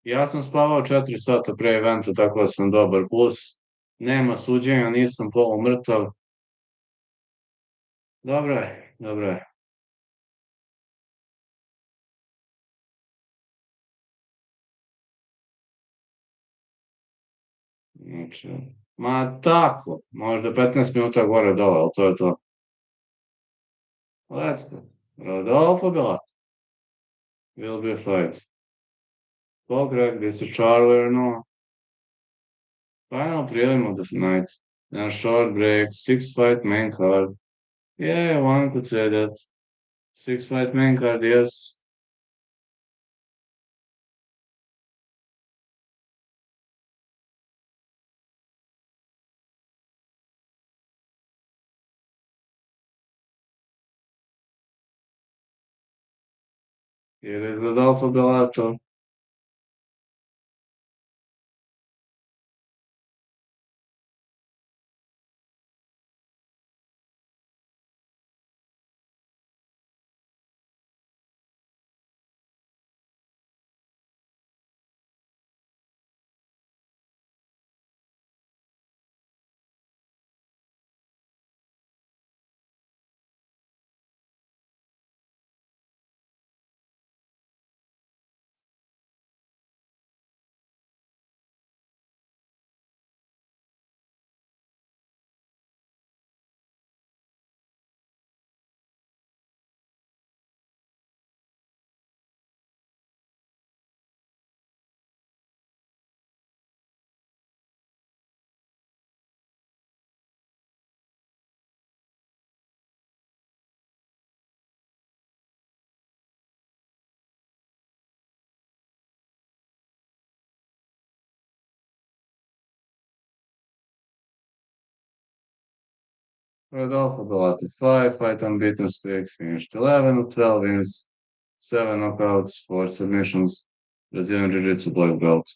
Ja sam spavao 4 sata pre eventa, tako da sam dobar. Plus, nema suđenja, nisam polumrtav. Dobro je, dobro je. Znači, ma tako, možda 15 minuta gore dole, ali to je to. Let's go. Rodolfo Bellato. Will be a fight. Pogreg, this is Charlie or no? Final prelim of the night. Then short break, six fight main card. Yeah, one could say that. Six fight main card, yes. It is Rodolfo Bellato. Rodolfo Bellato, fight unbeaten streak, finished 11 of 12 wins, 7 knockouts, 4 submissions, Brazilian Jiu-Jitsu black belt.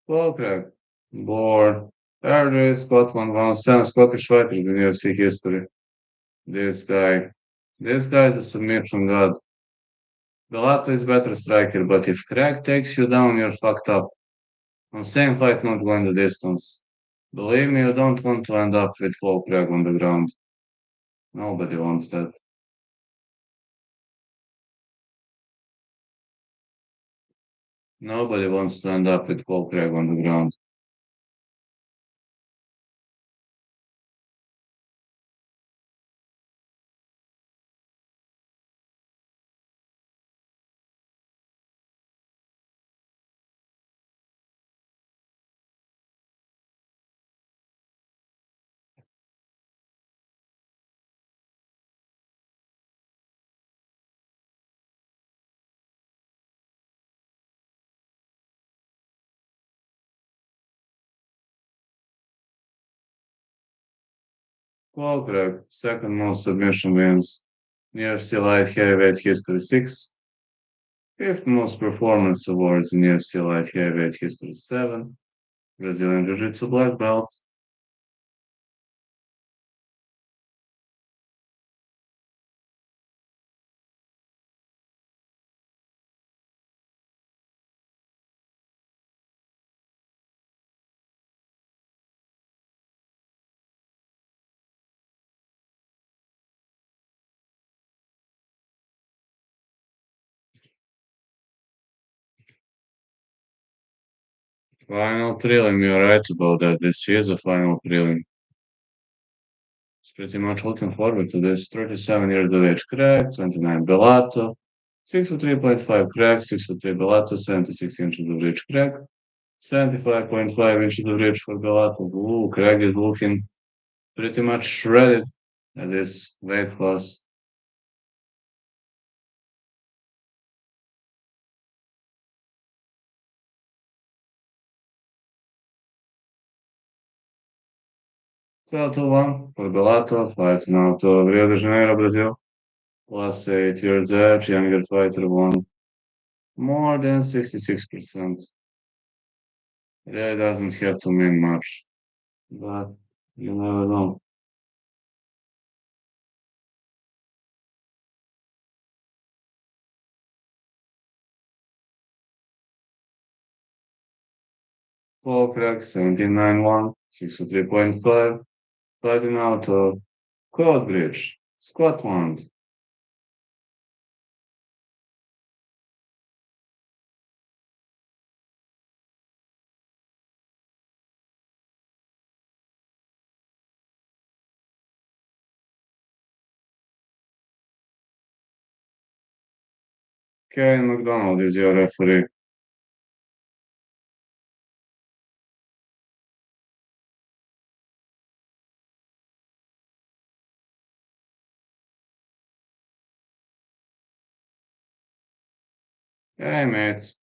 Well, Craig. Board. Paradise, Scotland, one of 10 Scottish fighters in UFC history. This guy. This guy is a submission god. Bellato is better striker, but if Craig takes you down, you're fucked up. On same fight, not going the distance. Believe me, you don't want to end up with Paul Craig on the ground. Nobody wants that. Nobody wants to end up with Paul Craig on the ground. Paul Craig, second most submission wins. UFC light heavyweight history 6. Fifth most performance awards in UFC light heavyweight history 7. Brazilian Jiu-Jitsu black belt. 'Final prelim', you're right about that. This is a final prelim'. It's pretty much looking forward to this. 37 years of age Craig, 29 Bellato, 6'3.5 Craig, 6'3 Bellato, 76 inches of reach Craig, 75.5 inches of reach for Bellato. Ooh, Craig is looking pretty much shredded at this weight class. 12-1 for Bellato, fighting out of Rio de Janeiro, Brazil. Last 8 years age, younger fighter won more than 66%. That doesn't have to mean much, but you never know. Paul Craig, 17-9-1, 63.5, fighting out of Coatbridge, Scotland. Kevin McDonald is your referee. Hey, mate.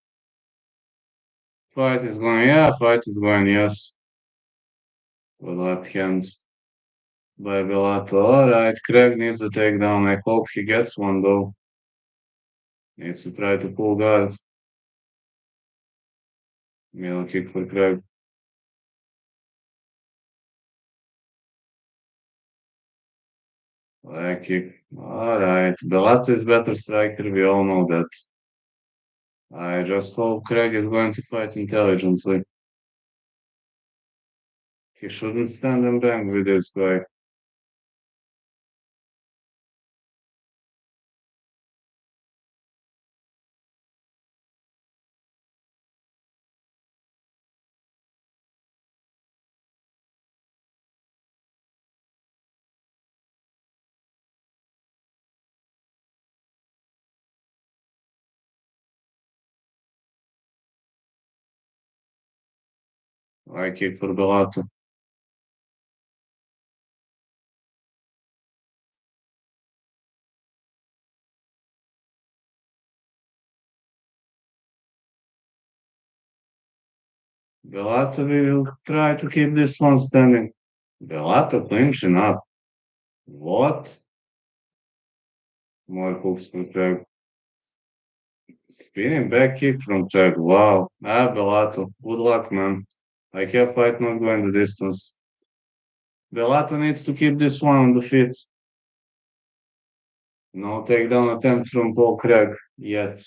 Fight is going, yes. With left hand by Bellato. Alright, Craig needs a takedown. I hope he gets one, though. Needs to try to pull guard. Middle kick for Craig. Leg kick. Alright, Bellato is better striker. We all know that. I just hope Craig is going to fight intelligently. He shouldn't stand and bang with this guy. I kick for Bellato. Bellato will try to keep this one standing. Bellato clinching up. What? More hooks for Craig. Spinning back kick from track. Wow. Bellato. Good luck, man. I have fight not going the distance. Bellato needs to keep this one on the feet. No takedown attempt from Paul Craig yet.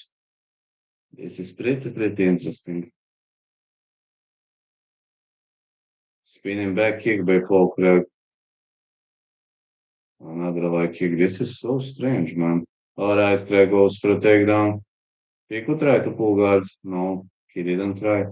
This is pretty interesting. Spinning back kick by Paul Craig. Another leg kick. This is so strange, man. Alright, Craig goes for a takedown. He could try to pull guard. No, he didn't try.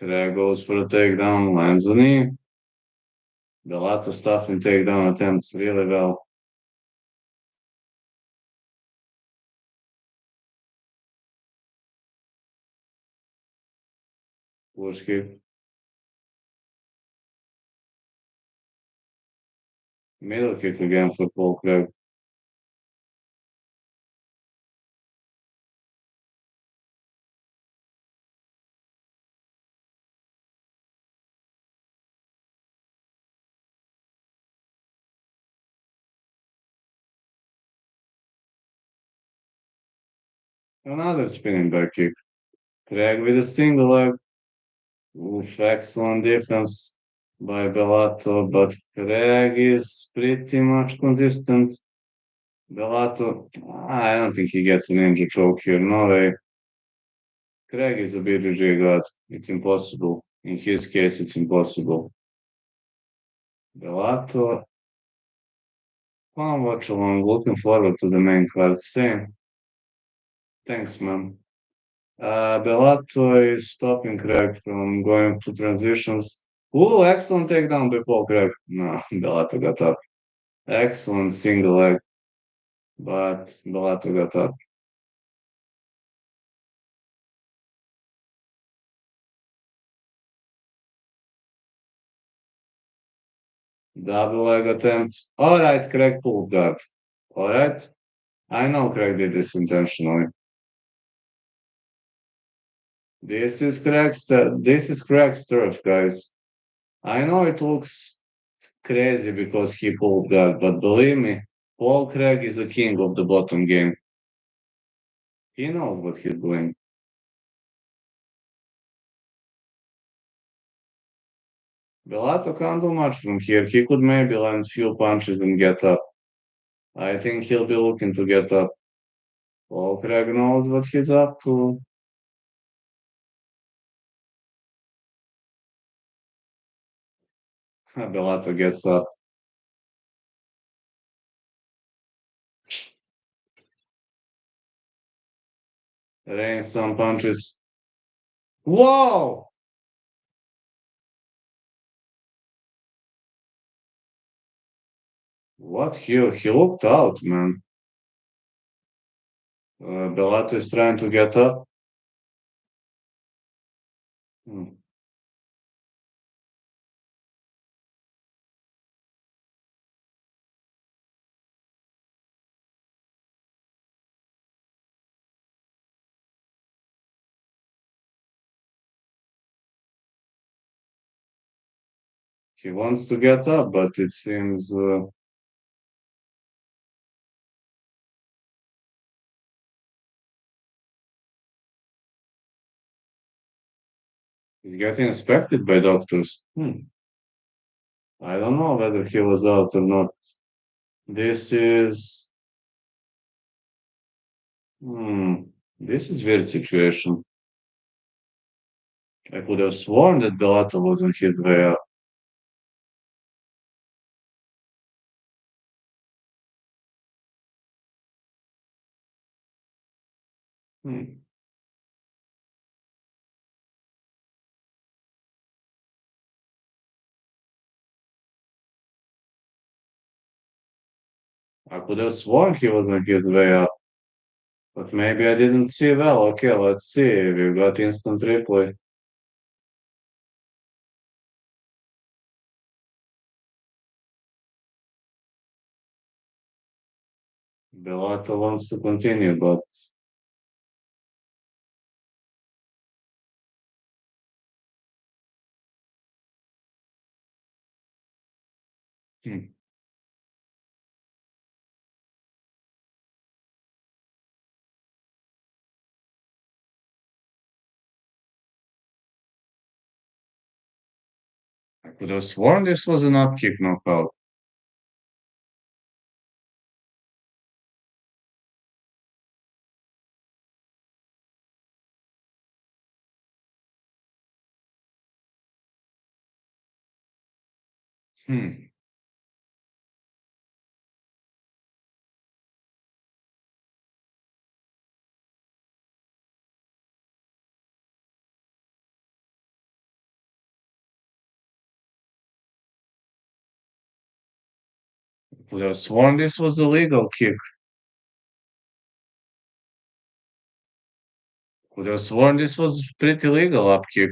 Craig goes for a takedown, lands the knee. Bellato stuffing takedown attempts really well. Push kick. Middle kick again for Paul Craig. Another spinning back kick. Craig with a single leg. Oof, excellent defense by Bellato, but Craig is pretty much consistent. Bellato, I don't think he gets an ninja choke here. No way. Craig is a BJJ god. It's impossible. In his case, it's impossible. Bellato, watch along. Looking forward to the main card. Same. Thanks, man. Bellato is stopping Craig from going to transitions. Ooh, excellent takedown by Paul Craig. No, Bellato got up. Excellent single leg, but Bellato got up. Double leg attempt. All right, Craig pulled guard. All right. I know Craig did this intentionally. This is Craig's turf, guys. I know it looks crazy because he pulled guard, but believe me, Paul Craig is a king of the bottom game. He knows what he's doing. Bellato can't do much from here. He could maybe land few punches and get up. I think he'll be looking to get up. Paul Craig knows what he's up to. Bellato gets up. Rains some punches. Whoa! What? He looked out, man. Bellato is trying to get up. Hmm. He wants to get up, but it seems he's getting inspected by doctors. I don't know whether he was out or not. This is hmm, this is weird situation. I could have sworn that Bellato was on his way up. Hmm. I could have sworn he was on his way up, but maybe I didn't see well. Okay, let's see. We got instant replay. Bellato wants to continue, but hmm, I could have sworn this was an up kick knockout. Hmm. Could have sworn this was a legal kick. Could have sworn this was pretty legal up kick.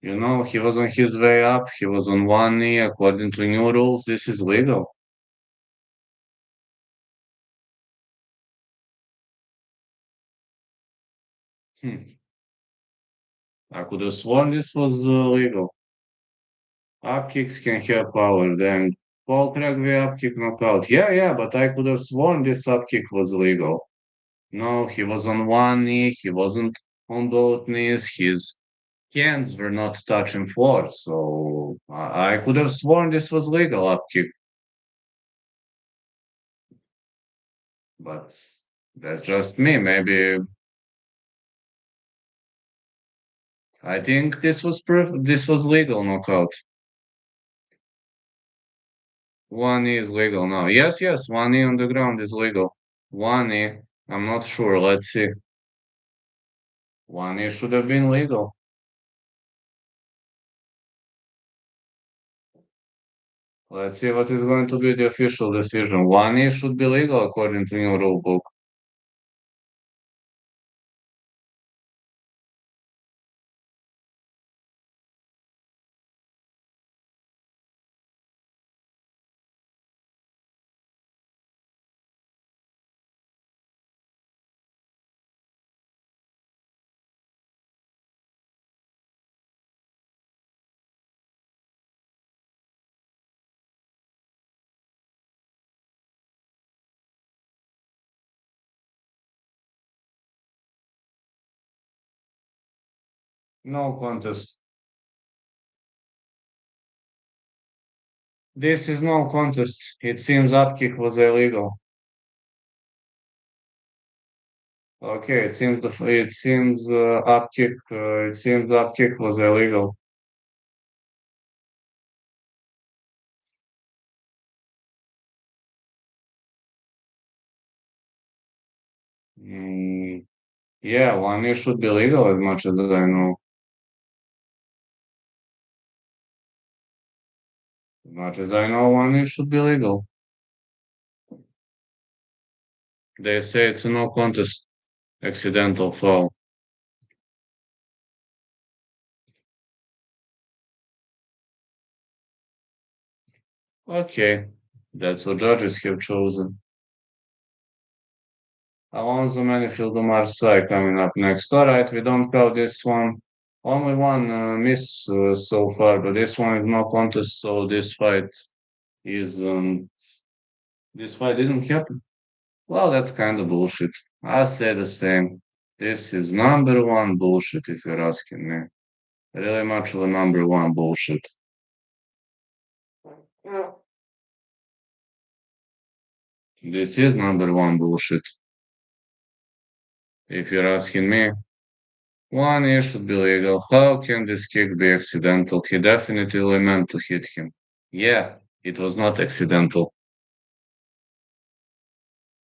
You know, he was on his way up. He was on one knee. According to new rules, this is legal. Hmm. I could have sworn this was legal. Up kicks can have power. Then Paul Craig up kick knockout. Yeah, yeah, but I could have sworn this up kick was legal. No, he was on one knee. He wasn't on both knees. His hands were not touching floor. So I could have sworn this was legal up kick. But that's just me. Maybe I think this was proof. This was legal knockout. One knee is legal now. Yes, yes, one knee on the ground is legal. One knee. I'm not sure. Let's see. One knee should have been legal. Let's see what is going to be the official decision. One knee should be legal according to new rule book. No contest. This is no contest. It seems upkick was illegal. Okay, it seems upkick was illegal. Mm, yeah, one knee should be legal as much as I know. As much as I know, one knee should be legal. They say it's a no contest, accidental foul. Okay, that's what judges have chosen. Alonso Manfield Marseille coming up next. All right, we don't have this one. Only one miss so far, but this one is no contest, so is this fight didn't happen. Well, that's kind of bullshit. I say the same. This is number one bullshit, if you're asking me. Really much of a number one bullshit. This is number one bullshit, if you're asking me. One year should be legal. How can this kick be accidental? He definitely meant to hit him. Yeah, it was not accidental.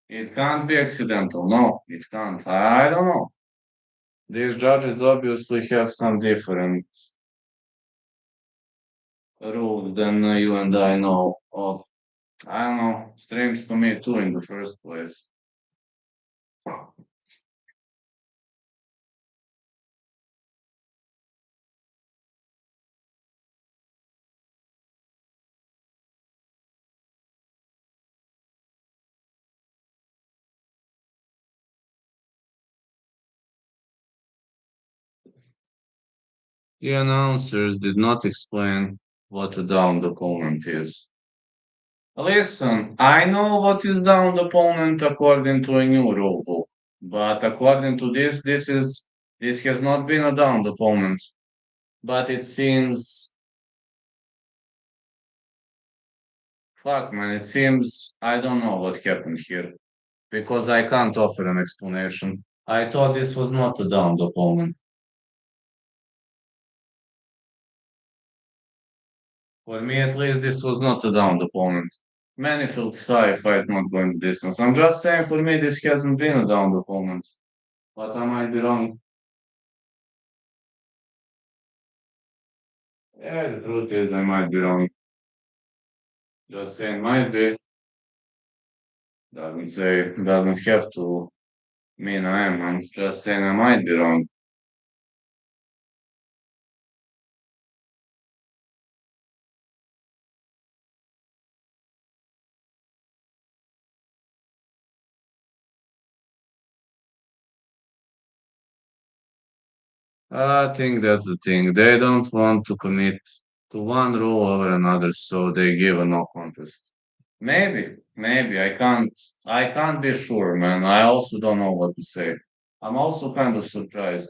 It can't be accidental. No, it can't. I don't know. These judges obviously have some different rules than you and I know of. I don't know. Strange to me too in the first place. The announcers did not explain what a downed opponent is. Listen, I know what is downed opponent according to a new rule book, but according to this has not been a downed opponent. But it seems, fuck man, it seems I don't know what happened here because I can't offer an explanation. I thought this was not a downed opponent. For me, at least, this was not a downed opponent. Manfield saw a fight not going the distance. I'm just saying, for me, this hasn't been a downed opponent. But I might be wrong. Yeah, the truth is, I might be wrong. Just saying, might be. Doesn't have to mean I am. I'm just saying I might be wrong. I think that's the thing. They don't want to commit to one rule over another, so they give a no contest. Maybe I can't be sure, man. I also don't know what to say. I'm also kind of surprised.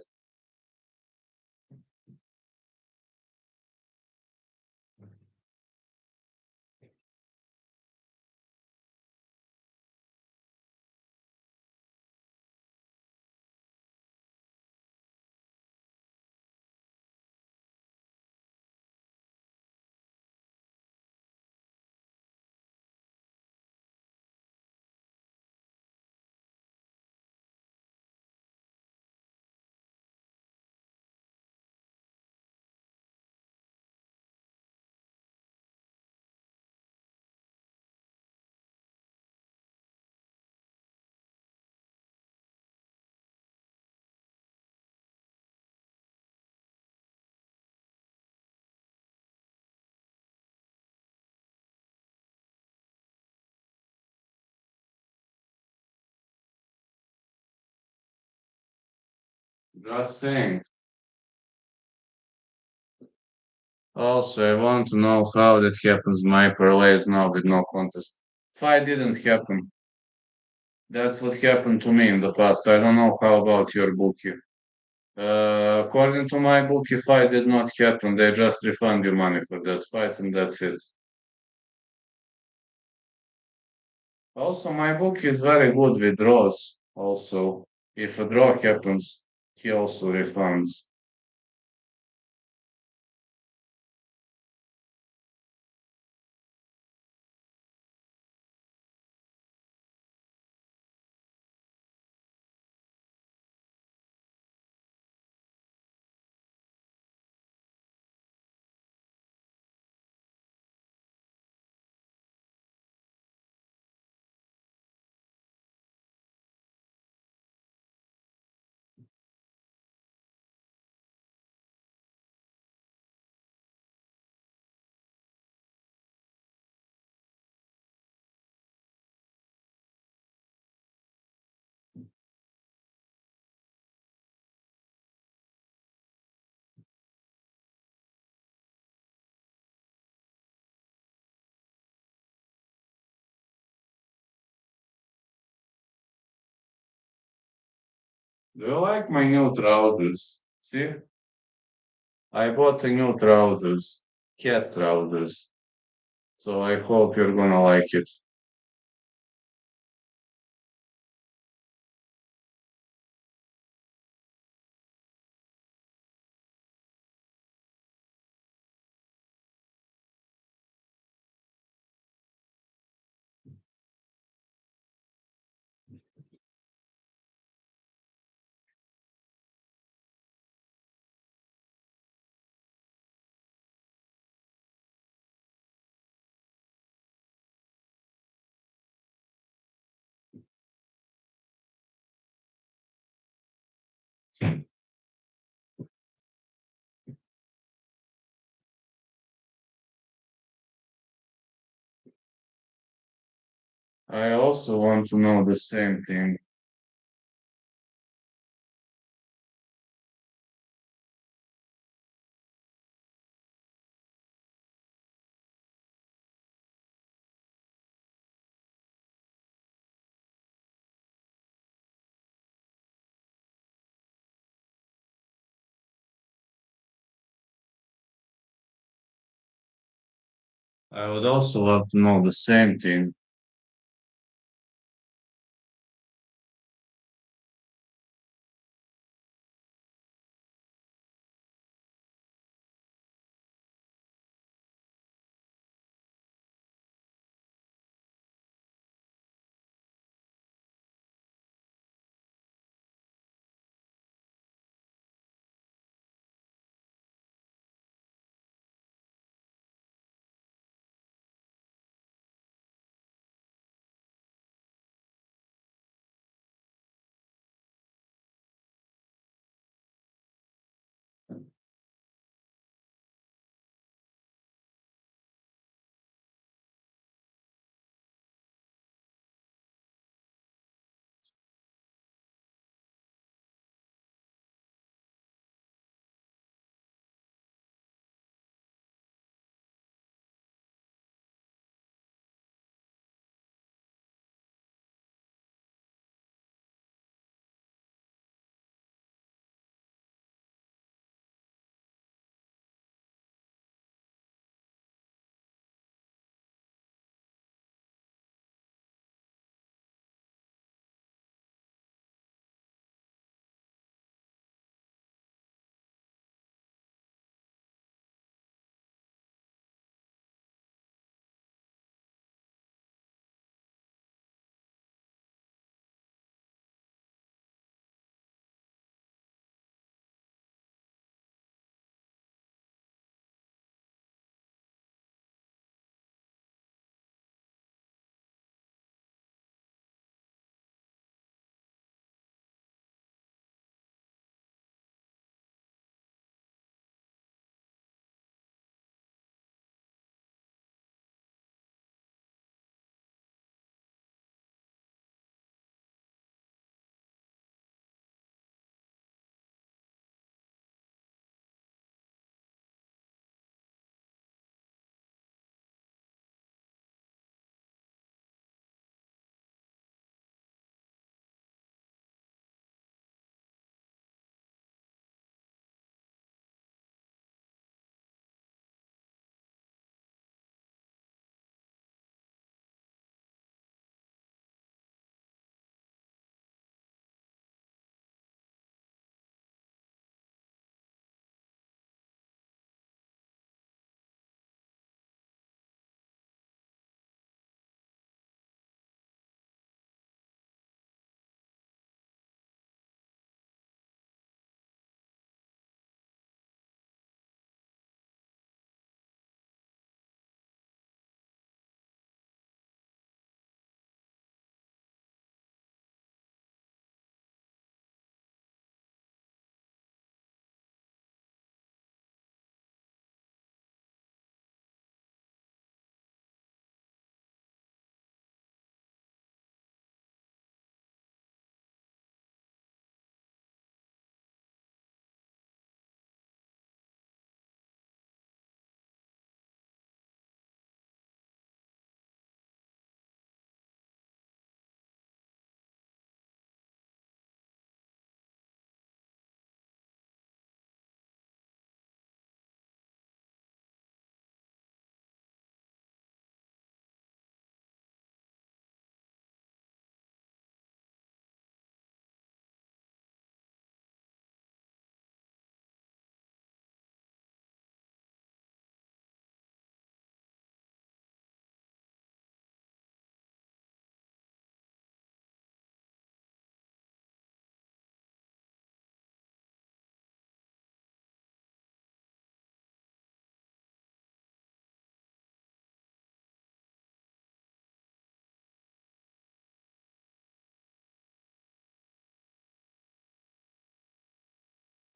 Just saying. Also, I want to know how that happens. My parlays now with no contest. Fight didn't happen. That's what happened to me in the past. I don't know how about your bookie. According to my bookie, fight did not happen. They just refund you money for that fight, and that's it. Also, my book is very good with draws. Also, if a draw happens, he also refunds. Do you like my new trousers? See, I bought a new trousers, cat trousers. So I hope you're gonna like it. I also want to know the same thing. I would also love to know the same thing.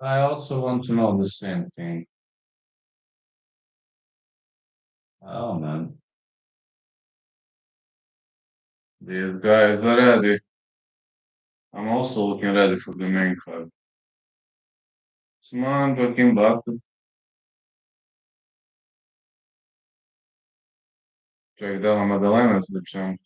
I also want to know the same thing. Oh man, these guys are ready. I'm also looking ready for the main card. Usman looking back. Čovjek dala Madalena s dečem.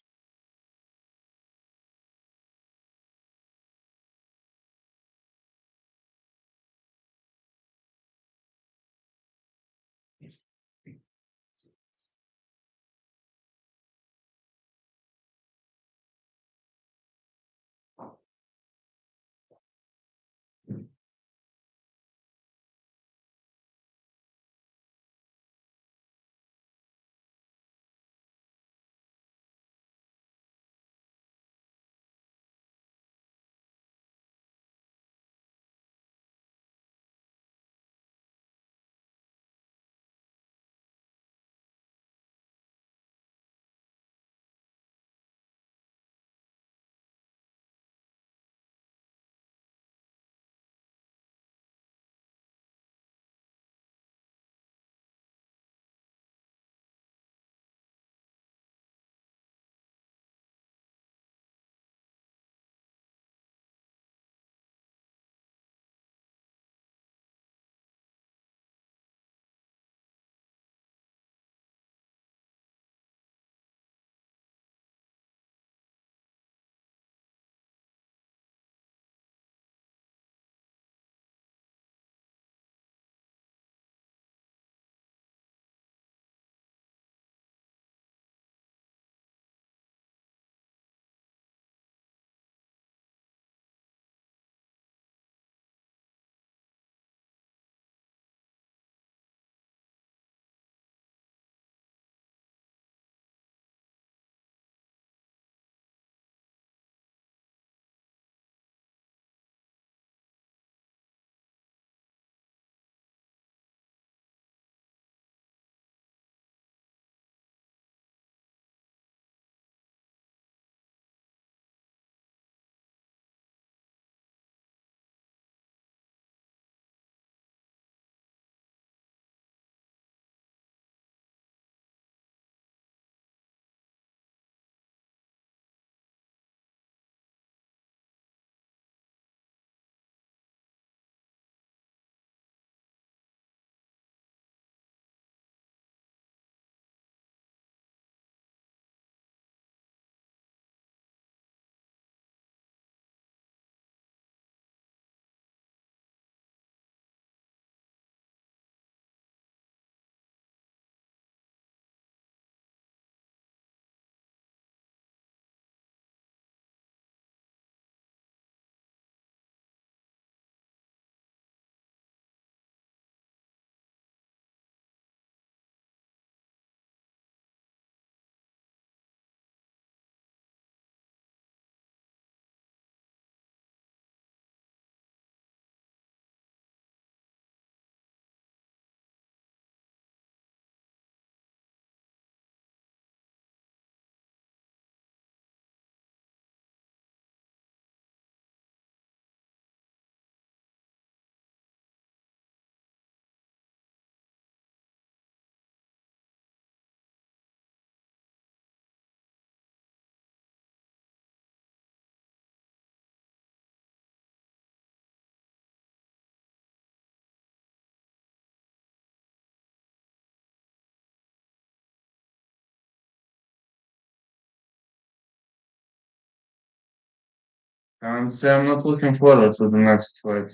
Can't say I'm not looking forward to the next fight.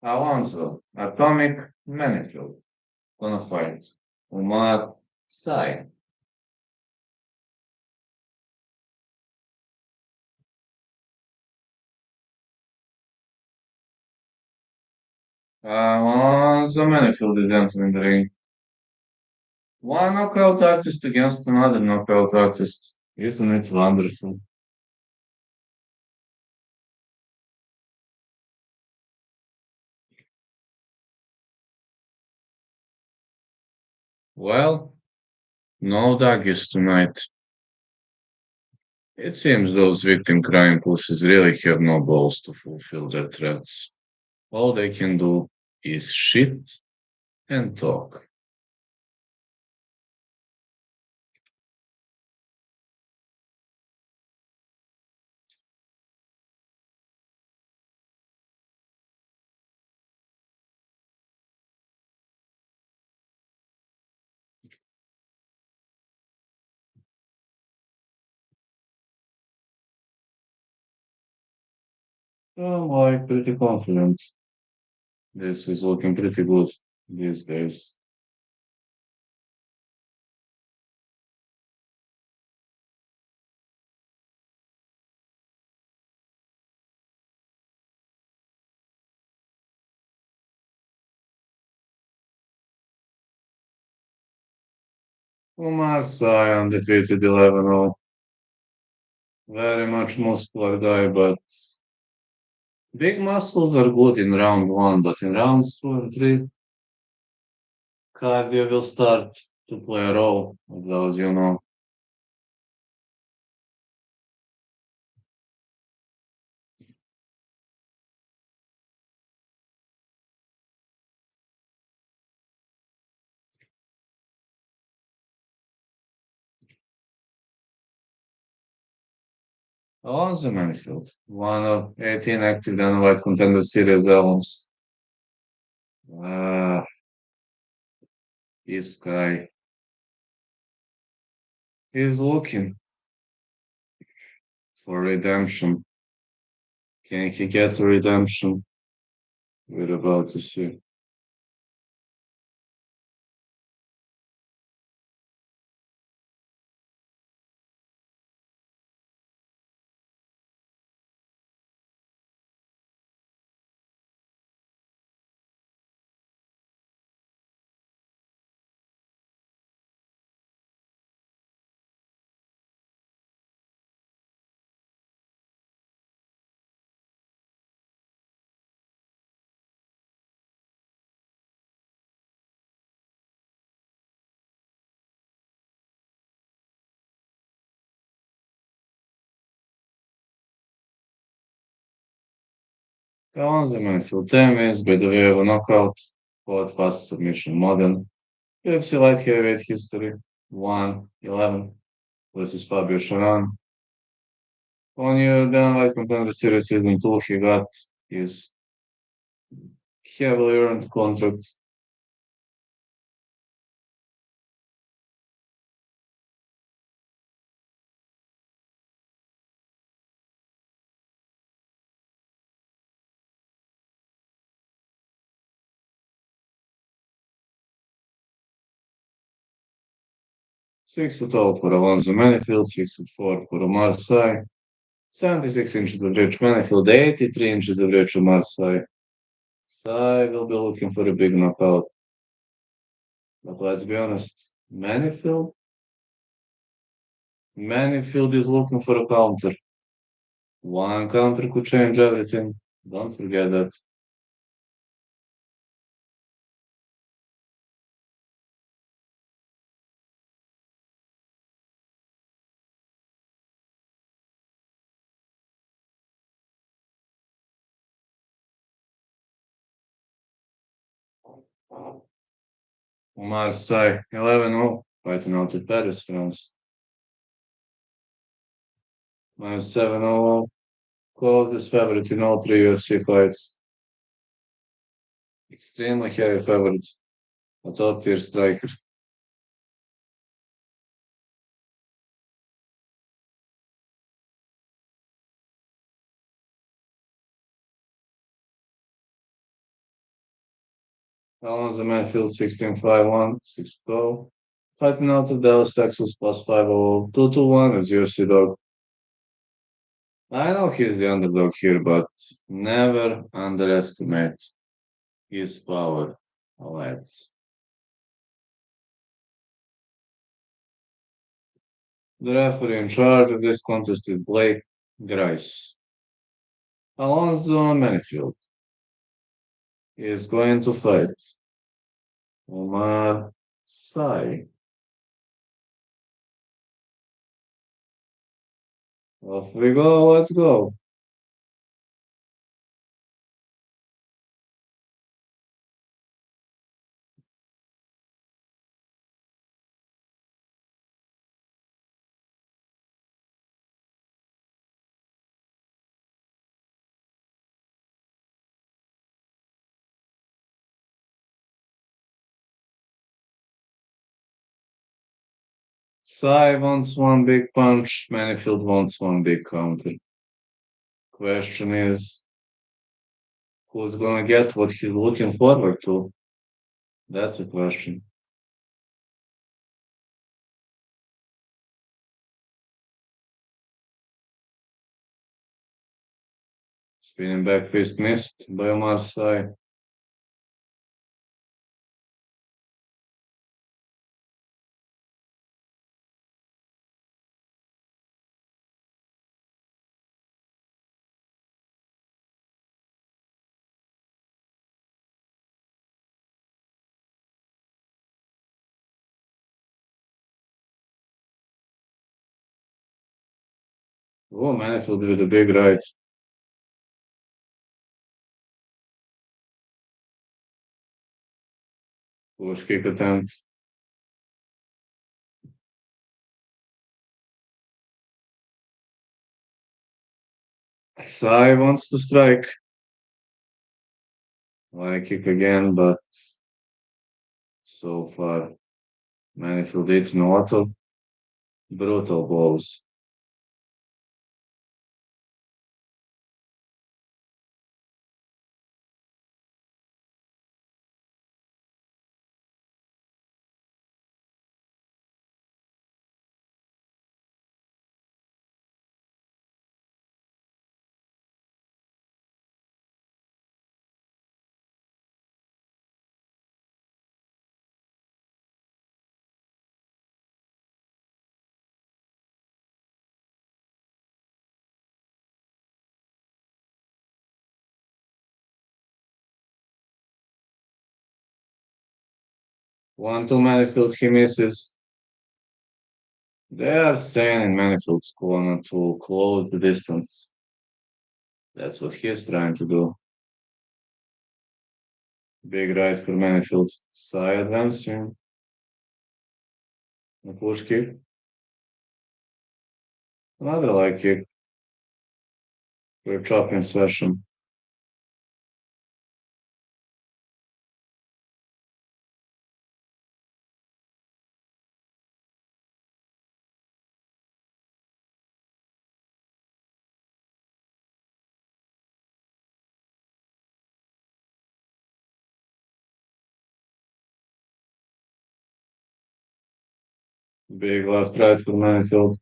Alonso, Atomic, Manfield. Gonna fight. Umar, Sai. Alonso, Manfield is entering the ring. One knockout artist against another knockout artist. Isn't it wonderful? Well, no doggies tonight. It seems those victim crime pussies really have no balls to fulfill their threats. All they can do is shit and talk. I'm like pretty confident. This is looking pretty good these days. Omar Sy undefeated 11-0. Very much muscular guy, but big muscles are good in round one, but in rounds two and three, cardio will start to play a role, as well as you know. Alonso Manfield, one of 18 active Dana Contender Series albums. Ah, this guy is looking for redemption. Can he get redemption? We're about to see. Alonso Manfield 10 wins by the way of a knockout, fought fast submission modern. UFC light heavyweight history 1-11 versus Fabio Sharan. On your Dana White Contender Series season 2, he got his heavily earned contract. Six foot tall for Alonso Manifield, 6 foot 4 for Omar Sy, 76 inches of reach Manifield, 83 inches of reach Omar Sy. Sy will be looking for a big knockout. But let's be honest, Manifield is looking for a counter. One counter could change everything. Don't forget that. Omar Sy, 11-0, fighting out at Paris, France. Minus 7-0, closest favorite in all three UFC fights. Extremely heavy favorite, a top tier striker. Alonso Manfield 16-5-1, 6-12. Fighting out of Dallas, Texas plus 500, 2-1 is UFC dog. I know he's the underdog here, but never underestimate his power. Let's. The referee in charge of this contest is Blake Grice. Alonso Manifield is going to fight Omar Sai. Off we go, let's go. Sai wants one big punch, Manifield wants one big counter. Question is, who's gonna get what he's looking forward to? That's a question. Spinning back fist missed by Omar Sai. Oh, Manifield with a big right. Push kick attempt. Sai wants to strike. High kick again, but so far Manifield hits a lot of brutal blows. One to Manifield, he misses. They are saying in Manifield's corner to close the distance. That's what he's trying to do. Big right for Manifield. Sai advancing. A push kick. Another leg kick. For a chopping session. Big left right for Manfield.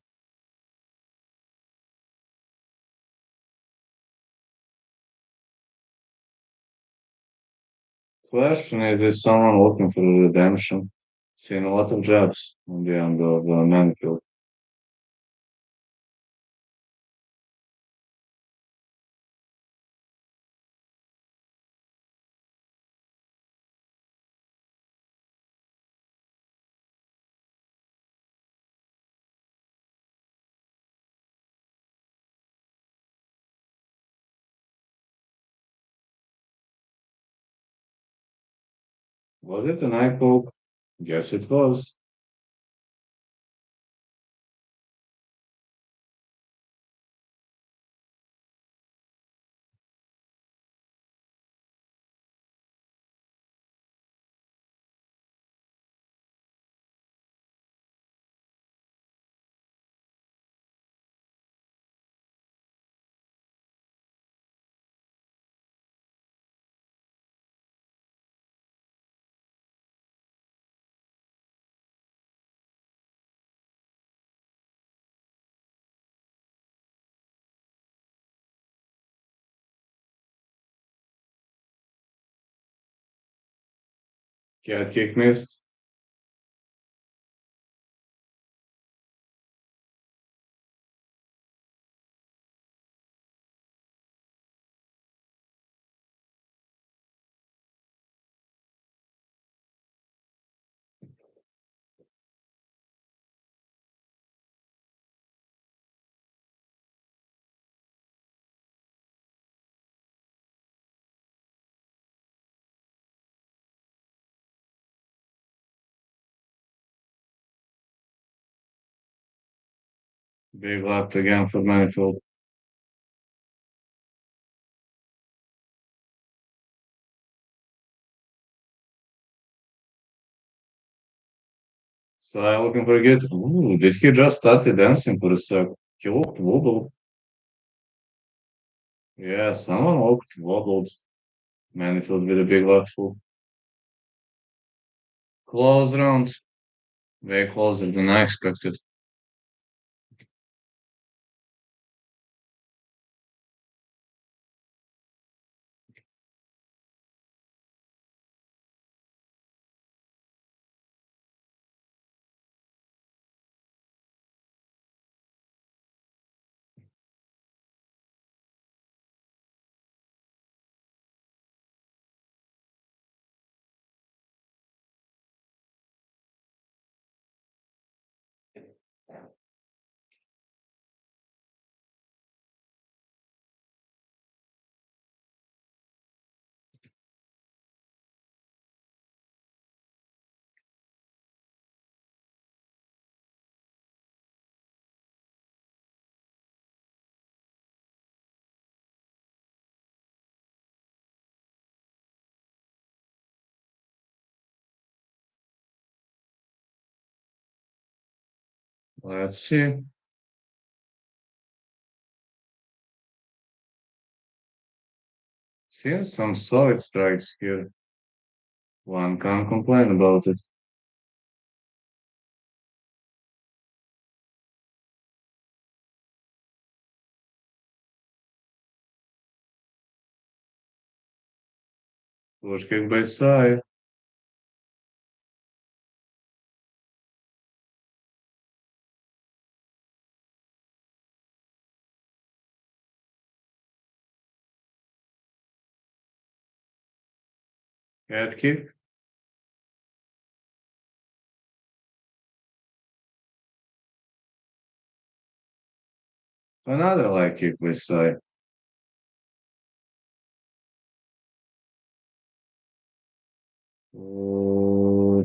Question is someone looking for a redemption? Seen a lot of jabs on the end of Manfield. Was it an eye poke? Guess it was. Cat kick missed. Big left again for Manfield. So I'm looking for a good. Ooh, did he just started dancing for a sec? He looked wobbled. Yeah, someone looked wobbled. Manfield with a big left hook. Close round. Way closer than I expected. Let's see. Seen some solid strikes here. One can't complain about it. Push kick by side. Head kick. Another leg kick by side. Oh,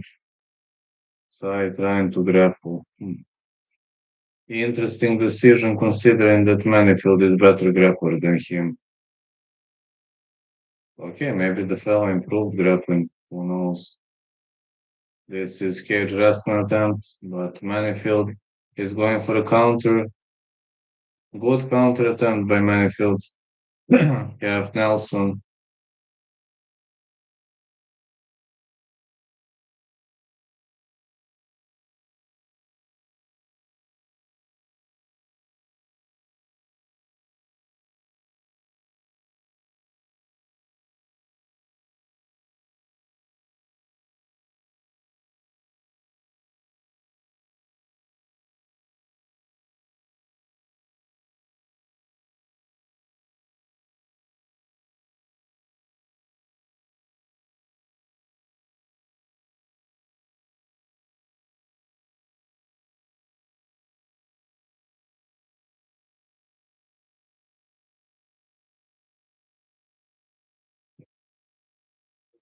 side trying to grapple. Interesting decision considering that Manifield is better grappler than him. Okay, maybe the fellow improved grappling. Who knows? This is cage wrestling attempt, but Manifield is going for a counter. Good counter attempt by Manifield. You have Nelson.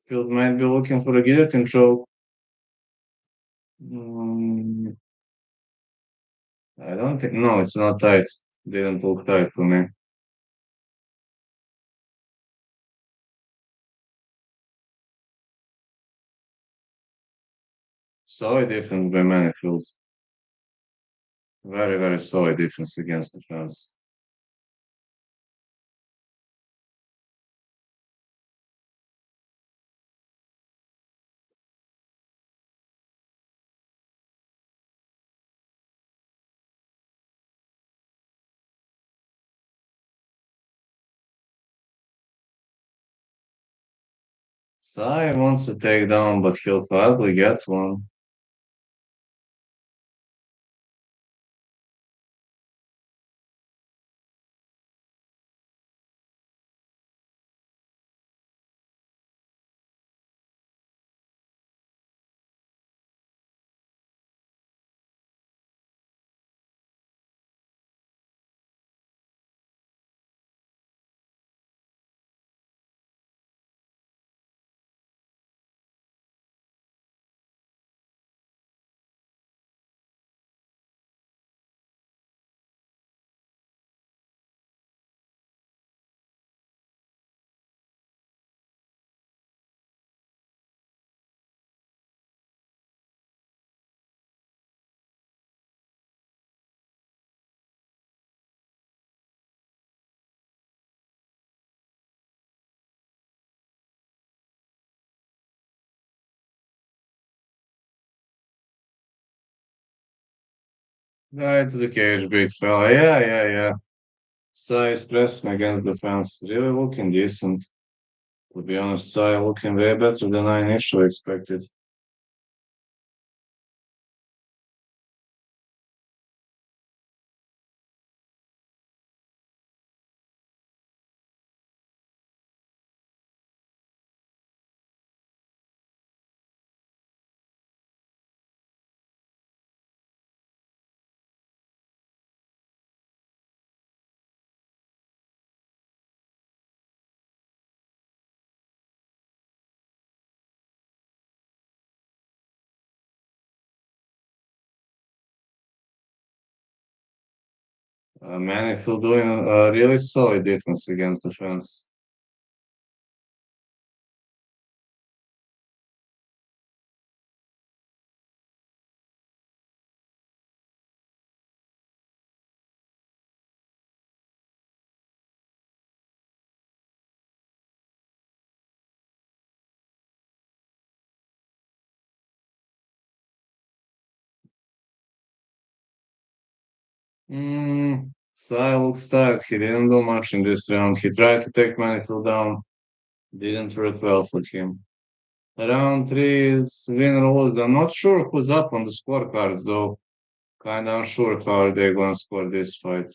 Field might be looking for a guillotine choke. Mm, I don't think. No, it's not tight. Didn't look tight for me. Solid defense by Manifield. Very, very solid defense against the fans. Sai wants to take down, but he'll hardly get one. Right to the cage, big fella. Yeah. Sai is pressing against the fence. Really looking decent. To be honest, Sai looking way better than I initially expected. Manfield doing a really solid defense against the fence. Sai looks tired. He didn't do much in this round. He tried to take Manfield down. Didn't work well for him. Round three is winner lose. I'm not sure who's up on the scorecards though. Kinda unsure how they're gonna score this fight.